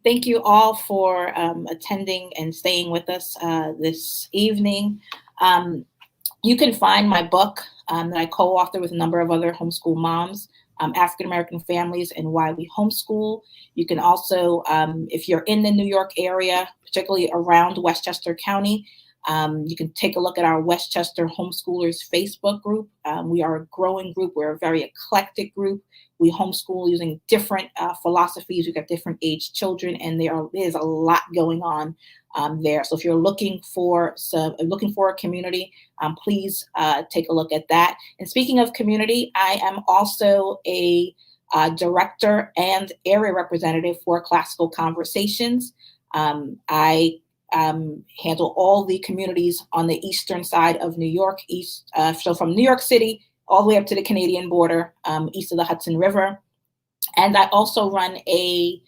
Speaker 3: Thank you all for attending and staying with us this evening. You can find my book that I co-authored with a number of other homeschool moms, African-American Families and Why We Homeschool. You can also, if you're in the New York area, particularly around Westchester County, you can take a look at our Westchester Homeschoolers Facebook group. We are a growing group. We're a very eclectic group. We homeschool using different philosophies. We've got different age children, and there's a lot going on there. So if you're looking for a community, please take a look at that. And speaking of community, I am also a director and area representative for Classical Conversations. I handle all the communities on the eastern side of New York, so from New York City all the way up to the Canadian border, east of the Hudson River. And I also run a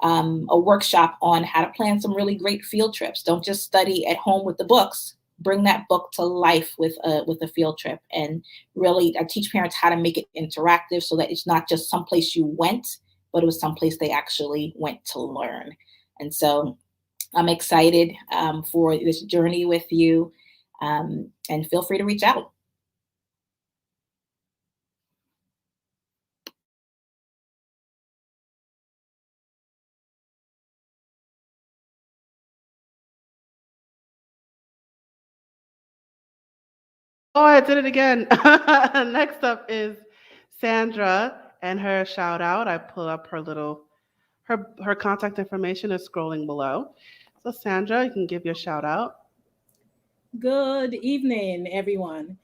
Speaker 3: workshop on how to plan some really great field trips. Don't just study at home with the books. Bring that book to life with a field trip. And really, I teach parents how to make it interactive so that it's not just someplace you went, but it was someplace they actually went to learn. And so I'm excited for this journey with you, and feel free to reach out.
Speaker 1: Oh, I did it again. Next up is Sandra and her shout out. I pull up her contact information is scrolling below. So Sandra, you can give your shout out.
Speaker 4: Good evening, everyone.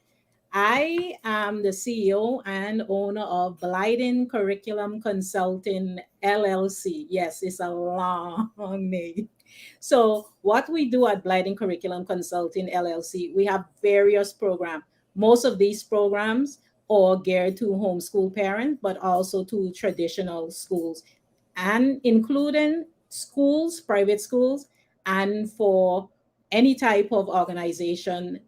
Speaker 4: I am the CEO and owner of Blyden Curriculum Consulting LLC. Yes, it's a long name. So what we do at Blyden Curriculum Consulting LLC, we have various programs. Most of these programs are geared to homeschool parents, but also to traditional schools, and including schools, private schools, and for any type of organization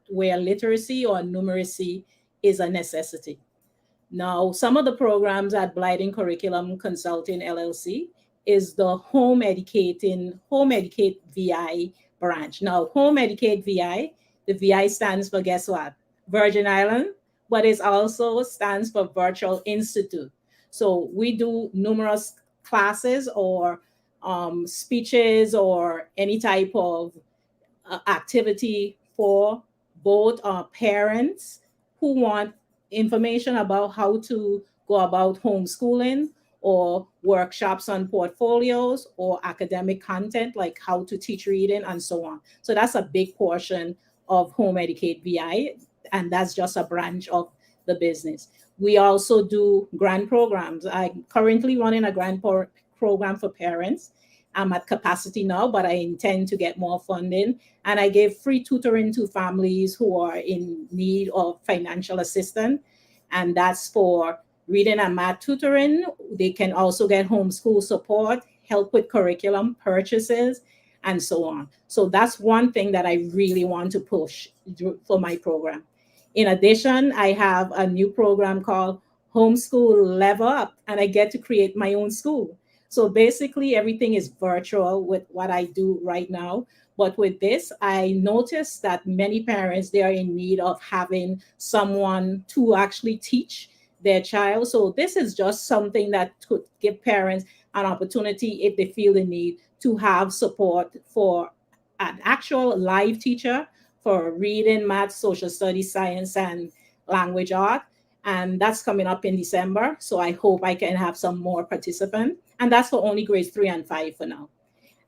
Speaker 4: where literacy or numeracy is a necessity. Now, some of the programs at Blyden Curriculum Consulting LLC is the Home Educate VI branch. Now, Home Educate VI, the VI stands for, guess what? Virgin Island, but it also stands for Virtual Institute. So we do numerous classes or speeches or any type of activity for both parents who want information about how to go about homeschooling, or workshops on portfolios or academic content like how to teach reading and so on. So that's a big portion of Home Educate VI, and that's just a branch of the business. We also do grant programs. I'm currently running a grant program for parents, I'm at capacity now, but I intend to get more funding. And I give free tutoring to families who are in need of financial assistance. And that's for reading and math tutoring. They can also get homeschool support, help with curriculum purchases, and so on. So that's one thing that I really want to push for my program. In addition, I have a new program called Homeschool Level Up, and I get to create my own school. So basically, everything is virtual with what I do right now. But with this, I noticed that many parents, they are in need of having someone to actually teach their child. So this is just something that could give parents an opportunity, if they feel the need, to have support for an actual live teacher for reading, math, social studies, science, and language art. And that's coming up in December. So I hope I can have some more participants. And that's for only grades 3 and 5 for now.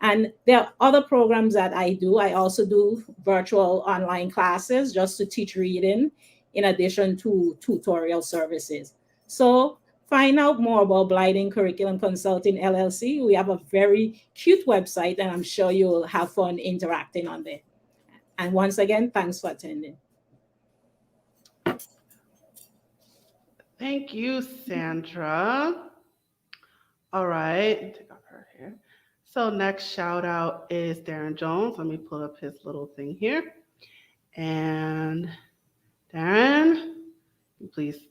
Speaker 4: And there are other programs that I do. I also do virtual online classes just to teach reading, in addition to tutorial services. So find out more about Blyden Curriculum Consulting LLC. We have a very cute website, and I'm sure you'll have fun interacting on there. And once again, thanks for attending.
Speaker 1: Thank you, Sandra. All right, take off her hair. So next shout out is Darren Jones. Let me pull up his little thing here. And Darren, please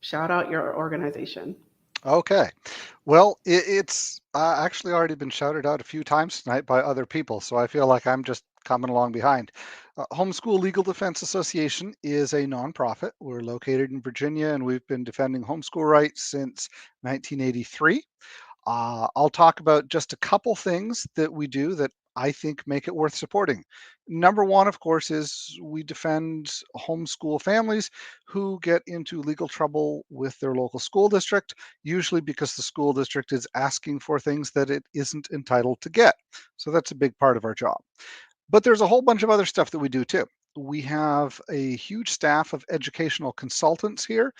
Speaker 1: shout out your organization.
Speaker 5: Okay. Well, it's actually already been shouted out a few times tonight by other people, so I feel like I'm just coming along behind. Homeschool Legal Defense Association is a nonprofit. We're located in Virginia, and we've been defending homeschool rights since 1983. I'll talk about just a couple things that we do that I think make it worth supporting. Number one, of course, is we defend homeschool families who get into legal trouble with their local school district, usually because the school district is asking for things that it isn't entitled to get. So that's a big part of our job. But there's a whole bunch of other stuff that we do too. We have a huge staff of educational consultants here.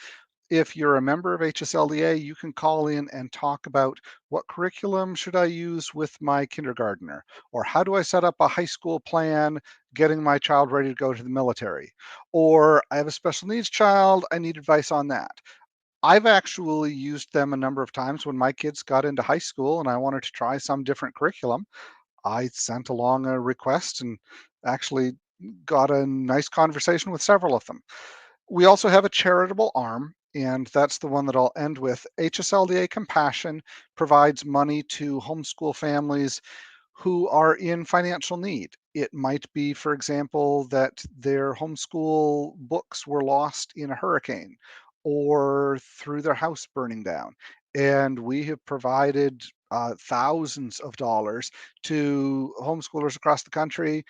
Speaker 5: If you're a member of HSLDA, you can call in and talk about what curriculum should I use with my kindergartner, or how do I set up a high school plan getting my child ready to go to the military, or I have a special needs child, I need advice on that. I've actually used them a number of times when my kids got into high school and I wanted to try some different curriculum. I sent along a request and actually got a nice conversation with several of them. We also have a charitable arm, and that's the one that I'll end with. HSLDA Compassion provides money to homeschool families who are in financial need. It might be, for example, that their homeschool books were lost in a hurricane or through their house burning down. And we have provided thousands of dollars to homeschoolers across the country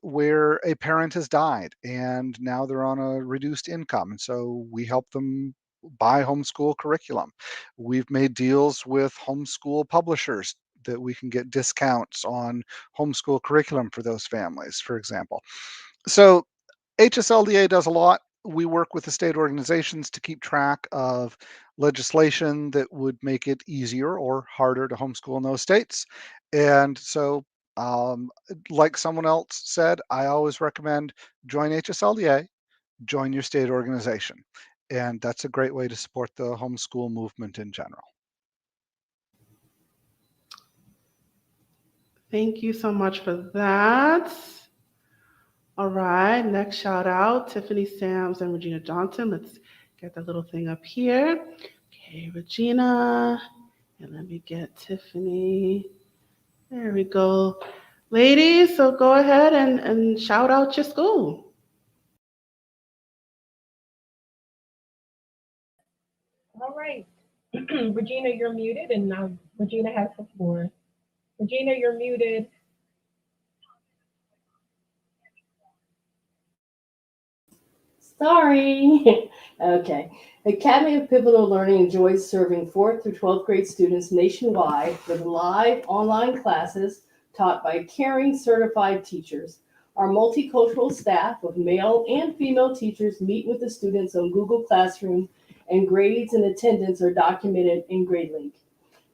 Speaker 5: where a parent has died and now they're on a reduced income. And so we help them buy homeschool curriculum. We've made deals with homeschool publishers that we can get discounts on homeschool curriculum for those families, for example. So HSLDA does a lot. We work with the state organizations to keep track of legislation that would make it easier or harder to homeschool in those states. And so, like someone else said, I always recommend join HSLDA, join your state organization. And that's a great way to support the homeschool movement in general.
Speaker 1: Thank you so much for that. All right, next shout out, Tiffany Sams and Regina Johnson. Let's get the little thing up here. Okay, Regina, and let me get Tiffany. There we go. Ladies, so go ahead and shout out your school.
Speaker 7: All right. Regina, you're muted, and now Regina has the floor. Regina, you're muted.
Speaker 6: Sorry. Okay. Academy of Pivotal Learning enjoys serving 4th through 12th grade students nationwide with live online classes taught by caring certified teachers. Our multicultural staff of male and female teachers meet with the students on Google Classroom, and grades and attendance are documented in GradeLink.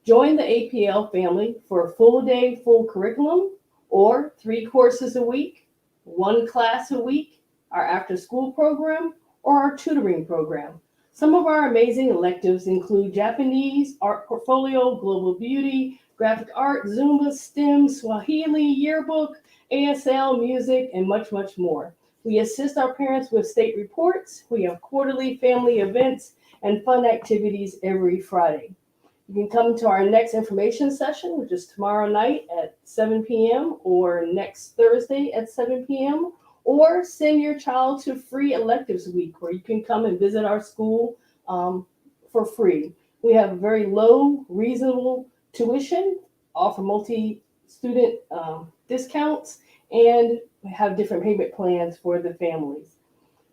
Speaker 6: Join the APL family for a full day, full curriculum, or 3 courses a week, 1 class a week, our after school program, or our tutoring program. Some of our amazing electives include Japanese, art portfolio, global beauty, graphic art, Zumba, STEM, Swahili, yearbook, ASL, music, and much, much more. We assist our parents with state reports. We have quarterly family events and fun activities every Friday. You can come to our next information session, which is tomorrow night at 7 p.m. or next Thursday at 7 p.m. Or send your child to Free Electives Week, where you can come and visit our school for free. We have very low, reasonable tuition, offer multi-student discounts, and have different payment plans for the families.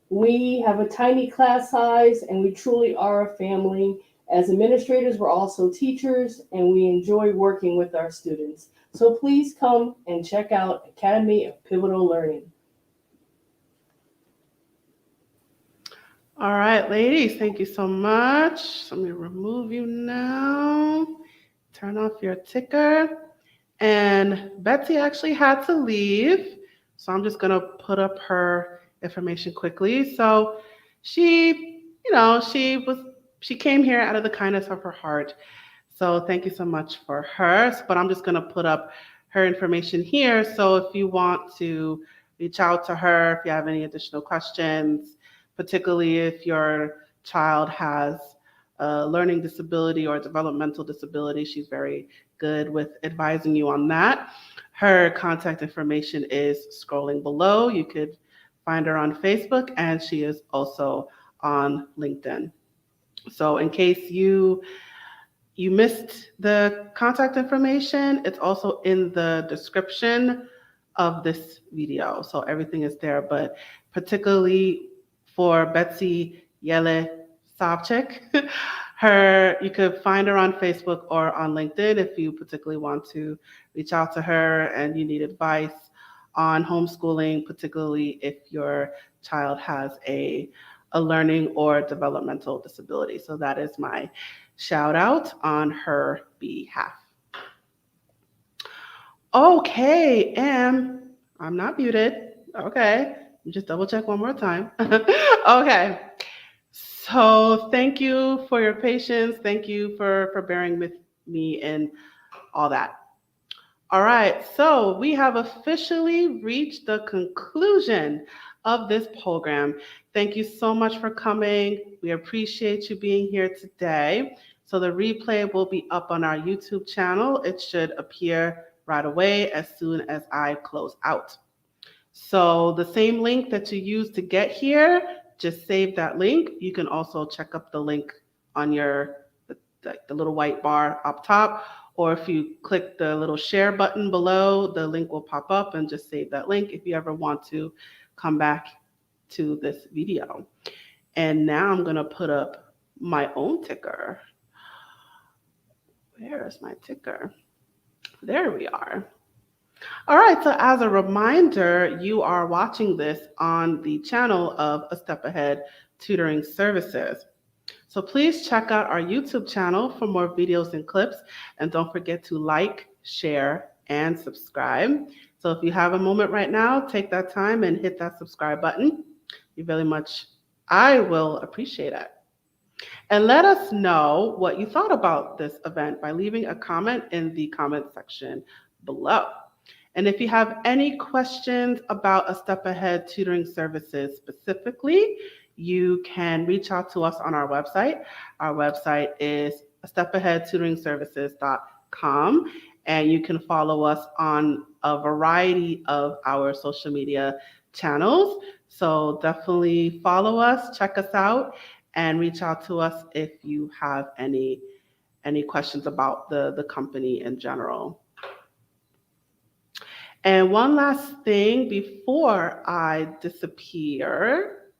Speaker 6: We have a tiny class size, and we truly are a family. As administrators, we're also teachers, and we enjoy working with our students. So please come and check out Academy of Pivotal Learning.
Speaker 1: All right, ladies, thank you so much. Let me remove you now. Turn off your ticker. And Betsy actually had to leave, so I'm just going to put up her information quickly. So she came here out of the kindness of her heart. So thank you so much for her. But I'm just going to put up her information here. So if you want to reach out to her, if you have any additional questions, particularly if your child has a learning disability or developmental disability, she's very good with advising you on that. Her contact information is scrolling below. You could find her on Facebook, and she is also on LinkedIn. So in case you missed the contact information, it's also in the description of this video. So everything is there, but particularly for Betsy Jelisavcic, you could find her on Facebook or on LinkedIn if you particularly want to reach out to her and you need advice on homeschooling, particularly if your child has a learning or developmental disability. So that is my shout out on her behalf. Okay, and I'm not muted. Okay, just double check one more time. Okay, so thank you for your patience. Thank you for bearing with me and all that. All right, so we have officially reached the conclusion of this program. Thank you so much for coming. We appreciate you being here today. So the replay will be up on our YouTube channel. It should appear right away as soon as I close out. So the same link that you used to get here, just save that link. You can also check up the link on the little white bar up top, or if you click the little share button below, the link will pop up, and just save that link if you ever want to come back to this video. And now I'm going to put up my own ticker. Where is my ticker? There we are. All right, so as a reminder, you are watching this on the channel of A Step Ahead Tutoring Services. So please check out our YouTube channel for more videos and clips, and don't forget to like, share, and subscribe. So if you have a moment right now, take that time and hit that subscribe button. I will appreciate it. And let us know what you thought about this event by leaving a comment in the comment section below. And if you have any questions about A Step Ahead Tutoring Services specifically, you can reach out to us on our website. Our website is astepaheadtutoringservices.com, and you can follow us on a variety of our social media channels. So definitely follow us, check us out, and reach out to us if you have any questions about the company in general. And one last thing before I disappear.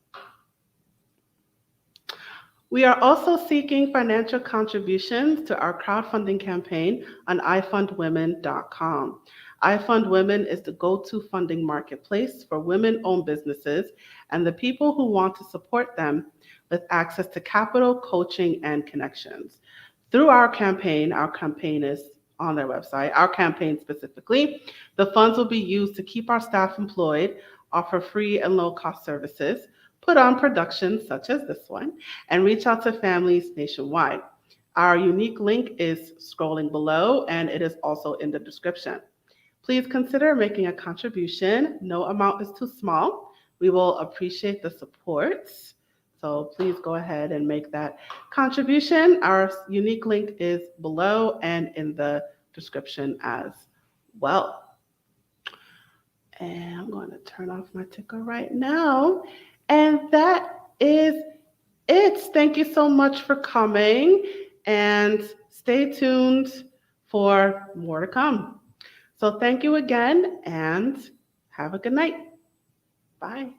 Speaker 1: We are also seeking financial contributions to our crowdfunding campaign on ifundwomen.com. iFundWomen is the go-to funding marketplace for women-owned businesses and the people who want to support them with access to capital, coaching, and connections. Through our campaign is on their website, our campaign specifically, the funds will be used to keep our staff employed, offer free and low cost services, put on productions such as this one, and reach out to families nationwide. Our unique link is scrolling below and it is also in the description. Please consider making a contribution. No amount is too small. We will appreciate the support. So please go ahead and make that contribution. Our unique link is below and in the description as well. And I'm going to turn off my ticker right now. And that is it. Thank you so much for coming and stay tuned for more to come. So thank you again and have a good night. Bye.